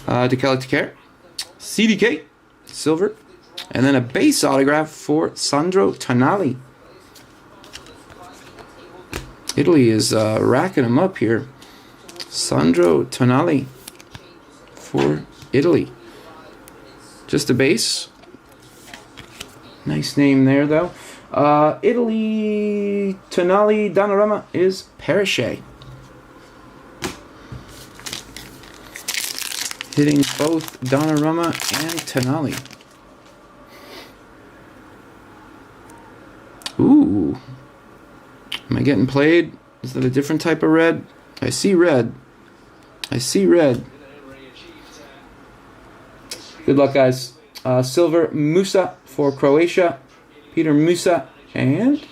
Decala, CDK, silver, and then a base autograph for Sandro Tonali. Italy is racking them up here. Sandro Tonali for Italy. Just a base. Nice name there, though. Italy Tonali Donnarumma is Parishe. Hitting both Donnarumma and Tonali. Ooh. Am I getting played? Is that a different type of red? I see red. I see red. Good luck, guys. Silver Musa for Croatia. Peter Musa. And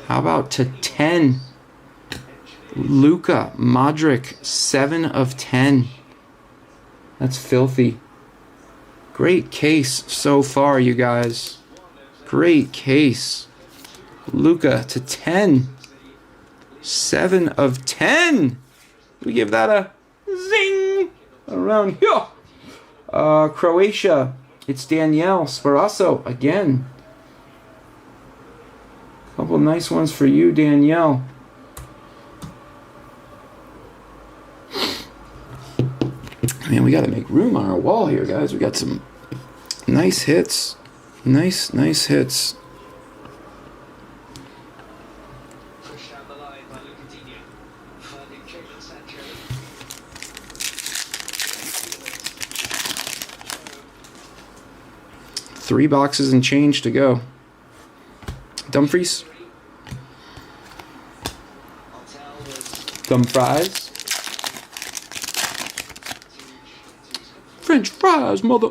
how about to 10? Luka Modric, 7 of 10. That's filthy. Great case so far, you guys. Great case. Luka to 10. 7 of 10. We give that a zing around here. Croatia. It's Danielle Sparasso again. Couple nice ones for you, Danielle. Man, we got to make room on our wall here, guys. We got some nice hits. Nice hits. Three boxes and change to go. Dumfries. Dumfries. French fries, mother.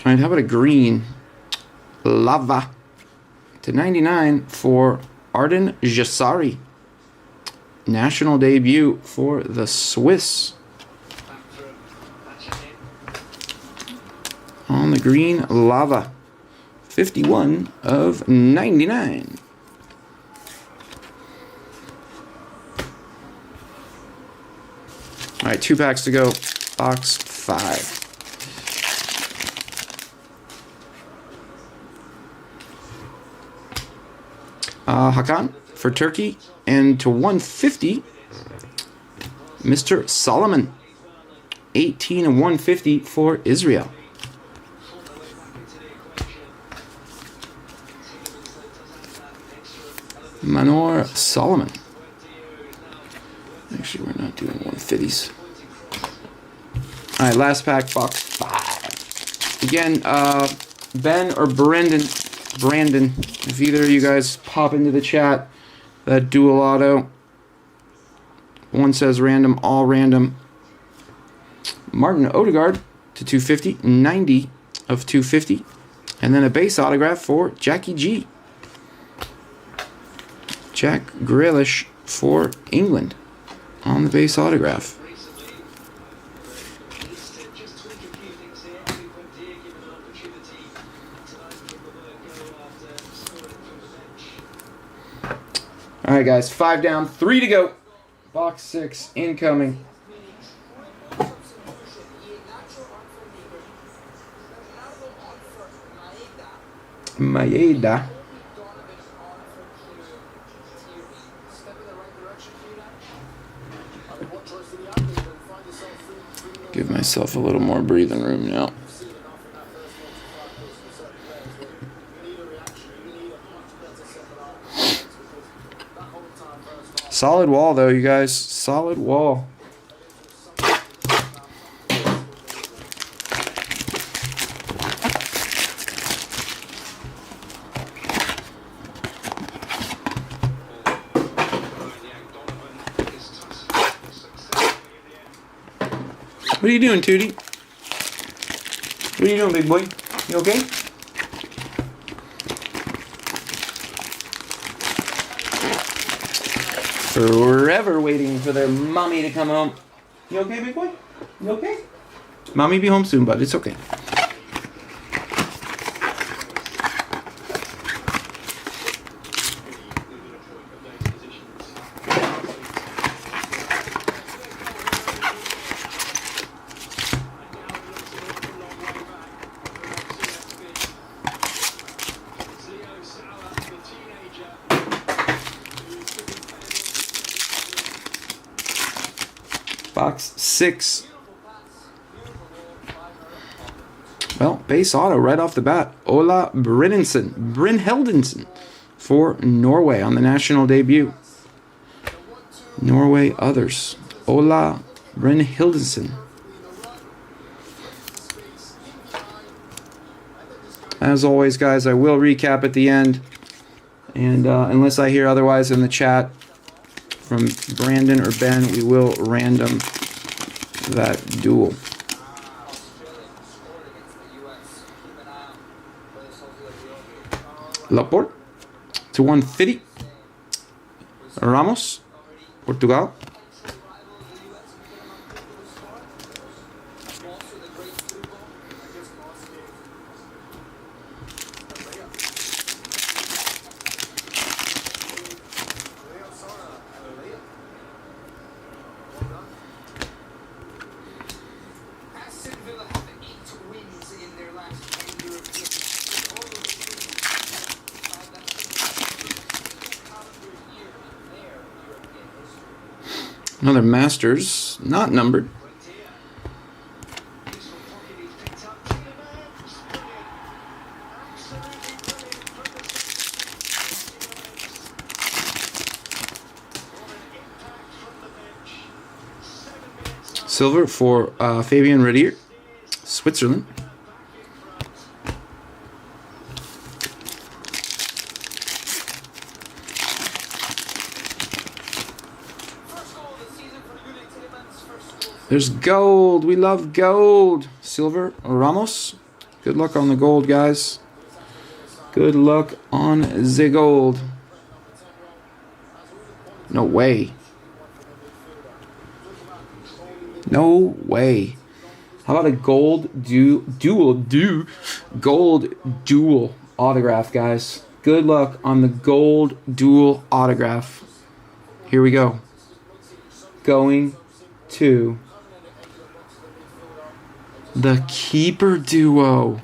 All right, how about a green? Lava to 99 for Arden Jassari. National debut for the Swiss. On the green, Lava. 51 of 99. All right, 2 packs to go. Box 5. Hakan for Turkey, and to 150, Mr. Solomon, 18 and 150 for Israel. Manor Solomon. Actually, we're not doing 150s. All right, last pack, box 5. Again, Ben or Brandon, if either of you guys pop into the chat, that dual auto. One says random, all random. Martin Odegaard to 250, 90 of 250. And then a base autograph for Jackie G. Jack Grealish for England on the base autograph. All right, guys, 5 down, 3 to go. Box 6 incoming. Maeda. Give myself a little more breathing room now. Solid wall, though, you guys. Solid wall. What are you doing, Tootie? What are you doing, big boy? You okay? Forever waiting for their mommy to come home. You okay, big boy? You okay? Mommy be home soon, bud. It's okay. Box 6. Well, base auto right off the bat. Ola Brynhildsen for Norway on the national debut. Norway others. Ola Brynhildsen. As always, guys, I will recap at the end. And unless I hear otherwise in the chat from Brandon or Ben, we will random that duel. Laporte to 150. Ramos, Portugal. Another Masters, not numbered. Silver for Fabian Redier, Switzerland. There's gold. We love gold. Silver, Ramos. Good luck on the gold, guys. Good luck on the gold. No way. No way. How about a gold gold dual autograph, guys? Good luck on the gold dual autograph. Here we go. Going to the keeper duo.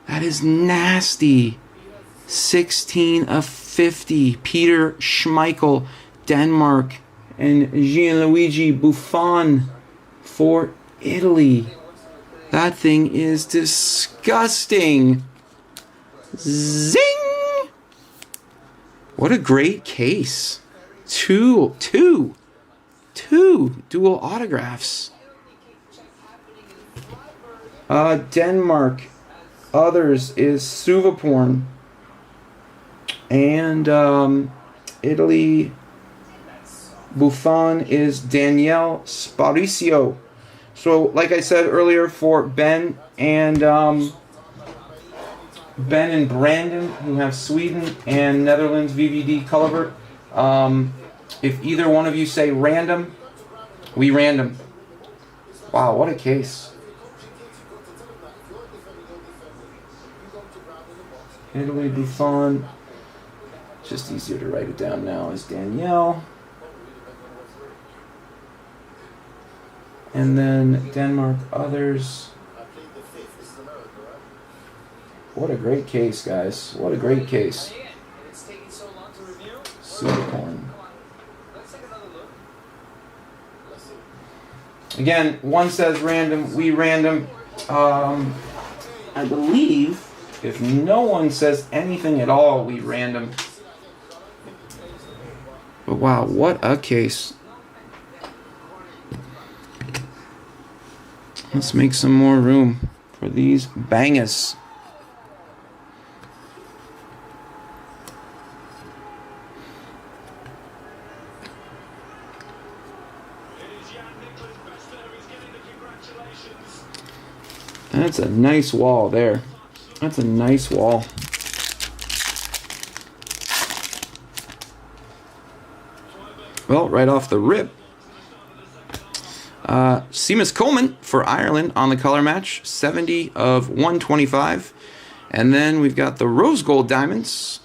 That is nasty. 16 of 50. Peter Schmeichel, Denmark, and Gianluigi Buffon for Italy. That thing is disgusting. Zing! What a great case. Two dual autographs. Denmark. Others is Suvaporn. And Italy. Buffon is Danielle Sparicio. So, like I said earlier, for Ben and Brandon, who have Sweden and Netherlands VVD Color, if either one of you say random, we random. Wow, what a case. Italy Buffon. Just easier to write it down now as Danielle. And then Denmark others. What a great case, guys. What a great case. Supercorn. Again, one says random, we random. I believe if no one says anything at all, we random. But wow, what a case. Let's make some more room for these bangers. That's a nice wall there. That's a nice wall. Well, right off the rip. Seamus Coleman for Ireland on the color match. 70 of 125. And then we've got the rose gold diamonds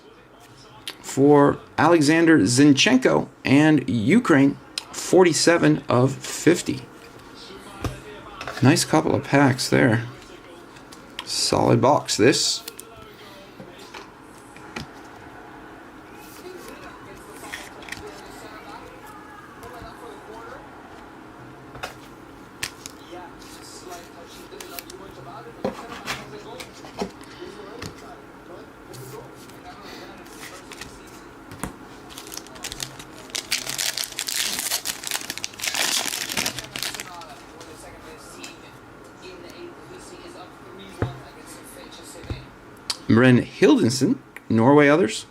for Alexander Zinchenko and Ukraine. 47 of 50. Nice couple of packs there. Solid box, this. Bren Hildensen, Norway others.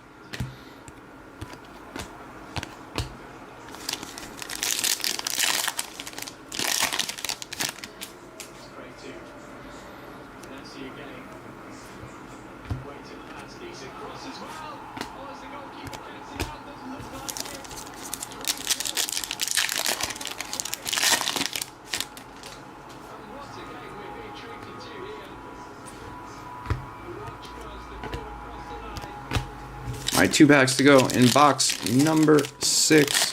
All right, 2 packs to go in box number 6.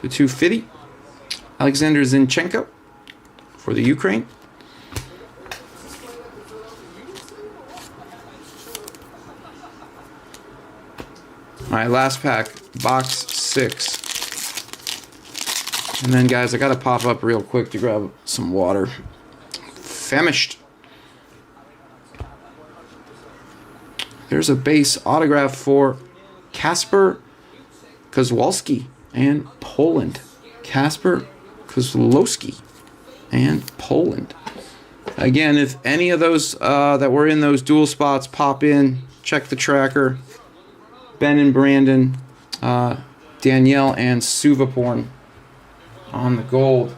The 250, Alexander Zinchenko for the Ukraine. All right, last pack, box 6. And then, guys, I got to pop up real quick to grab some water. Famished. There's a base autograph for Kasper Kozłowski and Poland. Kasper Kozłowski and Poland. Again, if any of those that were in those dual spots pop in, check the tracker. Ben and Brandon, Danielle and Suvaporn on the gold.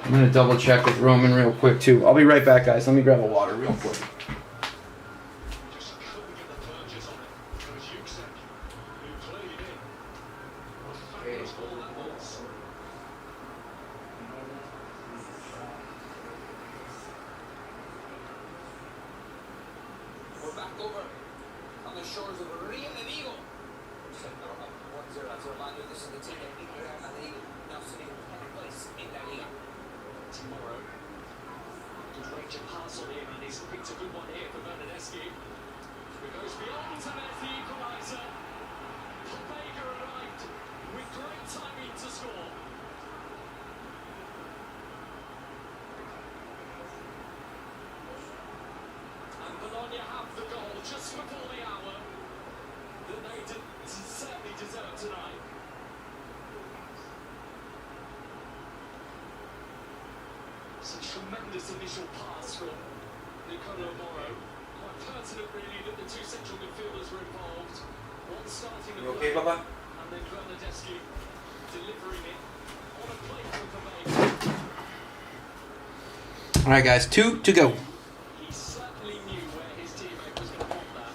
I'm going to double check with Roman real quick too. I'll be right back, guys. Let me grab a water real quick. We're back over on the shores of Rio de Janeiro. This is the team that beat Real Madrid, now sitting in 10th place in La Liga. Tomorrow, good range of pass on him, and he's picked a good one here for Bernadeschi. It goes beyond to there's the equaliser. Vega arrived with great timing to score. just before the hour that they certainly deserve tonight. It's a tremendous initial pass from Nicola Morrow. Quite pertinent, really, that the two central midfielders were involved. One starting the play, Papa? and then Bernardeschi delivering it on a plate from Vermeer. All right, guys, 2 to go. He certainly knew where his teammate was going to want that.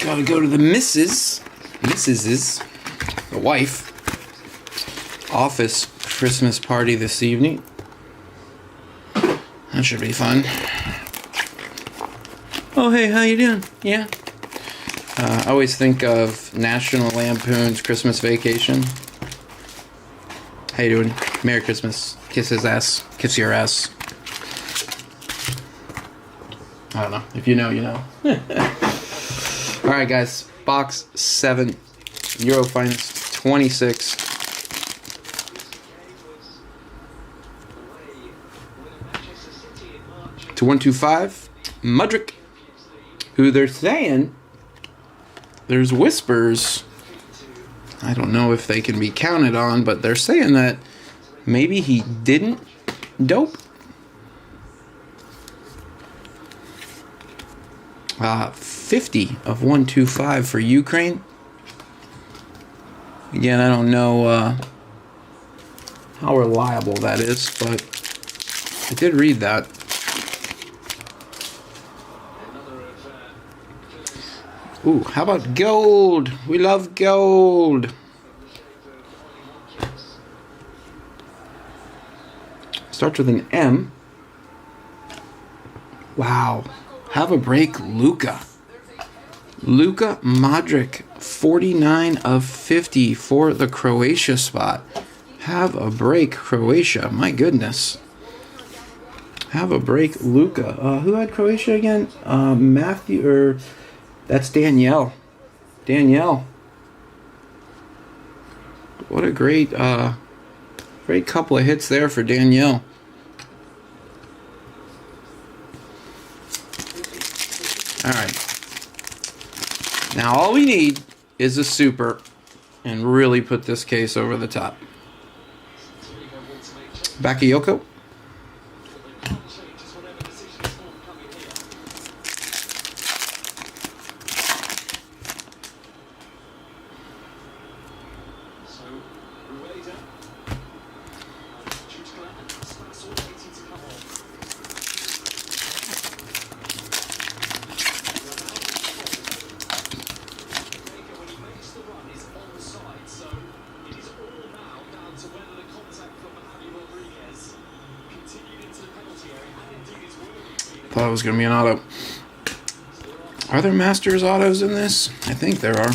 Gotta go to the Mrs. Mrs.'s, the wife, office Christmas party this evening. That should be fun. Oh, hey, how you doing? Yeah. I always think of National Lampoon's Christmas Vacation. How you doing? Merry Christmas. Kiss his ass. Kiss your ass. I don't know. If you know, you know. Alright, guys. Box 7. Euro Finest 26. To 125. Mudrick. Who they're saying, there's whispers. I don't know if they can be counted on, but they're saying that maybe he didn't dope. 50 of 125 for Ukraine. Again, I don't know how reliable that is, but I did read that. Ooh, how about gold? We love gold. Starts with an M. Wow. Have a break, Luka. Luka Modric, 49 of 50 for the Croatia spot. Have a break, Croatia. My goodness. Have a break, Luka. Who had Croatia again? Matthew, or that's Danielle. Danielle. What a great couple of hits there for Danielle. All right. Now all we need is a super and really put this case over the top. Bakayoko. Thought it was going to be an auto. Are there Masters autos in this? I think there are.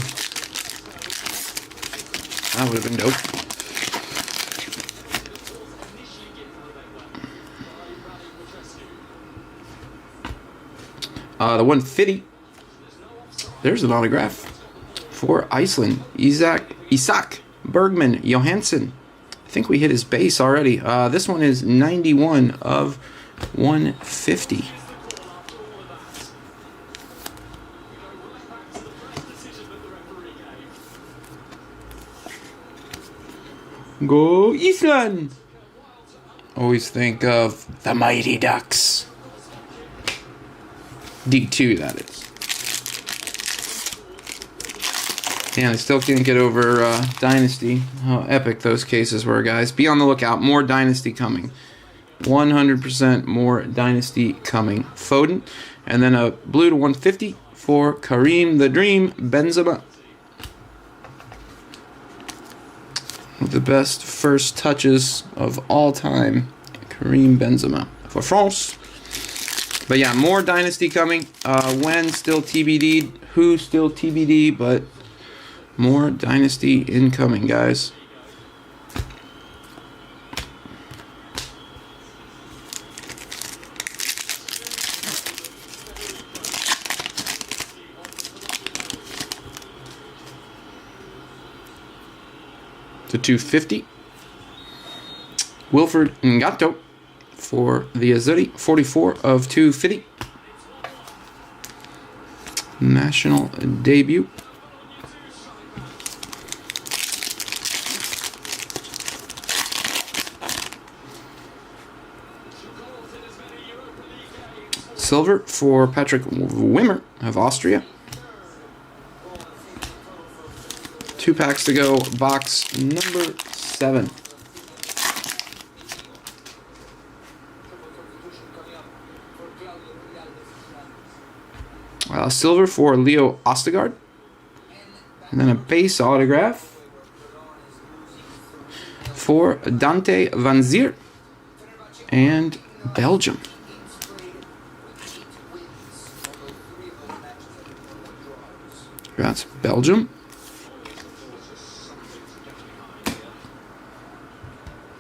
That would have been dope. The 150. There's an autograph for Iceland. Isak Bergman Johansson. I think we hit his base already. This one is 91 of 150. Go Iceland! Always think of the Mighty Ducks. D2, that is. Yeah, I still can't get over Dynasty. How epic those cases were, guys. Be on the lookout. More Dynasty coming. 100% more Dynasty coming. Foden. And then a blue to 150 for Kareem the Dream Benzema. The best first touches of all time. Karim Benzema for France. But yeah, more Dynasty coming. When still TBD, who still TBD, but more Dynasty incoming, guys. To 250. Wilfred Ngato for the Azzurri, 44 of 250. National debut. Silver for Patrick Wimmer of Austria. 2 packs to go. Box number 7. Silver for Leo Ostegard. And then a base autograph for Dante Van Zier and Belgium. That's Belgium.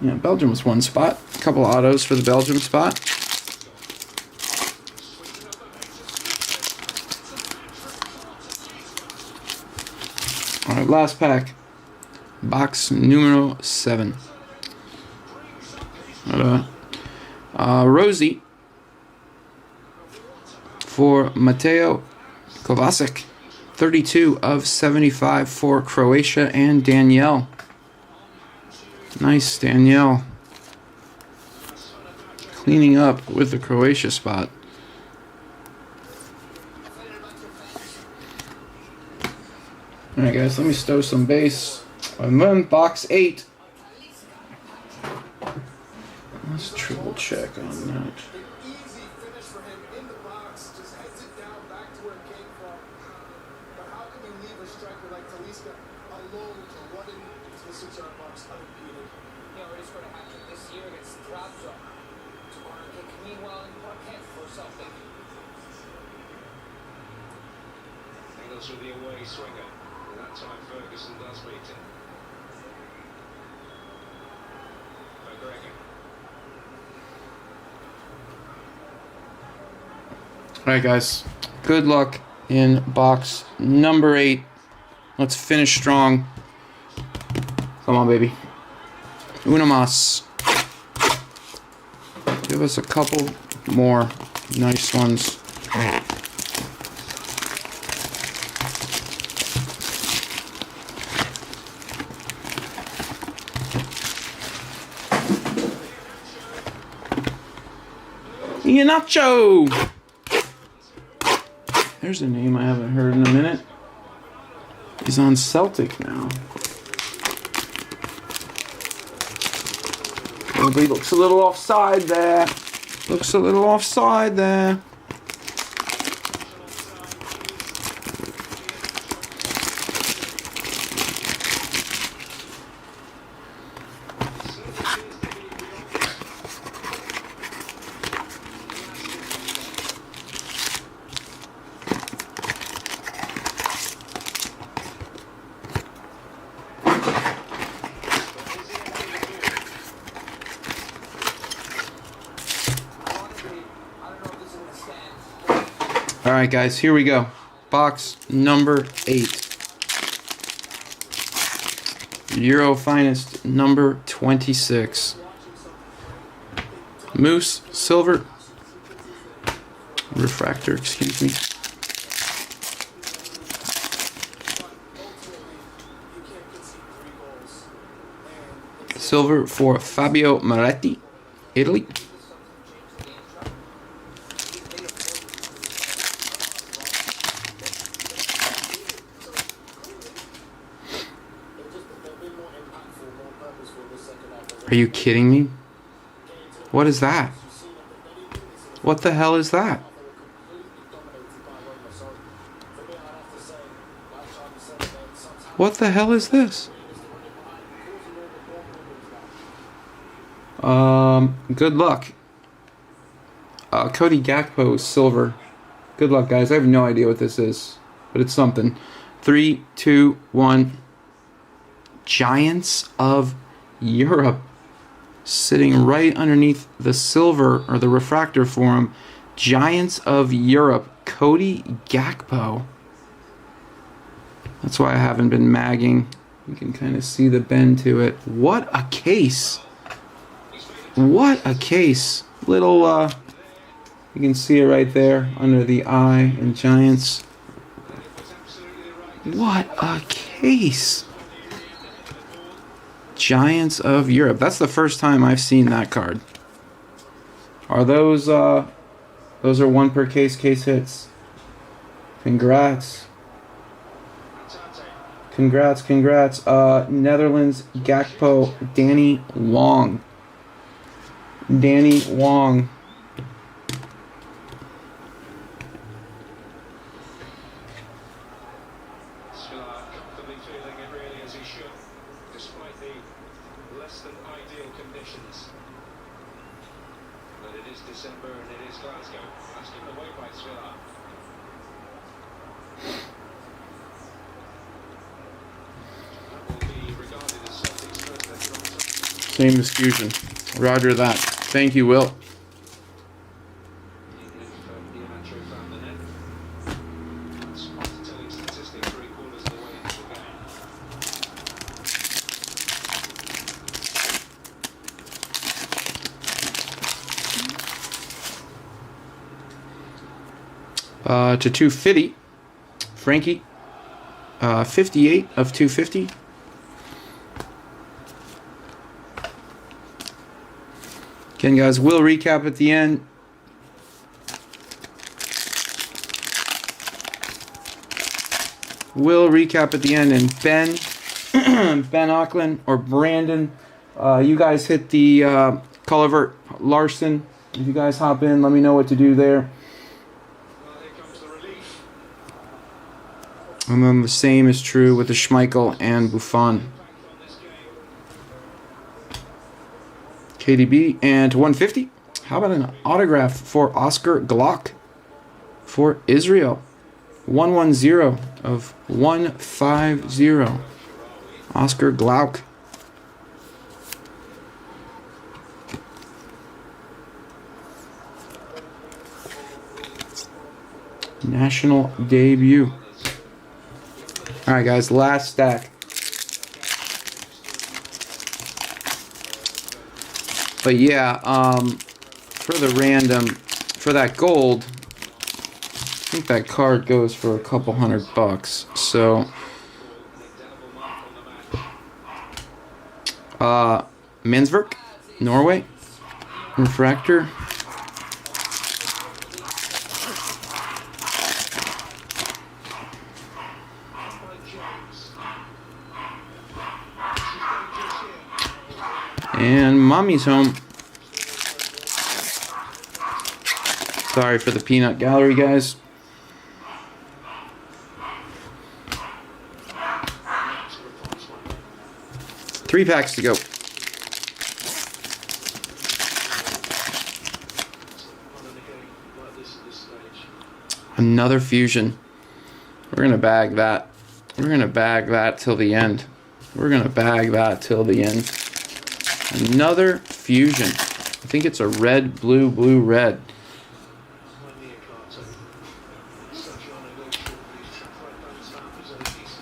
Yeah, Belgium was 1 spot. A couple autos for the Belgium spot. All right, last pack. Box numero 7. Rosie for Mateo Kovacic. 32 of 75 for Croatia and Danielle. Nice, Danielle. Cleaning up with the Croatia spot. Alright guys, let me stow some base. And then box 8. Let's triple check on that. Easy finish for him in the box, just heads it down back to where it came from. But how can you leave a striker like Talisca alone to run into the 6-yard box unimpeded? You know, he's going to have to this year against Trabzon. To corner kick, meanwhile in Parquet for something. Angles with the away swinger. And that time Ferguson does meet him. McGregor. Alright guys, good luck in box number 8. Let's finish strong. Come on, baby. Uno más. Give us a couple more nice ones. Iheanacho! There's a name I haven't heard in a minute. He's on Celtic now. Everybody looks a little offside there. Looks a little offside there. Alright guys, here we go. Box number 8. Euro Finest number 26. Moose, silver. Refractor, excuse me. Silver for Fabio Moretti, Italy. Are you kidding me? What is that? What the hell is that? What the hell is this? Good luck. Cody Gakpo, silver. Good luck, guys. I have no idea what this is, but it's something. 3, 2, 1. Giants of Europe. Sitting right underneath the silver, or the refractor for him. Giants of Europe. Cody Gakpo. That's why I haven't been magging. You can kind of see the bend to it. What a case. What a case. Little, you can see it right there under the eye in Giants. What a case. Giants of Europe. That's the first time I've seen that card. Are those are 1 per case hits. Congrats. Congrats. Netherlands, Gakpo, Danny Wong. Comfortably feeling it really as he should, despite the less than ideal conditions. But it is December and it is Glasgow. That's given away by Svilla. That will be regarded as Celtic's first encounter. Same as Fusion. Roger that. Thank you, Will. Even if Iheanacho found the net. That's not a telling statistic 3/4 of the way into the game. To 250. Frankie. 58 of 250. Again, guys, we'll recap at the end. And Ben Auckland or Brandon, you guys hit the Culliver Larson. If you guys hop in, let me know what to do there. Well, here comes the relief. And then the same is true with the Schmeichel and Buffon. Impact on this game. KDB and to 150. How about an autograph for Oscar Glock for Israel? 110 of 150. Oscar Glock. National debut. All right, guys, last stack. But yeah, for the random, for that gold, I think that card goes for a couple $100. So, Mensverk, Norway, refractor. And Mommy's home. Sorry for the peanut gallery, guys. Three packs to go. Another fusion. We're going to bag that. We're going to bag that till the end. Another fusion. I think it's a red, blue, blue, red.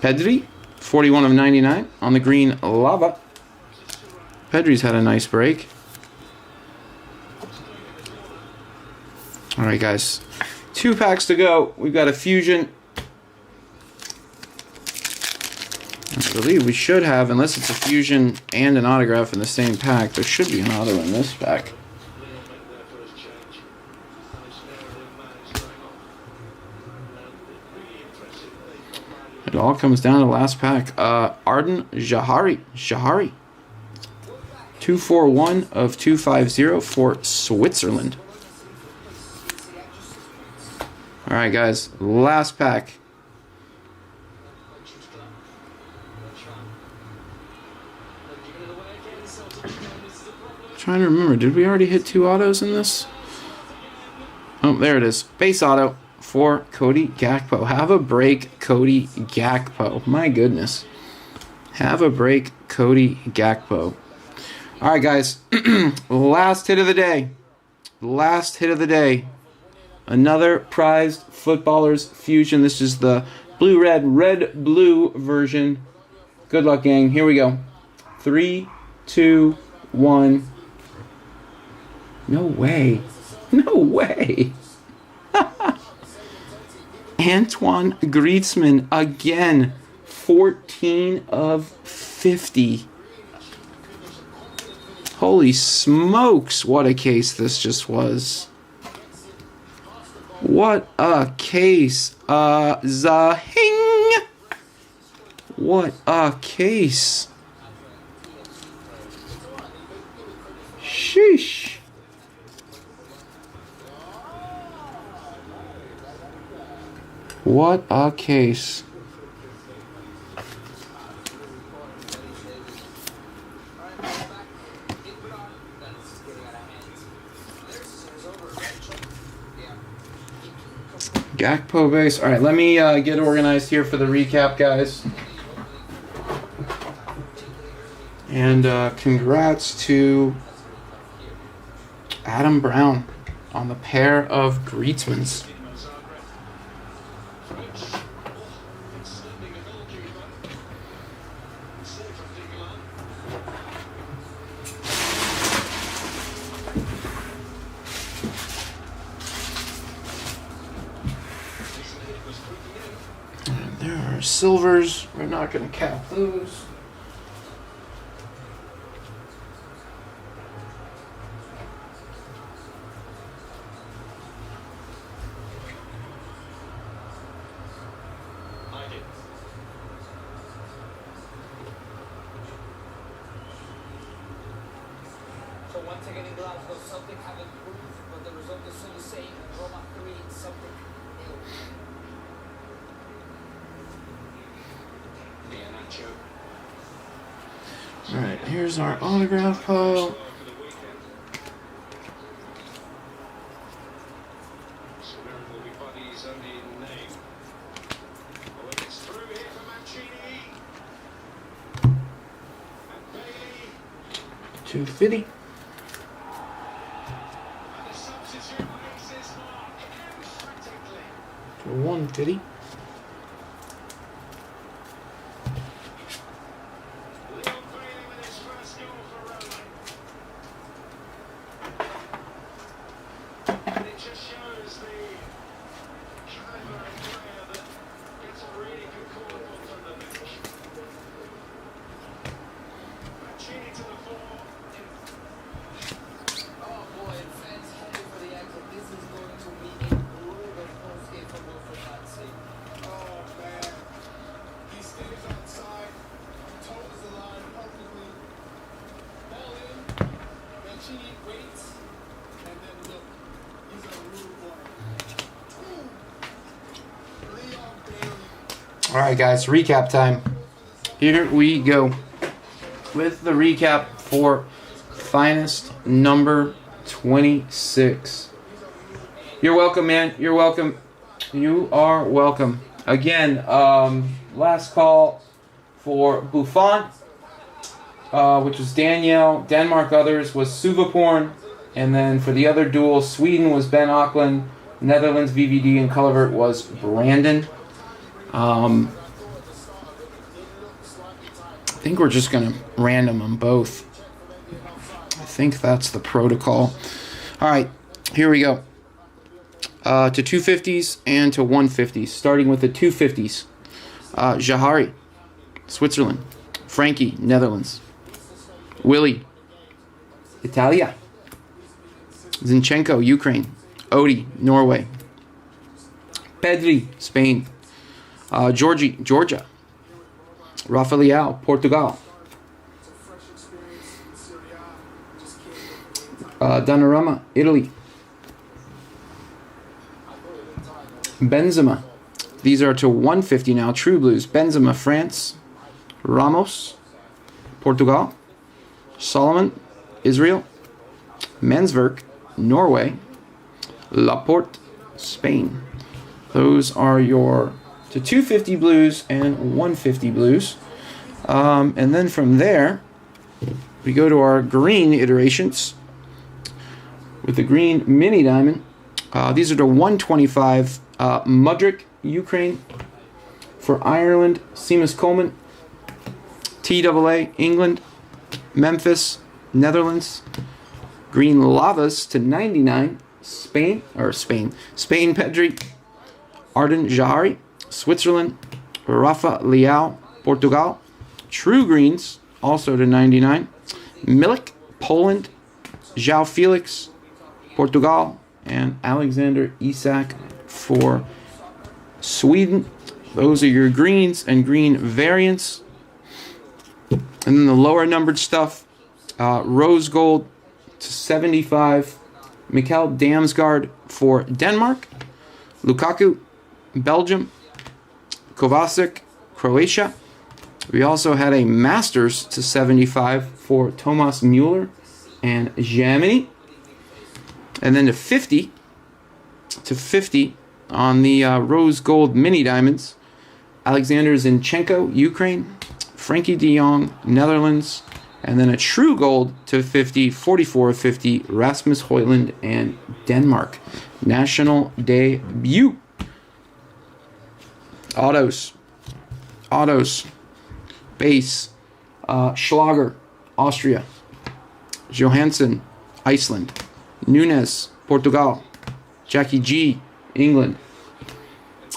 Pedri, 41 of 99 on the green lava. Pedri's had a nice break. All right, guys. 2 packs to go. We've got a fusion. I believe we should have, unless it's a fusion and an autograph in the same pack, there should be an auto in this pack. It all comes down to the last pack. Arden Jahari. 241 of 250 for Switzerland. All right, guys. Last pack. Trying to remember, did we already hit 2 autos in this? Oh, there it is. Base auto for Cody Gakpo. Have a break, Cody Gakpo. My goodness. Have a break, Cody Gakpo. All right, guys. Last hit of the day. Last hit of the day. Another prized footballers fusion. This is the blue-red, red-blue version. Good luck, gang. Here we go. 3, 2, 1. No way. No way. Antoine Griezmann again. 14 of 50. Holy smokes, what a case this just was. What a case. Zahing. What a case. Sheesh. What a case. Gakpo base. All right, let me get organized here for the recap, guys. And congrats to Adam Brown on the pair of Griezmanns. And there are silvers. We're not going to cap those. So once again in Glasgow, Celtic have improved, but the result is still the same. Roma 3, Celtic 0. Alright, here's our autograph pile. $250. To $150. All right, guys, recap time. Here we go with the recap for finest number 26. You're welcome, man. You're welcome. You are welcome. Again, last call for Buffon, which was Danielle. Denmark others was Suvaporn. And then for the other duel, Sweden was Ben Auckland. Netherlands, VVD, and Culvert was Brandon. I think we're just going to random them both. I think that's the protocol. All right, here we go. To 250s and to 150s. Starting with the 250s. Jahari, Switzerland. Frankie, Netherlands. Willie, Italia. Zinchenko, Ukraine. Odi, Norway. Pedri, Spain. Georgia. Rafael, Portugal. Donnarumma, Italy. Benzema. These are to 150 now. True Blues. Benzema, France. Ramos, Portugal. Solomon, Israel. Mensverk, Norway. Laporte, Spain. Those are your 250 blues and 150 blues. And then from there, we go to our green iterations with the green mini diamond. These are the 125 Mudryk, Ukraine. For Ireland, Seamus Coleman. TAA, England. Memphis, Netherlands. Green Lavas to 99, Spain, Pedri. Arden Jahari, Switzerland. Rafa Leao, Portugal. True Greens, also to 99. Milik, Poland. João Felix, Portugal. And Alexander Isak for Sweden. Those are your greens and green variants. And then the lower numbered stuff, rose gold to 75, Mikkel Damsgaard for Denmark, Lukaku, Belgium, Kovacic, Croatia. We also had a Masters to 75 for Thomas Müller and Germany. And then to 50 on the rose gold mini diamonds, Alexander Zinchenko, Ukraine, Frankie de Jong, Netherlands, and then a true gold to 50, 44-50, Rasmus Højlund and Denmark. National debut. Autos. Base. Schlager, Austria. Johansson, Iceland. Nunes, Portugal. Jackie G, England.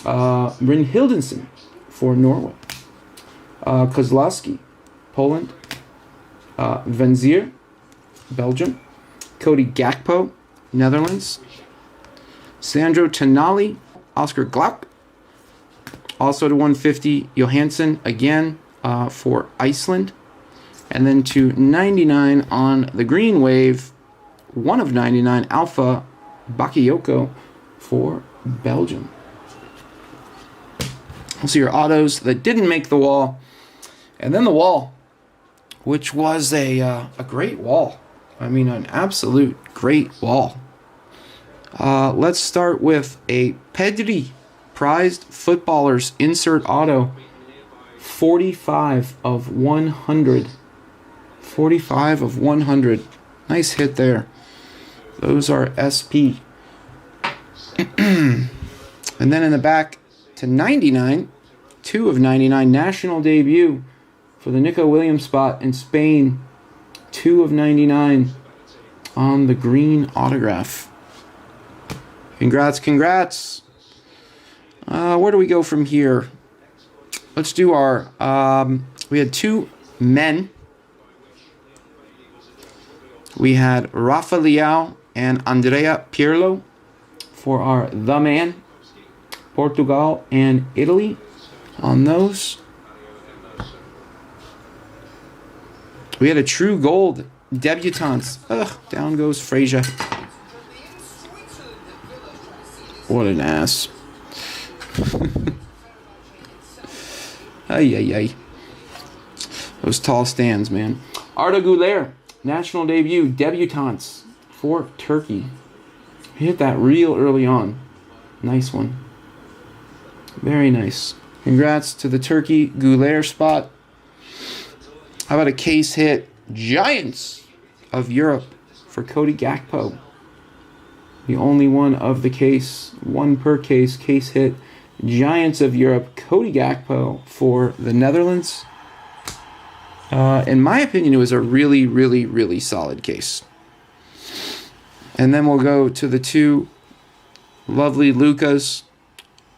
Bryn Hildensen for Norway. Kozlowski, Poland. Vanzier, Belgium. Cody Gakpo, Netherlands. Sandro Tonali, Oscar Glauc. Also to 150, Johansson again for Iceland. And then to 99 on the green wave, 1 of 99, Alpha Bakayoko for Belgium. So your autos that didn't make the wall. And then the wall, which was a great wall. I mean, an absolute great wall. Let's start with a Pedri prized footballers insert auto. 45 of 100. 45 of 100. Nice hit there. Those are SP. And then in the back to 99, 2 of 99, national debut for the Nico Williams spot in Spain. 2 of 99 on the green autograph. Congrats. Where do we go from here? Let's do our... we had 2 men. We had Rafa Leao and Andrea Pirlo for our The Man. Portugal and Italy on those. We had a true gold debutantes. Down goes Frazier. What an ass. Ay. Those tall stands, man. Arda Güler, national debut, debutantes for Turkey. He hit that real early on. Nice one. Very nice. Congrats to the Turkey Güler spot. How about a case hit? Giants of Europe for Cody Gakpo. The only one of the case, one per case hit. Giants of Europe, Cody Gakpo for the Netherlands. In my opinion, it was a really, really, really solid case. And then we'll go to the 2 lovely Lukas.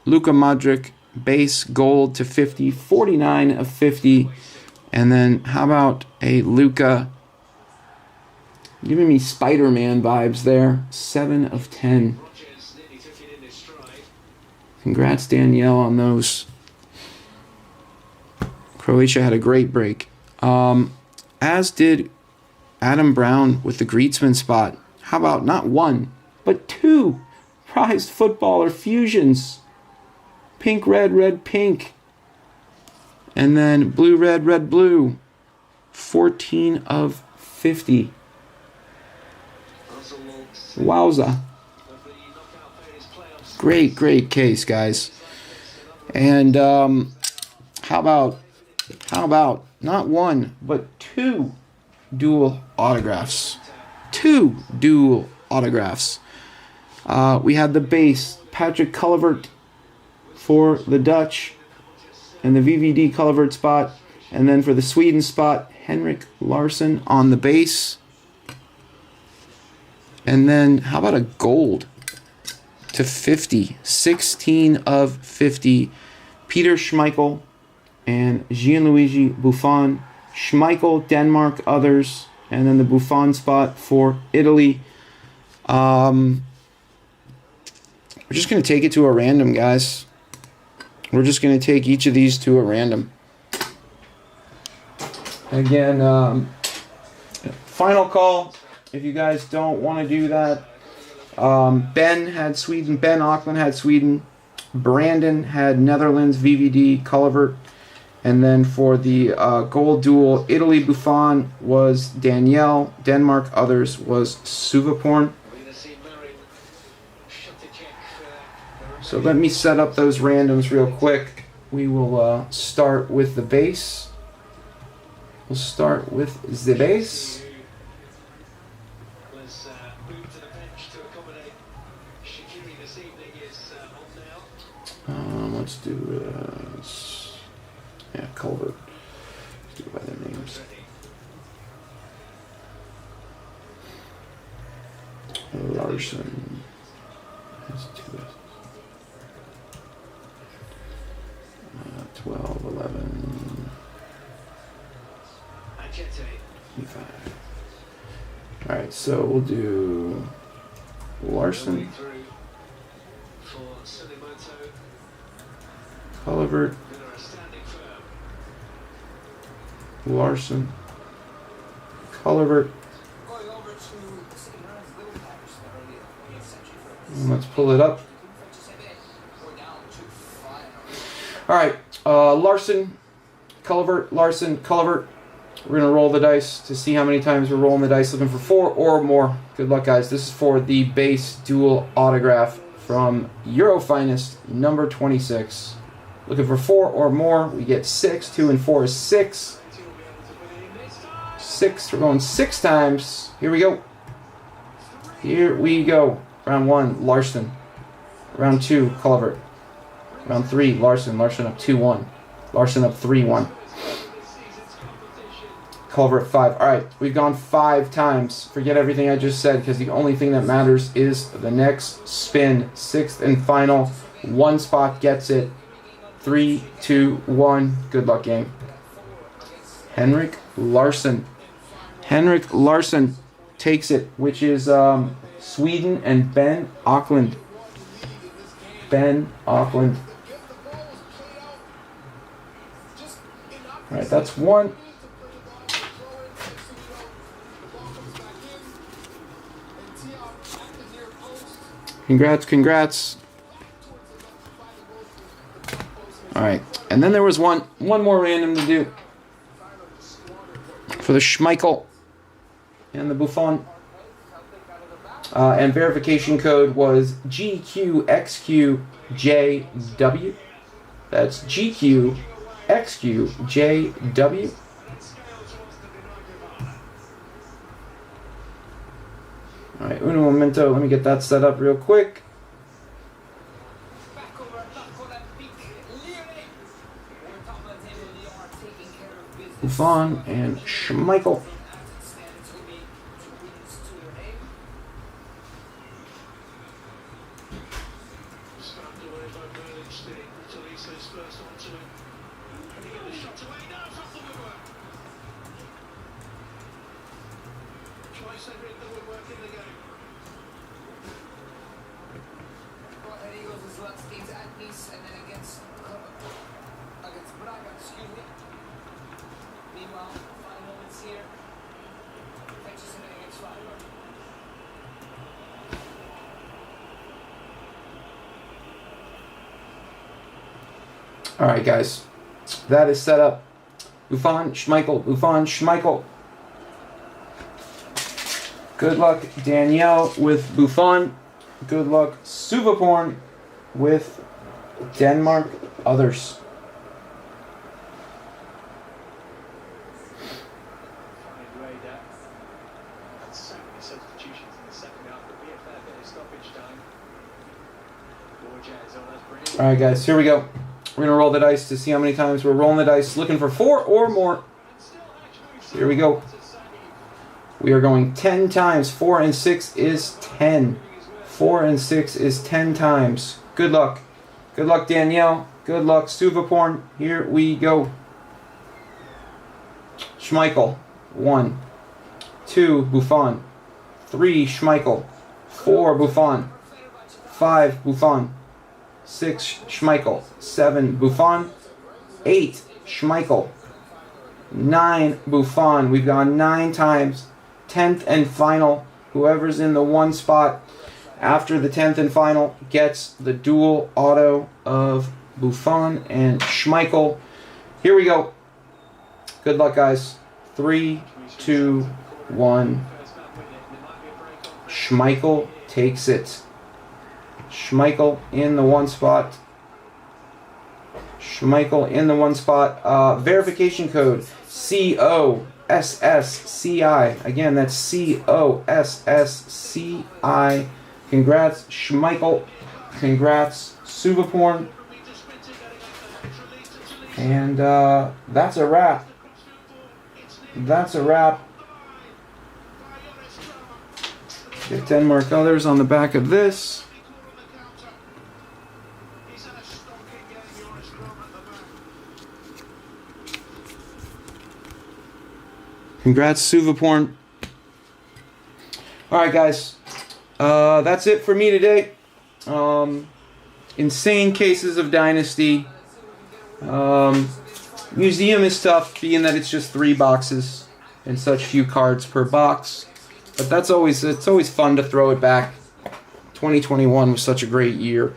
Luka Modric, base gold to 50, 49 of 50. And then how about a Luka, giving me Spider-Man vibes there, 7 of 10. Congrats, Danielle, on those. Croatia had a great break. As did Adam Brown with the Griezmann spot. How about not 1, but 2 prized footballer fusions. Pink, red, pink. And then blue, red, blue. 14 of 50. Wowza. Great case, guys. And how about not one, but two dual autographs. Two dual autographs. We had the base, Patrick Kluivert for the Dutch, and the VVD Kluivert spot. And then for the Sweden spot, Henrik Larsson on the base. And then how about a gold to 50? 16 of 50. Peter Schmeichel and Gianluigi Buffon. Schmeichel, Denmark, others. And then the Buffon spot for Italy. We're just going to take it to a random, guys. We're just going to take each of these to a random. Again, final call. If you guys don't want to do that, Ben had Sweden. Ben Auckland had Sweden. Brandon had Netherlands, VVD, Kluivert. And then for the gold duel, Italy Buffon was Danielle. Denmark, others was Suvaporn. So let me set up those randoms real quick. We will start with the base. We'll start with the base. Let's do Kluivert. Let's do it by their names. Larsson. Let's do this. 12, 11, 25. Alright, so we'll do Larsson, Kluivert, Larsson, Kluivert. And let's pull it up. Alright, Larsson, Kluivert, Larsson, Kluivert. We're going to roll the dice to see how many times we're rolling the dice, looking for 4 or more. Good luck, guys. This is for the base dual autograph from Euro Finest, number 26. Looking for 4 or more. We get 6. 2 and 4 is 6. 6. We're going 6 times. Here we go. Here we go. Round 1, Larsson. Round 2, Kluivert. Round 3, Larsson. Larsson up 2-1. Larsson up 3-1. Kluivert 5. Alright, we've gone 5 times. Forget everything I just said, because the only thing that matters is the next spin. 6th and final. 1 spot gets it. 3, 2, 1. Good luck, gang. Henrik Larsson. Henrik Larsson takes it, which is Sweden and Ben Auckland. Ben Auckland. Alright, that's 1. Congrats. Alright, and then there was one more random to do. For the Schmeichel and the Buffon. And verification code was GQXQJW. That's GQXQJW. Alright, uno momento. Let me get that set up real quick. Buffon and Schmeichel. Alright, guys. That is set up. Buffon, Schmeichel, Buffon, Schmeichel. Good luck, Danielle, with Buffon. Good luck, Suvaporn, with Denmark. Others. Alright, guys, here we go. We're going to roll the dice to see how many times we're rolling the dice. Looking for 4 or more. Here we go. We are going 10 times. 4 and 6 is 10. 4 and 6 is 10 times. Good luck. Good luck, Danielle. Good luck, Suvaporn. Here we go. Schmeichel. 1. 2, Buffon. 3, Schmeichel. 4, Buffon. 5, Buffon. 6, Schmeichel. 7, Buffon. 8, Schmeichel. 9, Buffon. We've gone 9 times. 10th and final. Whoever's in the 1 spot after the 10th and final gets the dual auto of Buffon and Schmeichel. Here we go. Good luck, guys. 3, 2, 1. Schmeichel takes it. Schmeichel in the 1 spot. Schmeichel in the 1 spot. Verification code COSSCI. Again, that's COSSCI. Congrats, Schmeichel. Congrats, Suvaporn. And that's a wrap. That's a wrap. Get Denmark others on the back of this. Congrats, Suvaporn. Alright, guys. That's it for me today. Insane cases of Dynasty. Museum is tough, being that it's just 3 boxes and such few cards per box. But it's always fun to throw it back. 2021 was such a great year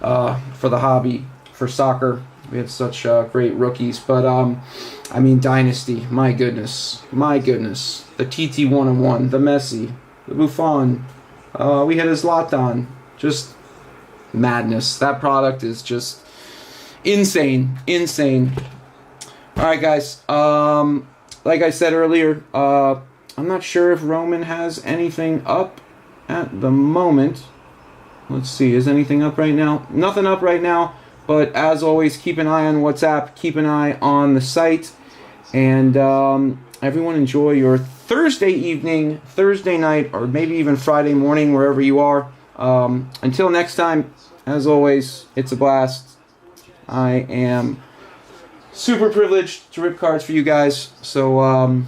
for the hobby, for soccer. We had such great rookies. But, I mean, Dynasty, my goodness. My goodness. The TT 101, the Messi, the Buffon. We had a Zlatan. Just madness. That product is just insane. Insane. Alright, guys. Like I said earlier, I'm not sure if Roman has anything up at the moment. Let's see. Is anything up right now? Nothing up right now. But as always, keep an eye on WhatsApp. Keep an eye on the site. And everyone enjoy your Thursday evening, Thursday night, or maybe even Friday morning, wherever you are. Until next time, as always, it's a blast. I am super privileged to rip cards for you guys. So,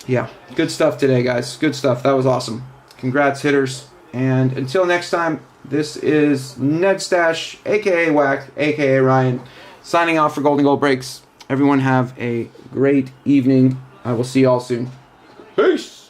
yeah, good stuff today, guys. Good stuff. That was awesome. Congrats, hitters. And until next time, this is Ned Stash, a.k.a. Whack, a.k.a. Ryan, signing off for Golden Goal Breaks. Everyone have a great evening. I will see you all soon. Peace!